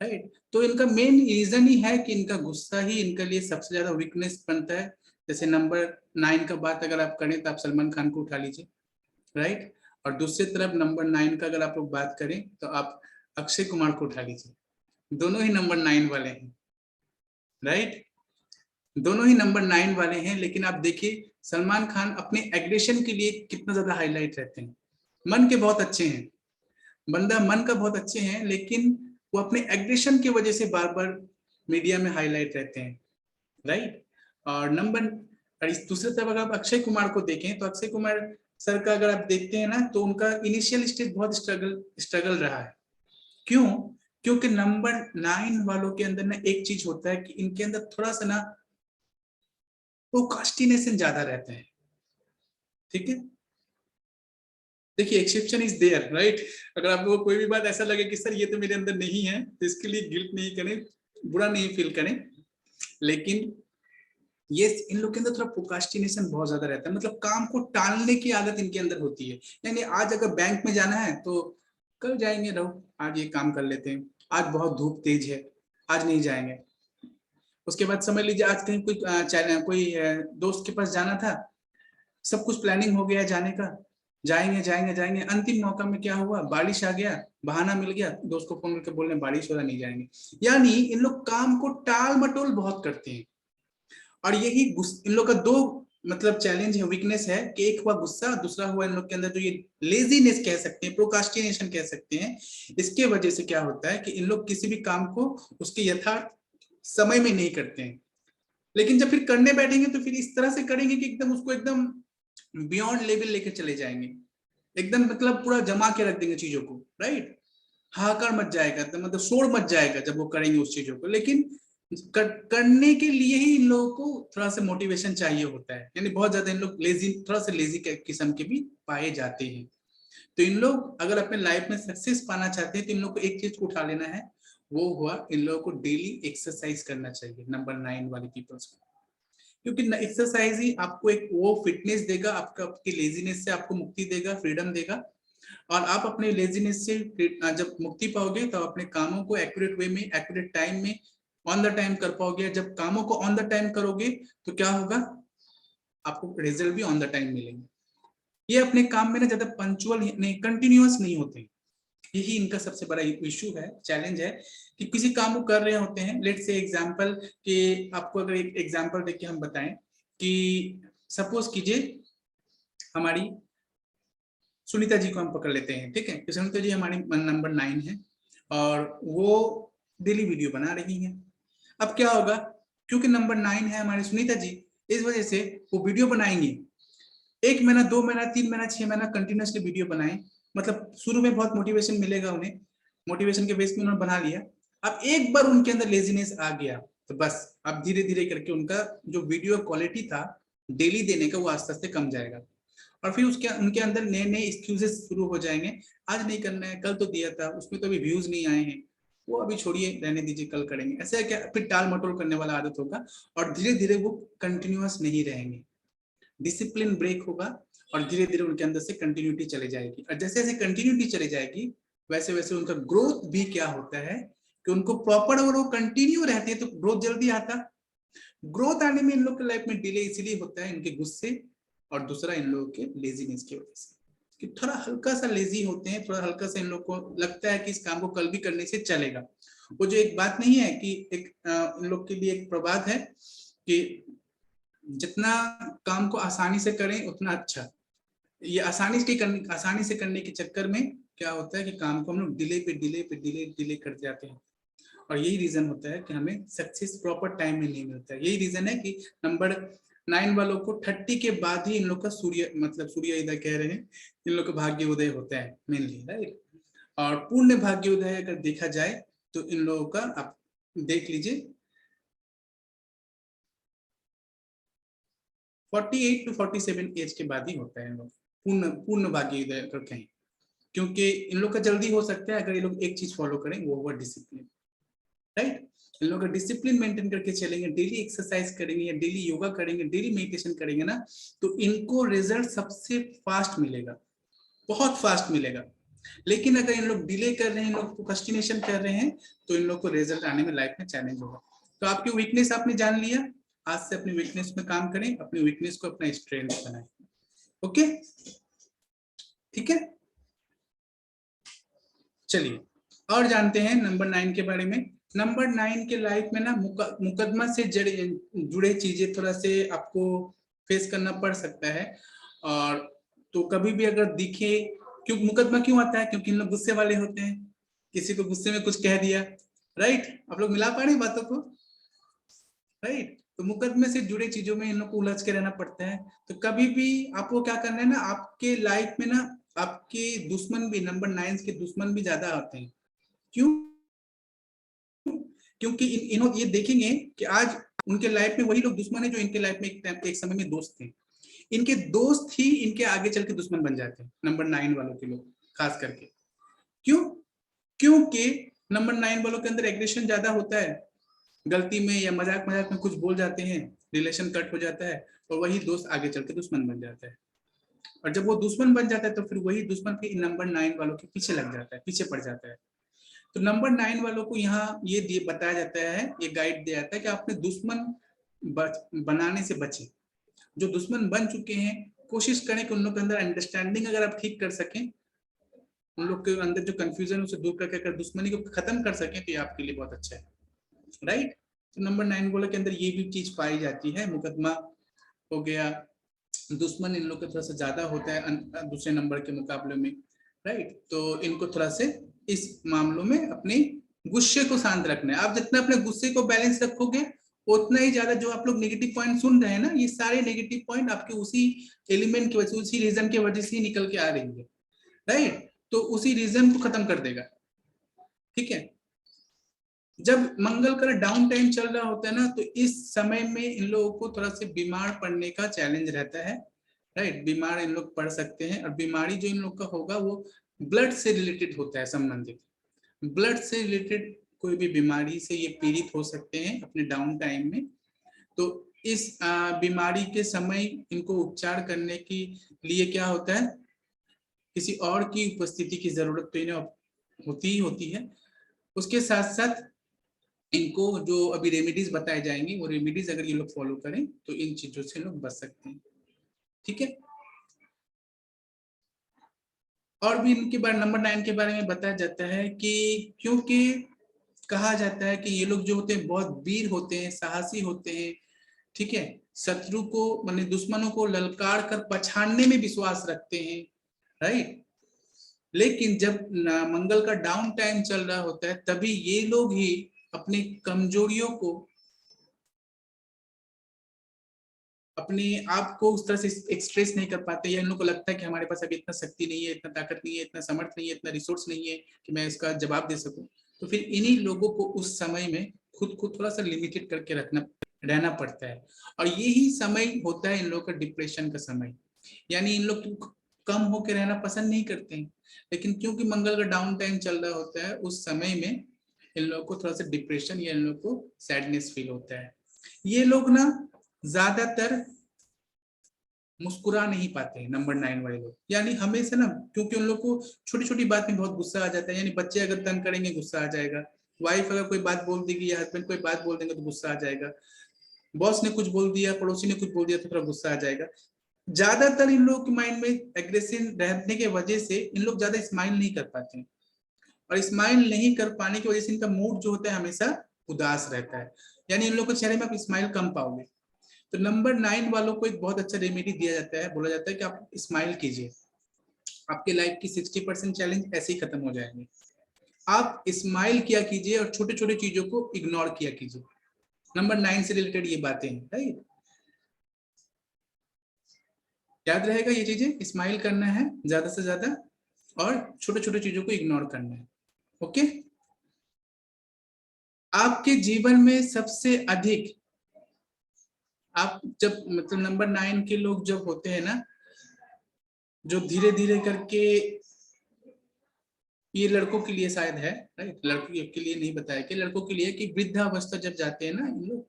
Speaker 2: राइट। तो इनका मेन रीजन ही है कि इनका गुस्सा ही इनके लिए सबसे ज्यादा वीकनेस बनता है। जैसे नंबर 9 का बात अगर आप करें तो आप सलमान खान को उठा लीजिए, राइट। और दूसरी तरफ नंबर 9 का अगर आप लोग बात करें तो आप अक्षय कुमार को उठा लीजिए, दोनों ही नंबर 9 वाले हैं, राइट। दोनों ही नंबर 9 वाले हैं, लेकिन आप देखिए सलमान खान अपने एग्रेशन के लिए कितना ज्यादा हाईलाइट रहते हैं। मन के बहुत अच्छे हैं, बंदा मन का बहुत अच्छे हैं, लेकिन वो अपने एग्रेशन की वजह से बार बार मीडिया में हाईलाइट रहते हैं, राइट। और और इस दूसरे तरफ अगर आप अक्षय कुमार को देखें तो अक्षय कुमार सर का अगर आप देखते हैं ना, तो उनका इनिशियल स्टेज बहुत स्ट्रगल रहा है। क्यों? क्योंकि नंबर 9 वालों के अंदर ना एक चीज होता है कि इनके अंदर थोड़ा सा ना प्रोक्रास्टिनेशन ज्यादा रहता है, ठीक है। देखिए एक्सेप्शन इज देयर, राइट। अगर आपको कोई भी बात ऐसा लगे कि सर ये तो मेरे अंदर नहीं है, तो इसके लिए गिल्ट नहीं करें, बुरा नहीं फील करें, लेकिन ये इन लोग के अंदर थोड़ा प्रोक्रास्टिनेशन बहुत ज्यादा रहता है, मतलब काम को टालने की आदत इनके अंदर होती है। यानी आज अगर बैंक में जाना है तो कल जाएंगे, रहो आज ये काम कर लेते हैं, आज बहुत धूप तेज है आज नहीं जाएंगे। उसके बाद समझ लीजिए आज कहीं कोई दोस्त के पास जाना था, सब कुछ प्लानिंग हो गया जाने का, जाएंगे जाएंगे जाएंगे, अंतिम मौका में क्या हुआ, बारिश आ गया, बहाना मिल गया, दोस्त को फोन करके बोलने बारिश हो रहा नहीं जाएंगे। यानी इन लोग काम को टाल मटोल बहुत करते हैं, और यही इन लोग का दो मतलब चैलेंज है, वीकनेस है, कि एक हुआ गुस्सा, दूसरा हुआ इन लोग के अंदर जो ये लेजीनेस कह सकते हैं, प्रोक्रास्टिनेशन कह सकते हैं। इसके वजह से क्या होता है कि इन लोग किसी भी काम को उसके यथार्थ समय में नहीं करते हैं, लेकिन जब फिर करने बैठेंगे तो फिर इस तरह से करेंगे कि एकदम उसको एकदम बियॉन्ड लेवल लेके चले जाएंगे, एकदम मतलब पूरा जमा के रख देंगे चीजों को, राइट। हाहाकार मच जाएगा, मतलब शोर मच जाएगा जब वो करेंगे उस चीजों को, लेकिन करने के लिए ही इन लोगों को थोड़ा सा मोटिवेशन चाहिए होता है, यानी बहुत ज्यादा इन लोग लेजी, थोड़ा सा लेजी किस्म के भी पाए जाते हैं। तो इन लोग अगर अपने लाइफ में सक्सेस पाना चाहते हैं तो इन लोग को एक चीज को उठा लेना है, वो हुआ इन लोगों को डेली एक्सरसाइज करना चाहिए, नंबर 9 वाले पीपल्स को। क्योंकि एक्सरसाइज ही आपको एक वो फिटनेस देगा, आपका आपकी लेजीनेस से आपको मुक्ति देगा, फ्रीडम देगा, और आप अपने लेजीनेस से जब मुक्ति पाओगे तो अपने कामों को एक्यूरेट वे में, एक्यूरेट टाइम में, ऑन द टाइम कर पाओगे। जब कामों को ऑन द टाइम करोगे तो क्या होगा, आपको रिजल्ट भी ऑन द टाइम मिलेंगे। ये अपने काम में ना ज्यादा पंचुअल नहीं, कंटिन्यूअस नहीं होते, यही इनका सबसे बड़ा इशू है, चैलेंज है, कि किसी काम को कर रहे होते हैं, लेट्स से एग्जांपल, कि आपको अगर एक एग्जांपल देके हम बताएं कि सपोज कीजिए हमारी सुनीता जी को हम पकड़ लेते हैं, ठीक है। तो सुनीता जी हमारी नंबर 9 है और वो डेली वीडियो बना रही है। अब क्या होगा, क्योंकि नंबर 9 है हमारी सुनीता जी, इस वजह से वो वीडियो बनाएंगी, 1 महीना 2 महीना 3 महीना 6 महीना कंटिन्यूसली वीडियो बनाए, मतलब शुरू में बहुत मोटिवेशन मिलेगा उन्हें, मोटिवेशन के बेस पे उन्होंने बना लिया। अब एक बार उनके अंदर लेजीनेस आ गया तो बस अब धीरे धीरे करके उनका जो वीडियो क्वालिटी था डेली देने का वो आस्ते आस्ते कम जाएगा, और फिर उसके उनके अंदर नए नए एक्सक्यूजेस शुरू हो जाएंगे, आज नहीं करना है, कल तो दिया था, उसमें तो अभी व्यूज नहीं आए हैं, वो अभी छोड़िए रहने दीजिए, कल करेंगे, ऐसा क्या फिर टाल मटोल करने वाला आदत होगा, और धीरे धीरे वो कंटिन्यूअस नहीं रहेंगे, डिसिप्लिन ब्रेक होगा, और धीरे धीरे उनके अंदर से कंटिन्यूटी चली जाएगी। और जैसे जैसे कंटिन्यूटी चली जाएगी वैसे वैसे उनका ग्रोथ भी क्या होता है कि उनको प्रॉपर अगर वो कंटिन्यू रहती है तो ग्रोथ जल्दी आता। ग्रोथ आने में इन लोग के लाइफ में डिले इसलिए होता है इनके गुस्से और दूसरा इन लोगों के लेजीनेस की वजह से, कि थोड़ा हल्का सा लेजी होते हैं, थोड़ा हल्का सा इन लोग को लगता है कि इस काम को कल भी करने से चलेगा। वो जो एक बात नहीं है कि एक इन लोग के लिए एक प्रवाद है कि जितना काम को आसानी से करें उतना अच्छा। ये आसानी से करने के चक्कर में क्या होता है कि काम को हम लोग डिले करते जाते हैं और यही रीजन होता है कि हमें सक्सेस प्रॉपर टाइम में नहीं मिलता है। यही रीजन है कि नंबर 9 वालों को 30 के बाद ही इन लोग का सूर्य उदय कह रहे हैं, इन लोग का भाग्य उदय होता है मेनली, राइट। और पूर्ण भाग्य उदय अगर देखा जाए तो इन लोगों का आप देख लीजिए 48 to 47 एज के बाद ही होता है इन लोग पूर्ण भाग्य उदय अगर कहें, क्योंकि इन लोग का जल्दी हो सकता है अगर ये लोग एक चीज फॉलो करें, वो हुआ डिसिप्लिन, राइट। इन लोग डिसिप्लिन मेंटेन करके चलेंगे, डेली एक्सरसाइज करेंगे या डेली योगा करेंगे, डेली मेडिटेशन करेंगे ना, तो इनको रिजल्ट सबसे फास्ट मिलेगा, बहुत फास्ट मिलेगा। लेकिन अगर इन लोग डिले कर रहे हैं, इन लोग प्रोक्रेस्टिनेशन कर रहे हैं, तो इन लोग को रिजल्ट आने में लाइफ में चैलेंज होगा। तो आपकी वीकनेस आपने जान लिया, आज से अपनी वीकनेस में काम करें, अपनी वीकनेस को अपना स्ट्रेंथ बनाएं। ओके, ठीक है। चलिए और जानते हैं नंबर 9 के बारे में। नंबर 9 के लाइफ में ना मुकदमा से जुड़े चीजें थोड़ा से आपको फेस करना पड़ सकता है। और तो कभी भी अगर दिखे, क्यों मुकदमा क्यों आता है, क्योंकि इन लोग गुस्से वाले होते हैं, किसी को गुस्से में कुछ कह दिया, राइट। आप लोग मिला पा रहे बातों को, राइट। तो मुकदमे से जुड़े चीजों में इन लोग को उलझ के रहना पड़ता है। तो कभी भी आपको क्या करना है ना, आपके लाइफ में ना आपके दुश्मन भी, नंबर 9 के दुश्मन भी ज्यादा आते हैं। क्यों? क्योंकि इन्हों ये देखेंगे कि आज उनके लाइफ में वही लोग दुश्मन है जो इनके लाइफ में एक समय में दोस्त थे। इनके दोस्त ही इनके आगे चल के दुश्मन बन जाते हैं, नंबर 9 वालों के लोग खास करके। क्यों? क्योंकि नंबर 9 वालों के अंदर एग्रेशन ज्यादा होता है, गलती में या मजाक में कुछ बोल जाते हैं, रिलेशन कट हो जाता है और वही दोस्त आगे चल के दुश्मन बन जाता है। और जब वो दुश्मन बन जाता है तो फिर वही दुश्मन फिर नंबर 9 वालों के पीछे लग जाता है, पीछे पड़ जाता है। तो नंबर 9 वालों को यहाँ ये बताया जाता है, ये गाइड दिया जाता है कि आपने दुश्मन बनाने से बचें। जो दुश्मन बन चुके हैं कोशिश करें कि उन लोग के अंदर अंडरस्टैंडिंग अगर आप ठीक कर सकें, उन लोग के अंदर जो कंफ्यूजन उसे दूर करके अगर दुश्मनी को खत्म कर सकें तो ये आपके लिए बहुत अच्छा है, राइट। तो नंबर 9 वालों के अंदर ये भी चीज पाई जाती है, मुकदमा हो गया, दुश्मन इन लोग का थोड़ा सा ज्यादा होता है दूसरे नंबर के मुकाबले में, राइट। तो इनको थोड़ा से इस मामलों में अपने गुस्से को शांत रखना है। आप जितना अपने गुस्से को बैलेंस रखोगे उतना ही ज्यादा जो आप लोग नेगेटिव पॉइंट सुन रहे हैं ना, ये सारे नेगेटिव पॉइंट आपके उसी एलिमेंट की वजह से, उसी रीजन की वजह से ही निकल के आ रही है, राइट। तो उसी रीजन को खत्म कर देगा, ठीक है। जब मंगल का डाउन टाइम चल रहा होता है ना, तो इस समय में इन लोगों को थोड़ा से बीमार पड़ने का चैलेंज रहता है, राइट। बीमार इन लोग पड़ सकते हैं और बीमारी जो इन लोग का होगा वो ब्लड से रिलेटेड होता है, संबंधित ब्लड से रिलेटेड कोई भी बीमारी से ये पीड़ित हो सकते हैं अपने डाउन टाइम में। तो इस बीमारी के समय इनको उपचार करने के लिए क्या होता है, किसी और की उपस्थिति की जरूरत तो इन्हें होती है। उसके साथ साथ इनको जो अभी रेमेडीज बताए जाएंगे वो रेमेडीज अगर ये लोग फॉलो करें तो इन चीजों से लोग बच सकते हैं, ठीक है। और भी इनके बारे नंबर 9 के बारे में बताया जाता है कि क्योंकि कहा जाता है कि ये लोग जो होते हैं बहुत वीर होते हैं, साहसी होते हैं, ठीक है। शत्रु को माने दुश्मनों को ललकार कर पछाड़ने में विश्वास रखते हैं, राइट। लेकिन जब मंगल का डाउन टाइम चल रहा होता है तभी ये लोग ही अपनी कमजोरियों को, अपने आप को उस तरह से एक्सप्रेस नहीं कर पाते, या इन लोगों को लगता है कि हमारे पास अभी इतना शक्ति नहीं है, इतना ताकत नहीं है, इतना समर्थ नहीं है, इतना रिसोर्स नहीं है कि मैं इसका जवाब दे सकूं। तो फिर इन्हीं लोगों को उस समय में खुद को थोड़ा सा लिमिटेड करके रहना पड़ता है। और यही समय होता है इन लोगों का डिप्रेशन का समय, यानी इन लोग कम होकर रहना पसंद नहीं करते हैं, लेकिन क्योंकि मंगल का डाउन टाइम चल रहा होता है उस समय में इन लोगों को थोड़ा सा डिप्रेशन या इन लोगों को सैडनेस फील होता है। ये लोग ना ज्यादातर मुस्कुरा नहीं पाते हैं नंबर 9 वाले लोग। यानी हमेशा ना, क्योंकि उन लोग को छोटी छोटी बात में बहुत गुस्सा आ जाता है। यानी बच्चे अगर तंग करेंगे गुस्सा आ जाएगा, वाइफ अगर कोई बात बोल देगी या हस्बैंड कोई बात बोल देंगे तो गुस्सा आ जाएगा, बॉस ने कुछ बोल दिया, पड़ोसी ने कुछ बोल दिया तो थोड़ा गुस्सा आ जाएगा। ज्यादातर इन लोगों के माइंड में एग्रेसिव रहने की वजह से इन लोग ज्यादा स्माइल नहीं कर पाते हैं, और स्माइल नहीं कर पाने की वजह से इनका मूड जो होता है हमेशा उदास रहता है। यानी इन लोगों के चेहरे में आप स्माइल कम पाओगे। तो नंबर 9 वालों को एक बहुत अच्छा रेमेडी दिया जाता है, बोला जाता है कि आप स्माइल कीजिए, आपके लाइफ की 60% चैलेंज ऐसे ही खत्म हो जाएंगे। आप स्माइल किया कीजिए और छोटे छोटे चीजों को इग्नोर किया कीजिए। नंबर 9 से रिलेटेड ये बातें हैं, राइट? याद रहेगा ये चीजें, स्माइल करना है ज्यादा से ज्यादा और छोटे छोटे चीजों को इग्नोर करना है। ओके, आपके जीवन में सबसे अधिक, आप जब मतलब नंबर 9 के लोग जब होते हैं ना, जो धीरे धीरे करके, ये लड़कों के लिए शायद है, राइट? लड़कियों के लिए नहीं बताया कि लड़कों के लिए, कि वृद्धावस्था जब जाते हैं ना इन लोग,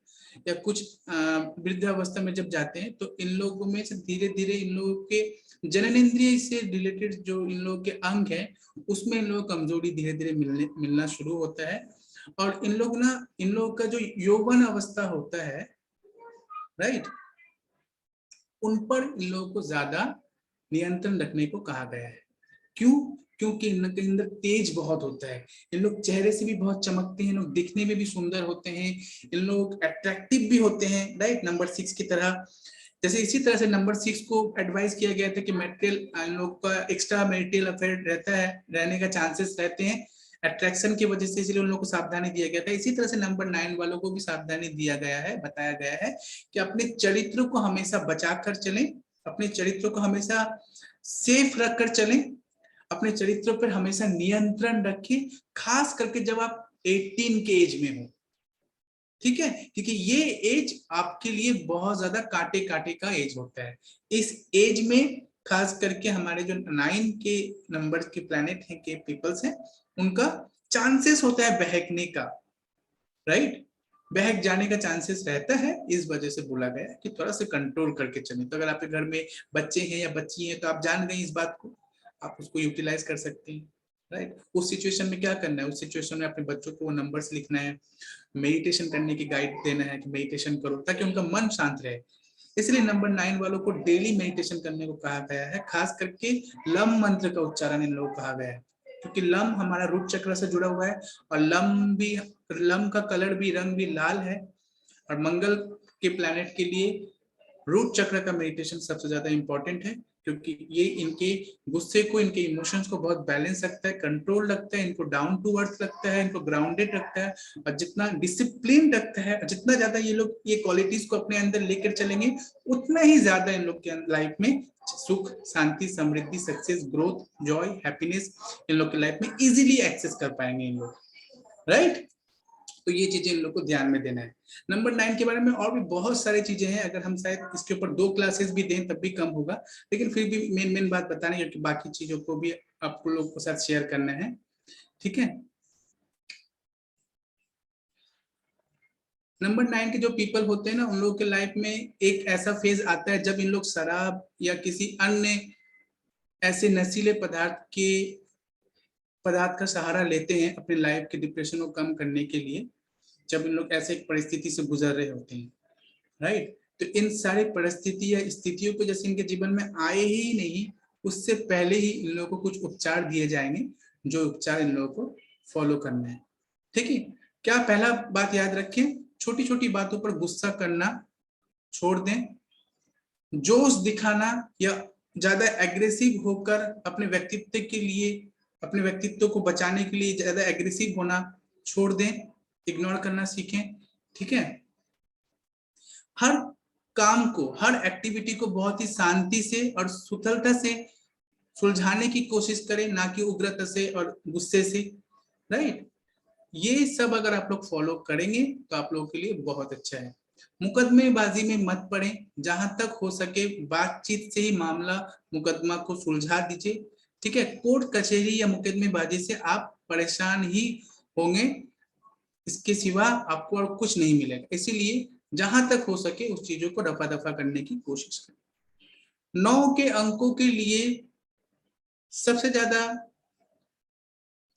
Speaker 2: या कुछ वृद्धावस्था में जब जाते हैं, तो इन लोगों में से धीरे धीरे इन लोगों के जननेंद्रिय से रिलेटेड जो इन लोगों के अंग है, उसमें इन लोगों को कमजोरी धीरे धीरे मिलना शुरू होता है। और इन लोगों का जो यौवन अवस्था होता है, राइट, उन पर इन लोगों को ज्यादा नियंत्रण रखने को कहा गया है। क्यों? क्योंकि इनके अंदर तेज बहुत होता है। इन लोग चेहरे से भी बहुत चमकते हैं, लोग दिखने में भी सुंदर होते हैं, इन लोग अट्रैक्टिव भी होते हैं, राइट, नंबर 6 की तरह। जैसे इसी तरह से नंबर 6 को एडवाइस किया गया था कि मैरिटल, इन लोग का एक्स्ट्रा मैरिटल अफेयर रहता है, रहने का चांसेस रहते हैं अट्रैक्शन की वजह से, इसलिए उन लोगों को सावधानी दिया गया था। इसी तरह से नंबर 9 वालों को भी सावधानी दिया गया है, बताया गया है कि अपने चरित्र को हमेशा बचा कर चलें, अपने चरित्र को हमेशा सेफ रख कर चलें, अपने चरित्र पर हमेशा नियंत्रण रखें, खास करके जब आप 18 के एज में हो, ठीक है? क्योंकि ये एज आपके लिए बहुत ज्यादा कांटे कांटे का एज होता है। इस एज में खास करके हमारे जो 9 के नंबर के प्लैनेट हैं, के पीपल्स हैं, उनका चांसेस होता है बहकने का, राइट, बहक जाने का चांसेस रहता है। इस वजह से बोला गया कि थोड़ा सा कंट्रोल करके चलें। तो अगर आपके घर में बच्चे हैं या बच्ची हैं तो आप जान गए इस बात को, आप उसको यूटिलाइज कर सकते हैं, राइट। उस सिचुएशन में क्या करना है, उस सिचुएशन में अपने बच्चों को नंबर्स लिखना है, मेडिटेशन करने की गाइड देना है कि मेडिटेशन करो ताकि उनका मन शांत रहे। इसलिए नंबर 9 वालों को डेली मेडिटेशन करने को कहा गया है। खास करके लम मंत्र का उच्चारण इन लोगों को कहा गया है, क्योंकि लम हमारा रूट चक्र से जुड़ा हुआ है, और लम का कलर भी, रंग भी लाल है। और मंगल के प्लैनेट के लिए रूट चक्र का मेडिटेशन सबसे ज्यादा इंपॉर्टेंट है, क्योंकि ये इनके गुस्से को, इनके इमोशंस को बहुत बैलेंस रखता है, कंट्रोल रखता है, इनको डाउन टू अर्थ रखता है, इनको ग्राउंडेड रखता है, और जितना डिसिप्लिन रखता है, जितना ज्यादा ये लोग ये क्वालिटीज को अपने अंदर लेकर चलेंगे, उतना ही ज्यादा इन लोग के लाइफ में सुख, शांति, समृद्धि, सक्सेस, ग्रोथ, जॉय, हैप्पीनेस इन लोग के लाइफ में इजीली एक्सेस कर पाएंगे इन लोग, राइट। तो ये चीजें इन लोग को ध्यान में देना है। नंबर 9 के बारे में और भी बहुत सारी चीजें हैं, अगर हम शायद इसके ऊपर 2 क्लासेस भी दें तब भी कम होगा, लेकिन फिर भी मेन बात बताने, क्योंकि बाकी चीजों को भी आपको लोग को साथ शेयर करना है, ठीक है। नंबर 9 के जो पीपल होते हैं ना, उन लोगों के लाइफ में एक ऐसा फेज आता है जब इन लोग शराब या किसी अन्य ऐसे नशीले पदार्थ का सहारा लेते हैं अपने लाइफ के डिप्रेशन को कम करने के लिए, जब इन लोग ऐसे एक परिस्थिति से गुजर रहे होते हैं, राइट। तो इन सारी परिस्थिति या स्थितियों को जैसे इनके जीवन में आए ही नहीं, उससे पहले ही इन लोगों को कुछ उपचार दिए जाएंगे, जो उपचार इन लोगों को फॉलो करना है, ठीक है। क्या पहला बात याद रखें, छोटी छोटी बातों पर गुस्सा करना छोड़ दें, जोश दिखाना या ज्यादा एग्रेसिव होकर अपने व्यक्तित्व को बचाने के लिए ज्यादा एग्रेसिव होना छोड़ दें, इग्नोर करना सीखें, ठीक है। हर काम को, हर एक्टिविटी को बहुत ही शांति से और सुथलता से सुलझाने की कोशिश करें, ना कि उग्रता से और गुस्से से, राइट। ये सब अगर आप लोग फॉलो करेंगे तो आप लोगों के लिए बहुत अच्छा है। मुकदमेबाजी में मत पड़े, जहां तक हो सके बातचीत से ही मुकदमा को सुलझा दीजिए, ठीक है। कोर्ट कचहरी या मुकदमेबाजी से आप परेशान ही होंगे, इसके सिवा आपको और कुछ नहीं मिलेगा। इसीलिए जहां तक हो सके उस चीजों को रफा दफा करने की कोशिश करें। 9 के अंकों के लिए सबसे ज्यादा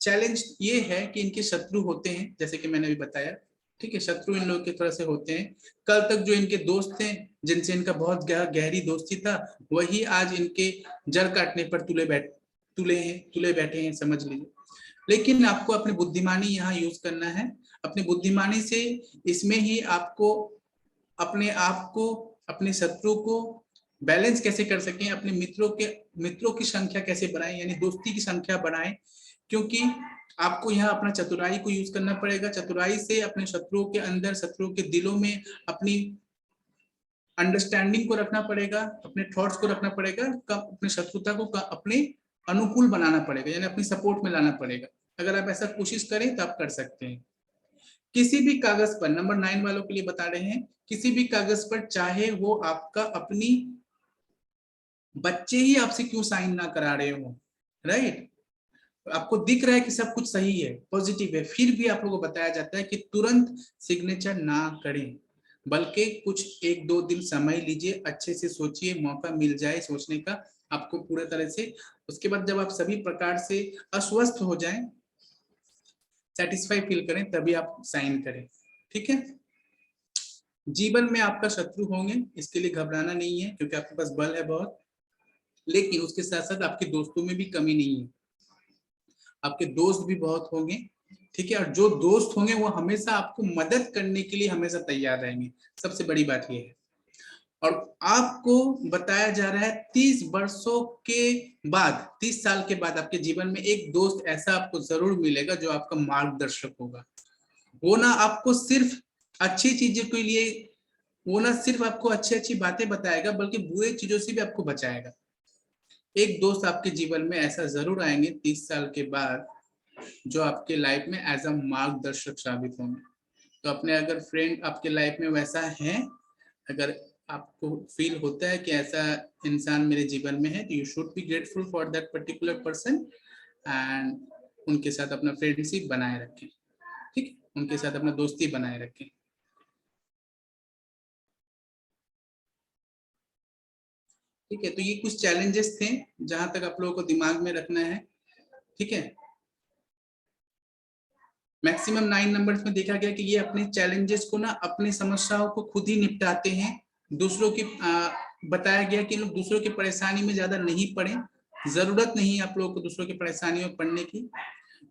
Speaker 2: चैलेंज ये है कि इनके शत्रु होते हैं, जैसे कि मैंने अभी बताया, ठीक है, शत्रु इन लोगों की तरह से होते हैं। कल तक जो इनके दोस्त थे, जिनसे इनका बहुत गहरी दोस्ती था, वही आज इनके जड़ काटने पर तुले बैठे हैं, समझ लीजिए। लेकिन आपको अपनी बुद्धिमानी यहाँ यूज करना है। अपनी बुद्धिमानी से इसमें ही आपको अपने आप को, अपने शत्रु को बैलेंस कैसे कर सकें, अपने मित्रों की संख्या कैसे बढ़ाएं, यानी दोस्ती की संख्या बढ़ाएं, क्योंकि आपको यहाँ अपना चतुराई को यूज करना पड़ेगा। चतुराई से अपने शत्रुओं के अंदर, शत्रुओं के दिलों में अपनी अंडरस्टैंडिंग को रखना पड़ेगा, अपने थॉट्स को रखना पड़ेगा, अपने शत्रुता को अपने अनुकूल बनाना पड़ेगा, यानी अपनी सपोर्ट में लाना पड़ेगा। अगर आप ऐसा कोशिश करें तो आप कर सकते हैं। किसी भी कागज पर, नंबर 9 वालों के लिए बता रहे हैं, किसी भी कागज पर, चाहे वो आपका अपनी बच्चे ही आपसे क्यों साइन ना करा रहे हो, राइट, आपको दिख रहा है कि सब कुछ सही है, पॉजिटिव है, फिर भी आप लोगों को बताया जाता है कि तुरंत सिग्नेचर ना करें, बल्कि कुछ 1-2 दिन समय लीजिए, अच्छे से सोचिए, मौका मिल जाए सोचने का आपको पूरे तरह से। उसके बाद जब आप सभी प्रकार से अस्वस्थ हो जाएं, सेटिस्फाई फील करें, तभी आप साइन करें, ठीक है। जीवन में आपका शत्रु होंगे, इसके लिए घबराना नहीं है, क्योंकि आपके पास बल है बहुत, लेकिन उसके साथ साथ आपके दोस्तों में भी कमी नहीं है, आपके दोस्त भी बहुत होंगे, ठीक है। और जो दोस्त होंगे वो हमेशा आपको मदद करने के लिए हमेशा तैयार रहेंगे, सबसे बड़ी बात ये है। और आपको बताया जा रहा है 30 वर्षों के बाद, 30 साल के बाद आपके जीवन में एक दोस्त ऐसा आपको जरूर मिलेगा जो आपका मार्गदर्शक होगा। वो ना आपको सिर्फ अच्छी चीजों के लिए, वो ना सिर्फ आपको अच्छी अच्छी बातें बताएगा, बल्कि बुरे चीजों से भी आपको बचाएगा। एक दोस्त आपके जीवन में ऐसा जरूर आएंगे 30 साल के बाद, जो आपके लाइफ में एज अ मार्गदर्शक साबित होंगे। तो अपने अगर फ्रेंड आपके लाइफ में वैसा है, अगर आपको फील होता है कि ऐसा इंसान मेरे जीवन में है, तो you should be grateful for that particular person and उनके साथ अपना फ्रेंडशिप बनाए रखें, ठीक है, उनके साथ अपना दोस्ती बनाए रखें। ठीक है, तो ये कुछ चैलेंजेस थे जहां तक आप लोगों को दिमाग में रखना है, ठीक है। मैक्सिमम 9 नंबर्स में देखा गया कि ये अपने चैलेंजेस को ना, अपनी समस्याओं को खुद ही निपटाते हैं। दूसरों की बताया गया कि लोग दूसरों की परेशानी में ज्यादा नहीं पड़े, जरूरत नहीं है आप लोगों को दूसरों की परेशानियों में पड़ने की,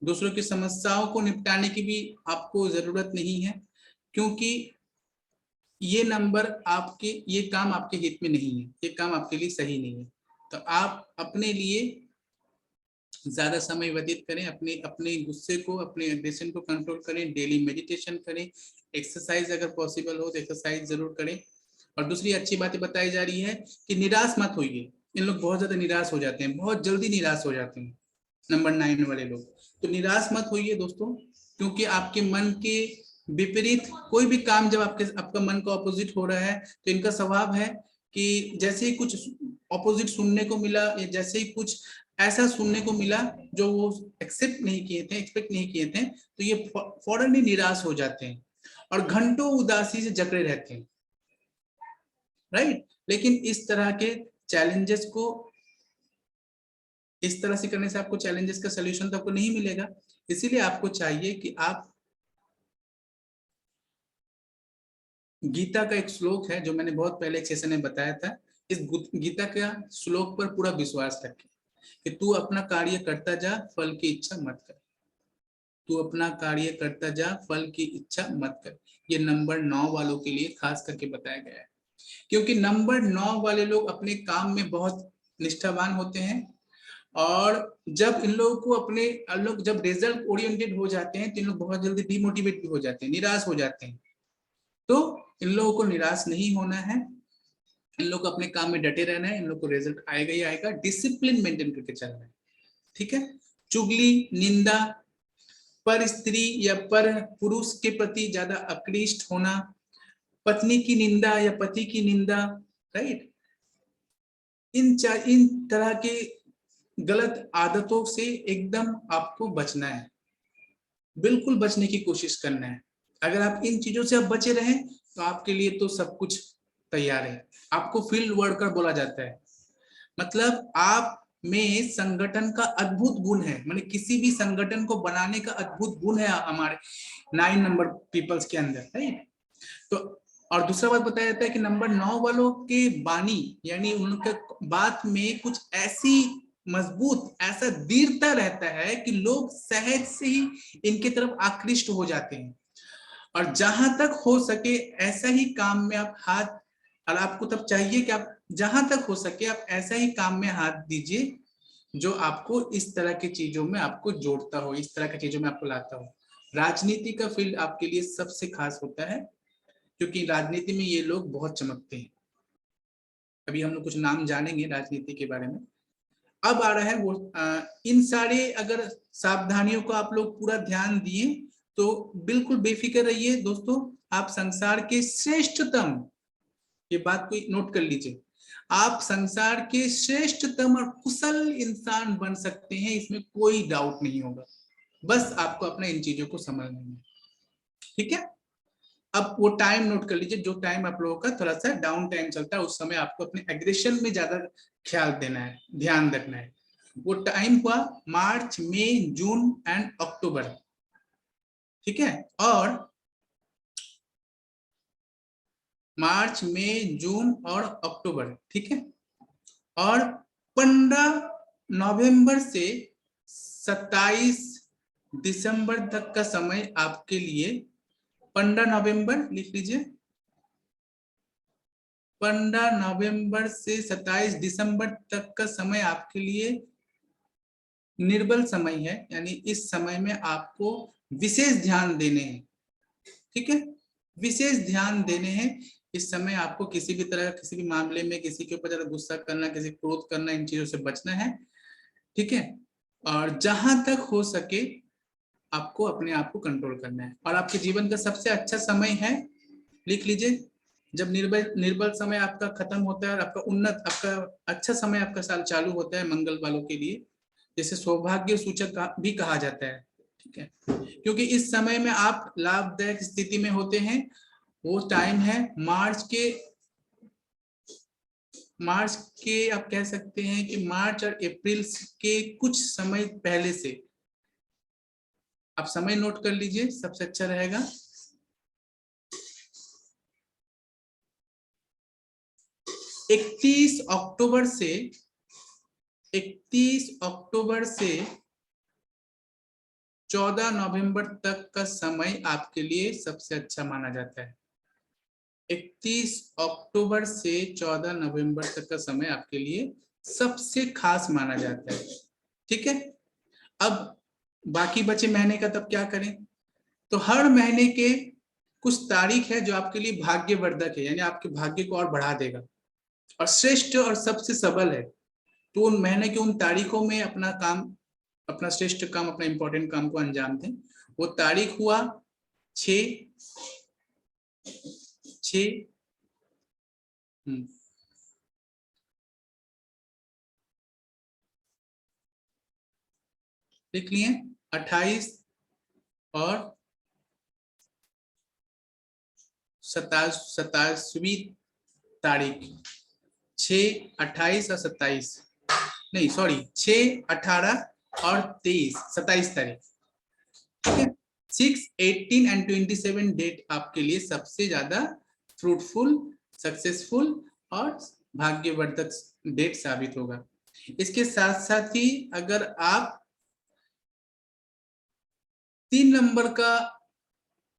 Speaker 2: दूसरों की समस्याओं को निपटाने की भी आपको जरूरत नहीं है, क्योंकि ये नंबर आपके, ये काम आपके हित में नहीं है, ये काम आपके लिए सही नहीं है। तो आप अपने लिए ज्यादा समय व्यतीत करें, अपने अपने गुस्से को, अपने एग्रेशन को कंट्रोल करें, डेली मेडिटेशन करें, एक्सरसाइज अगर पॉसिबल हो तो एक्सरसाइज जरूर करें। और दूसरी अच्छी बात बताई जा रही है कि निराश मत होइए। इन लोग बहुत ज्यादा निराश हो जाते हैं, बहुत जल्दी निराश हो जाते हैं नंबर 9 वाले लोग। तो निराश मत होइए दोस्तों, क्योंकि आपके मन के विपरीत कोई भी काम जब आपका मन का ऑपोजिट हो रहा है, तो इनका स्वभाव है कि जैसे ही कुछ ऑपोजिट सुनने को मिला, या जैसे ही कुछ ऐसा सुनने को मिला जो वो एक्सेप्ट नहीं किए थे, एक्सपेक्ट नहीं किए थे, तो ये फौरन ही निराश हो जाते हैं और घंटों उदासी से जकड़े रहते हैं, राइट। लेकिन इस तरह के चैलेंजेस को, इस तरह से करने से आपको चैलेंजेस का सलूशन तो आपको नहीं मिलेगा। इसीलिए आपको चाहिए कि आप, गीता का एक श्लोक है जो मैंने बहुत पहले एक सेशन में बताया था, इस गीता का श्लोक पर पूरा विश्वास रखें कि तू अपना कार्य करता जा, फल की इच्छा मत कर। तू अपना कार्य करता जा, फल की इच्छा मत कर। ये नंबर 9 वालों के लिए खास करके बताया गया है, क्योंकि नंबर 9 वाले लोग अपने काम में बहुत निष्ठावान होते हैं, और जब इन लोगों को अपने लोग जब रिजल्ट ओरिएंटेड हो जाते हैं, तो इन लोग बहुत जल्दी डिमोटिवेट भी हो जाते हैं, निराश हो जाते हैं। तो इन लोगों को निराश नहीं होना है, इन लोग को अपने काम में डटे रहना है, इन लोग को रिजल्ट आएगा ही आएगा, डिसिप्लिन मेंटेन करके चलना है, ठीक है। चुगली, निंदा, पर स्त्री या पर पुरुष के प्रति ज्यादा आकृष्ट होना, पत्नी की निंदा या पति की निंदा, राइट, इन तरह के गलत आदतों से एकदम आपको बचना है, बिल्कुल बचने की कोशिश करना है। अगर आप इन चीजों से आप बचे रहें तो आपके लिए तो सब कुछ तैयार है। आपको फील्ड वर्कर बोला जाता है, मतलब आप में संगठन का अद्भुत गुण है, माने किसी भी संगठन को बनाने का अद्भुत गुण है हमारे 9 नंबर पीपल्स के अंदर, राइट। तो और दूसरा बात बताया जाता है कि नंबर 9 वालों के वाणी यानी उनके बात में कुछ ऐसी मजबूत, ऐसा दृढ़ता रहता है कि लोग सहज से ही इनके तरफ आकृष्ट हो जाते हैं। और जहां तक हो सके ऐसा ही काम में आप हाथ, और आपको तब चाहिए कि आप जहां तक हो सके आप ऐसा ही काम में हाथ दीजिए जो आपको इस तरह की चीजों में आपको जोड़ता हो, इस तरह की चीजों में आपको लाता हो। राजनीति का फील्ड आपके लिए सबसे खास होता है, क्योंकि राजनीति में ये लोग बहुत चमकते हैं। अभी हम लोग कुछ नाम जानेंगे राजनीति के बारे में। अब आ रहा है वो इन सारे अगर सावधानियों को आप लोग पूरा ध्यान दिए तो बिल्कुल बेफिक्र रहिए दोस्तों, आप संसार के श्रेष्ठतम, ये बात को नोट कर लीजिए, आप संसार के श्रेष्ठतम और कुशल इंसान बन सकते हैं, इसमें कोई डाउट नहीं होगा। बस आपको अपने इन चीजों को समझना है, ठीक है। अब वो टाइम नोट कर लीजिए, जो टाइम आप लोगों का थोड़ा सा डाउन टाइम चलता है उस समय आपको अपने एग्रेशन में ज्यादा ख्याल देना है, ध्यान रखना है। वो टाइम हुआ मार्च, मई, जून एंड अक्टूबर, ठीक है। और मार्च, मई, जून और अक्टूबर, ठीक है। और 15 नवंबर से 27 दिसंबर तक का समय आपके लिए, 15 नवंबर लिख लीजिए, 15 नवंबर से 27 दिसंबर तक का समय आपके लिए निर्बल समय है, यानी इस समय में आपको विशेष ध्यान देने हैं, ठीक है। विशेष ध्यान देने हैं इस समय आपको, किसी भी तरह किसी भी मामले में किसी के ऊपर ज्यादा गुस्सा करना, किसी क्रोध करना, इन चीजों से बचना है, ठीक है। और जहां तक हो सके आपको अपने आप को कंट्रोल करना है। और आपके जीवन का सबसे अच्छा समय है, लिख लीजिए, जब निर्बल समय आपका खत्म होता है और आपका उन्नत, आपका अच्छा समय आपका साल चालू होता है मंगल वालों के लिए, जिसे सौभाग्य सूचक भी कहा जाता है, ठीक है। क्योंकि इस समय में आप लाभदायक स्थिति में होते हैं। वो टाइम है मार्च के आप कह सकते हैं कि मार्च और अप्रैल के कुछ समय पहले से आप समय नोट कर लीजिए, सबसे अच्छा रहेगा। 31 अक्टूबर से 14 नवंबर तक का समय आपके लिए सबसे अच्छा माना जाता है। 31 अक्टूबर से 14 नवंबर तक का समय आपके लिए सबसे खास माना जाता है, ठीक है। अब बाकी बचे महीने का तब क्या करें, तो हर महीने के कुछ तारीख है जो आपके लिए भाग्यवर्धक है, यानी आपके भाग्य को और बढ़ा देगा और श्रेष्ठ और सबसे सबल है। तो उन महीने के उन तारीखों में अपना काम, अपना श्रेष्ठ काम, अपना इंपॉर्टेंट काम को अंजाम दें। वो तारीख हुआ 6 लिख लिए, 28 और 27वीं तारीख, 6, 28 और 27, नहीं सॉरी 6, 18 और 23, 27 तारीख, ठीक है। 6, 18 एंड 27 डेट आपके लिए सबसे ज्यादा फ्रूटफुल, सक्सेसफुल और भाग्यवर्धक डेट साबित होगा। इसके साथ साथ ही अगर आप 3 नंबर का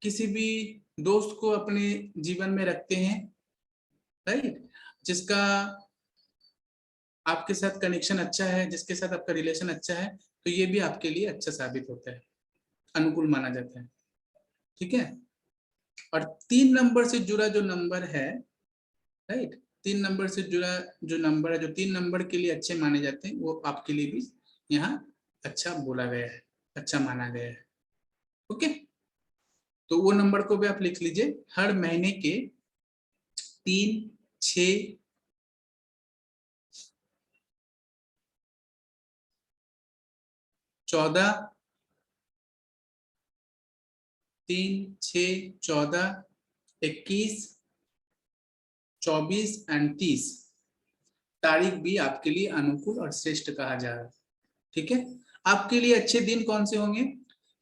Speaker 2: किसी भी दोस्त को अपने जीवन में रखते हैं, राइट, जिसका आपके साथ कनेक्शन अच्छा है, जिसके साथ आपका रिलेशन अच्छा है, तो ये भी आपके लिए अच्छा साबित होता है, अनुकूल माना जाता है, ठीक है। और 3 नंबर से जुड़ा जो नंबर है, राइट, 3 नंबर से जुड़ा जो नंबर है, जो 3 नंबर के लिए अच्छे माने जाते हैं, वो आपके लिए भी यहाँ अच्छा बोला गया है, अच्छा माना गया है, ओके। तो वो नंबर को भी आप लिख लीजिए, हर महीने के 3, 6, 14, 3, 6, 14, 21, 24 एंड 30, तारीख भी आपके लिए अनुकूल और श्रेष्ठ कहा जा रहा है। ठीक है, आपके लिए अच्छे दिन कौन से होंगे?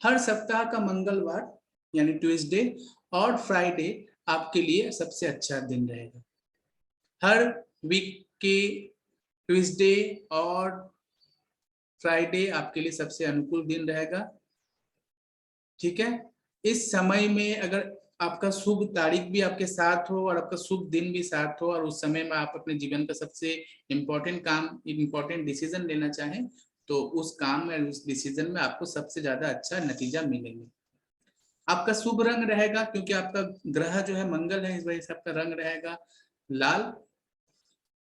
Speaker 2: हर सप्ताह का मंगलवार यानी ट्यूसडे और फ्राइडे आपके लिए सबसे अच्छा दिन रहेगा। हर वीक के ट्यूसडे और फ्राइडे आपके लिए सबसे अनुकूल दिन रहेगा। ठीक है, इस समय में अगर आपका शुभ तारीख भी आपके साथ हो और आपका शुभ दिन भी साथ हो और उस समय में आप अपने जीवन का सबसे इम्पोर्टेंट डिसीजन लेना चाहें तो उस काम में, उस डिसीजन में आपको सबसे ज्यादा अच्छा नतीजा मिलेंगे। आपका शुभ रंग रहेगा, क्योंकि आपका ग्रह जो है मंगल है, इस वजह से आपका रंग रहेगा लाल।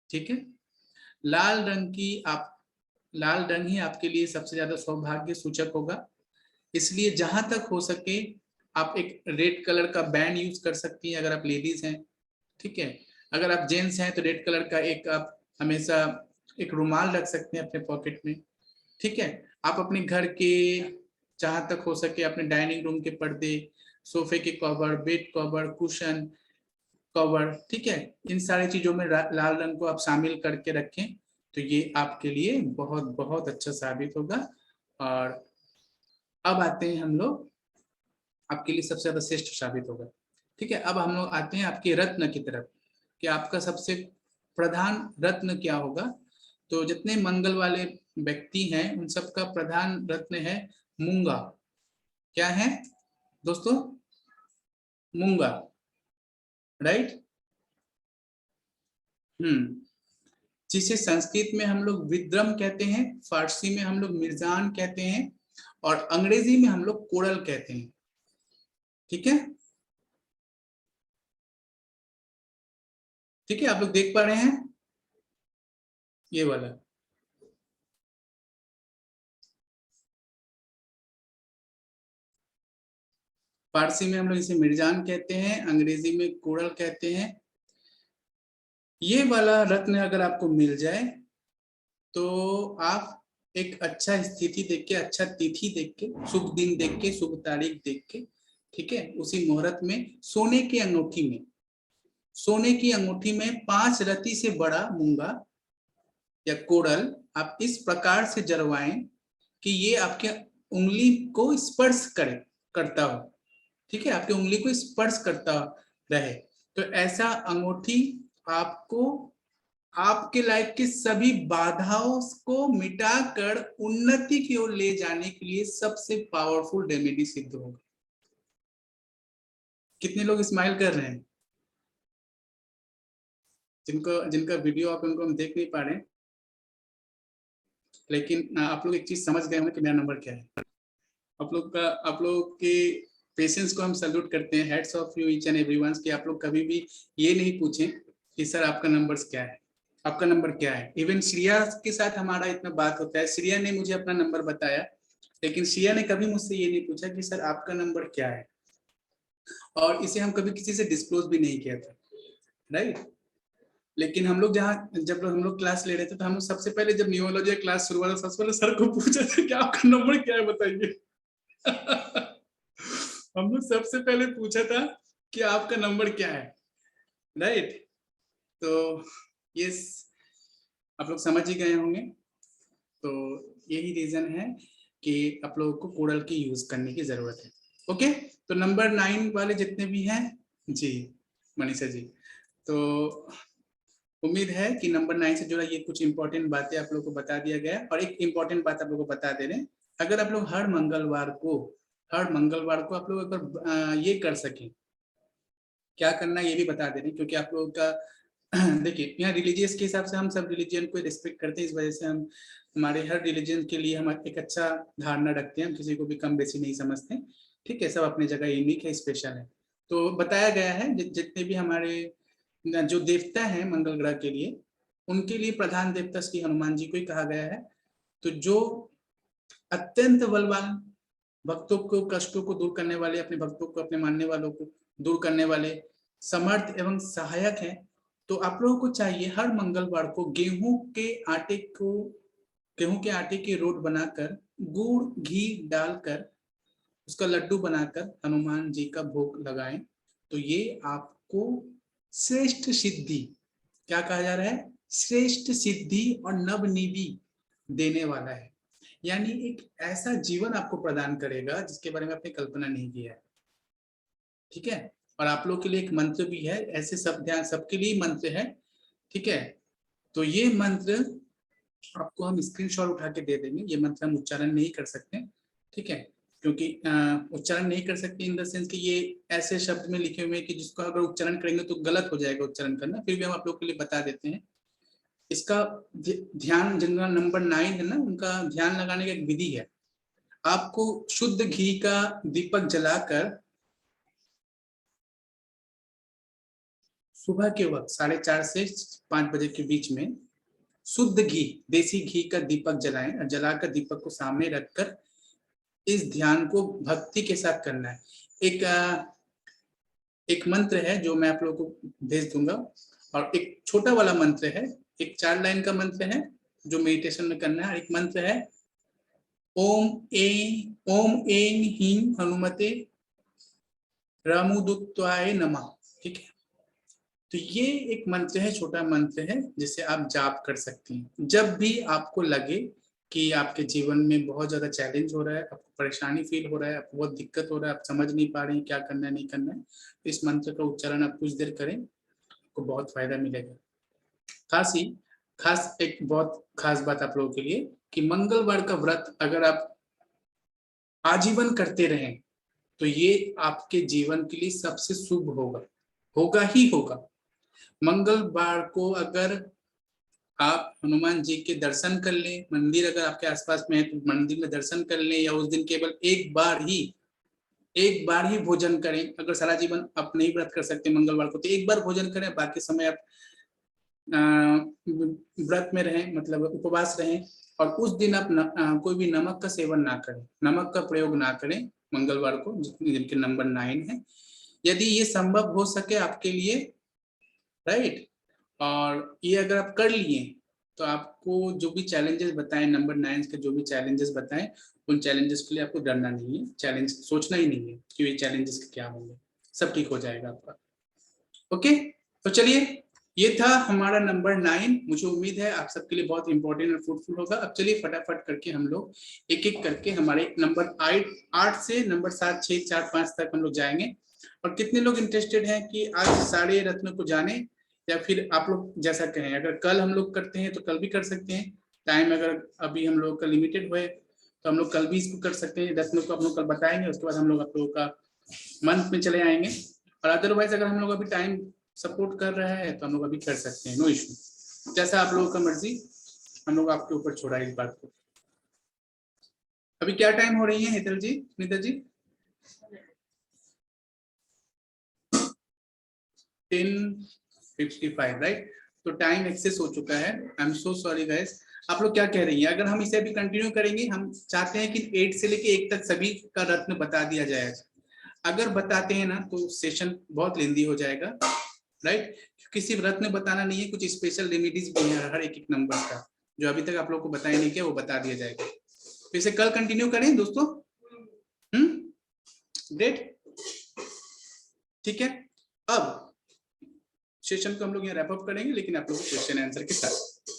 Speaker 2: ठीक है, लाल रंग ही आपके लिए सबसे ज्यादा सौभाग्य सूचक होगा, इसलिए जहां तक हो सके आप एक रेड कलर का बैंड यूज कर सकती हैं अगर आप लेडीज हैं। ठीक है, अगर आप जेंट्स हैं तो रेड कलर का एक आप हमेशा एक रुमाल रख सकते हैं अपने पॉकेट में। ठीक है, आप अपने घर के जहां तक हो सके अपने डाइनिंग रूम के पर्दे, सोफे के cover, bed cover, cushion cover, ठीक है, इन सारी चीजों में लाल रंग को आप शामिल करके रखें तो ये आपके लिए बहुत बहुत अच्छा साबित होगा। और अब आते हैं हम लोग, आपके लिए सबसे ज्यादा श्रेष्ठ साबित होगा। ठीक है, अब हम लोग आते हैं आपके रत्न की तरफ कि आपका सबसे प्रधान रत्न क्या होगा। तो जितने मंगल वाले व्यक्ति हैं उन सबका प्रधान रत्न है मूंगा। क्या है दोस्तों? मूंगा, राइट। जिसे संस्कृत में हम लोग विद्रम कहते हैं, फारसी में हम लोग मिर्जान कहते हैं और अंग्रेजी में हम लोग कोरल कहते हैं। ठीक है, ठीक है, आप लोग देख पा रहे हैं ये वाला। फारसी में हम लोग इसे मिर्जान कहते हैं, अंग्रेजी में कोरल कहते हैं। ये वाला रत्न अगर आपको मिल जाए तो आप एक अच्छा स्थिति देख के, अच्छा तिथि देख के, शुभ दिन देख के, शुभ तारीख देख के, ठीक है, उसी मुहूर्त में सोने की अंगूठी में 5 रति से बड़ा मूंगा या कोरल आप इस प्रकार से जरवाएं कि ये आपके उंगली को स्पर्श करता हो। ठीक है, आपकी उंगली को स्पर्श करता रहे। तो ऐसा अंगूठी आपको आपके लाइफ की सभी बाधाओं को मिटाकर उन्नति की ओर ले जाने के लिए सबसे पावरफुल रेमेडी सिद्ध होगा। कितने लोग स्माइल कर रहे हैं? जिनका वीडियो आप उनको हम देख नहीं पा रहे, लेकिन आप लोग एक चीज समझ गए होंगे कि मेरा नंबर क्या है। आप लोग के पेशेंस को हम सैल्यूट करते हैं। Heads of you each and everyone कि आप लोग कभी भी ये नहीं पूछें कि सर आपका नंबर क्या है, आपका नंबर क्या है। इवन श्रिया के साथ हमारा इतना बात होता है, श्रिया ने मुझे अपना नंबर बताया, लेकिन श्रिया ने कभी मुझसे ये नहीं पूछा कि सर आपका नंबर क्या है, और इसे हम कभी किसी से डिस्क्लोज भी नहीं किया था, राइट। लेकिन हम लोग जब हम लोग क्लास ले रहे थे तो हम सबसे पहले जब न्यूमरोलॉजी क्लास शुरू हुआ सबसे पहले सर को पूछा था कि आपका नंबर क्या है बताइए। हम लोग सबसे पहले पूछा था कि आपका नंबर क्या है, राइट। तो ये आप लोग समझ ही गए होंगे। तो यही रीजन है कि आप लोगों को कोरल की यूज करने की जरूरत है। ओके, तो नंबर 9 वाले जितने भी हैं जी, मनीषा जी, तो उम्मीद है कि नंबर 9 से जुड़ा ये कुछ इंपॉर्टेंट बातें आप लोगों को बता दिया गया। और एक इंपॉर्टेंट बात आप लोगों को बता दे रहे हैं, अगर आप लोग हर मंगलवार को आप लोग अगर ये कर सकें, क्या करना ये भी बता दे रहे हैं, क्योंकि आप लोगों का देखिए यहाँ रिलीजियस के हिसाब से हम सब रिलीजन को रिस्पेक्ट करते हैं, इस वजह से हम हमारे हर रिलीजन के लिए हम एक अच्छा धारणा रखते हैं, हम किसी को भी कम बेसी नहीं समझते। ठीक है, सब अपनी जगह यूनिक है, स्पेशल है। तो बताया गया है जितने भी हमारे जो देवता हैं मंगल ग्रह के लिए, उनके लिए प्रधान देवता श्री हनुमान जी को ही कहा गया है। तो जो अत्यंत बलवान, भक्तों को कष्टों को दूर करने वाले, अपने भक्तों को, अपने मानने वालों को दूर करने वाले, समर्थ एवं सहायक हैं। तो आप लोगों को चाहिए हर मंगलवार को गेहूं के आटे की रोट बनाकर, गुड़ घी डालकर उसका लड्डू बनाकर हनुमान जी का भोग लगाएं। तो ये आपको श्रेष्ठ सिद्धि, क्या कहा जा रहा है, श्रेष्ठ सिद्धि और नवनिधि देने वाला है। यानी एक ऐसा जीवन आपको प्रदान करेगा जिसके बारे में आपने कल्पना नहीं किया है। ठीक है, और आप लोग के लिए एक मंत्र भी है, ऐसे सब ध्यान, सबके लिए मंत्र है। ठीक है, तो ये मंत्र आपको हम स्क्रीनशॉट उठा के दे देंगे। ये मंत्र हम उच्चारण नहीं कर सकते, ठीक है, क्योंकि उच्चारण नहीं कर सकते इन द सेंस कि ये ऐसे शब्द में लिखे हुए हैं कि जिसको अगर उच्चारण करेंगे तो गलत हो जाएगा उच्चारण करना, फिर भी हम आप लोग के लिए बता देते हैं। इसका ध्यान, जिनका नंबर 9 है ना, उनका ध्यान लगाने की एक विधि है। आपको शुद्ध घी का दीपक जलाकर सुबह के वक्त 4:30 से 5 बजे के बीच में शुद्ध घी, देसी घी का दीपक जलाएं और जलाकर दीपक को सामने रखकर इस ध्यान को भक्ति के साथ करना है। एक मंत्र है जो मैं आप लोगों को भेज दूंगा, और एक छोटा वाला मंत्र है, एक 4 लाइन का मंत्र है जो मेडिटेशन में करना है। एक मंत्र है ओम ऐं ह्रीं हनुमते रामुदुत्वाय नमः। ठीक है, तो ये एक मंत्र है, छोटा मंत्र है जिसे आप जाप कर सकते हैं जब भी आपको लगे कि आपके जीवन में बहुत ज्यादा चैलेंज हो रहा है, आपको परेशानी फील हो रहा है, आपको बहुत दिक्कत हो रहा है, आप समझ नहीं पा रहे हैं क्या करना है नहीं करना है, तो इस मंत्र का उच्चारण आप कुछ देर करें, आपको बहुत फायदा मिलेगा। खास एक बहुत खास बात आप लोगों के लिए कि मंगलवार का व्रत अगर आप आजीवन करते रहें तो ये आपके जीवन के लिए सबसे शुभ होगा ही होगा। मंगलवार को अगर आप हनुमान जी के दर्शन कर लें, मंदिर अगर आपके आसपास में है तो मंदिर में दर्शन कर लें, या उस दिन केवल एक बार ही भोजन करें। अगर सारा जीवन आप नहीं व्रत कर सकते मंगलवार को तो एक बार भोजन करें, बाकी समय आप व्रत में रहें, मतलब उपवास रहें, और उस दिन आप कोई भी नमक का सेवन ना करें, नमक का प्रयोग ना करें मंगलवार को, जिनके नंबर 9 है, यदि ये संभव हो सके आपके लिए, राइट। और ये अगर आप कर लिए तो आपको जो भी चैलेंजेस बताएं, नंबर 9 के जो भी चैलेंजेस बताएं, उन चैलेंजेस के लिए आपको डरना नहीं है, चैलेंज सोचना ही नहीं है कि ये चैलेंजेस क्या होंगे, सब ठीक हो जाएगा आपका। ओके, तो चलिए, ये था हमारा नंबर 9। मुझे उम्मीद है आप सबके लिए बहुत इंपॉर्टेंट और फ्रूटफुल होगा। अब चलिए फटाफट करके हम लोग एक एक करके हमारे नंबर 8 से नंबर 7, 6, 4, 5 तक हम लोग जाएंगे। और कितने लोग इंटरेस्टेड हैं कि आज सारे रत्न को जाने, या फिर आप लोग जैसा कहें, अगर कल हम लोग करते हैं तो कल भी कर सकते हैं, टाइम अगर अभी हम लोग का लिमिटेड हुए तो हम लोग कल भी इसको कर सकते हैं, रत्न को हम लोग कल बताएंगे, उसके बाद हम लोग आप लोगों का मंथ में चले आएंगे। और अदरवाइज अगर हम लोग अभी टाइम सपोर्ट कर रहा है तो हम लोग अभी कर सकते हैं, नो इशू, जैसा आप लोगों का मर्जी, हम लोग आपके ऊपर छोड़ा इस बात को। अभी क्या टाइम हो रही है हेतल जी, नीता जी? 10:55, राइट? तो टाइम एक्सेस हो चुका है। I am so sorry guys. आप लोग क्या कह रही हैं? अगर हम इसे अभी कंटिन्यू करेंगे, हम चाहते हैं कि 8 से लेके 1 तक सभी का रत्न बता दिया जाएगा। अगर बताते हैं ना तो सेशन बहुत लेंदी हो जाएगा, राइट? क्योंकि सिर्फ रत्न बताना नहीं है, कुछ स्पेशल रेमेडीज भी है हर एक नंबर का, जो अभी तक आप लोग को बताया नहीं किया वो बता दिया जाएगा। तो इसे कल कंटिन्यू करें दोस्तों? ग्रेट, ठीक है। अब सेशन को हम लोग यहाँ रैप अप करेंगे, लेकिन आप लोग क्वेश्चन आंसर के साथ।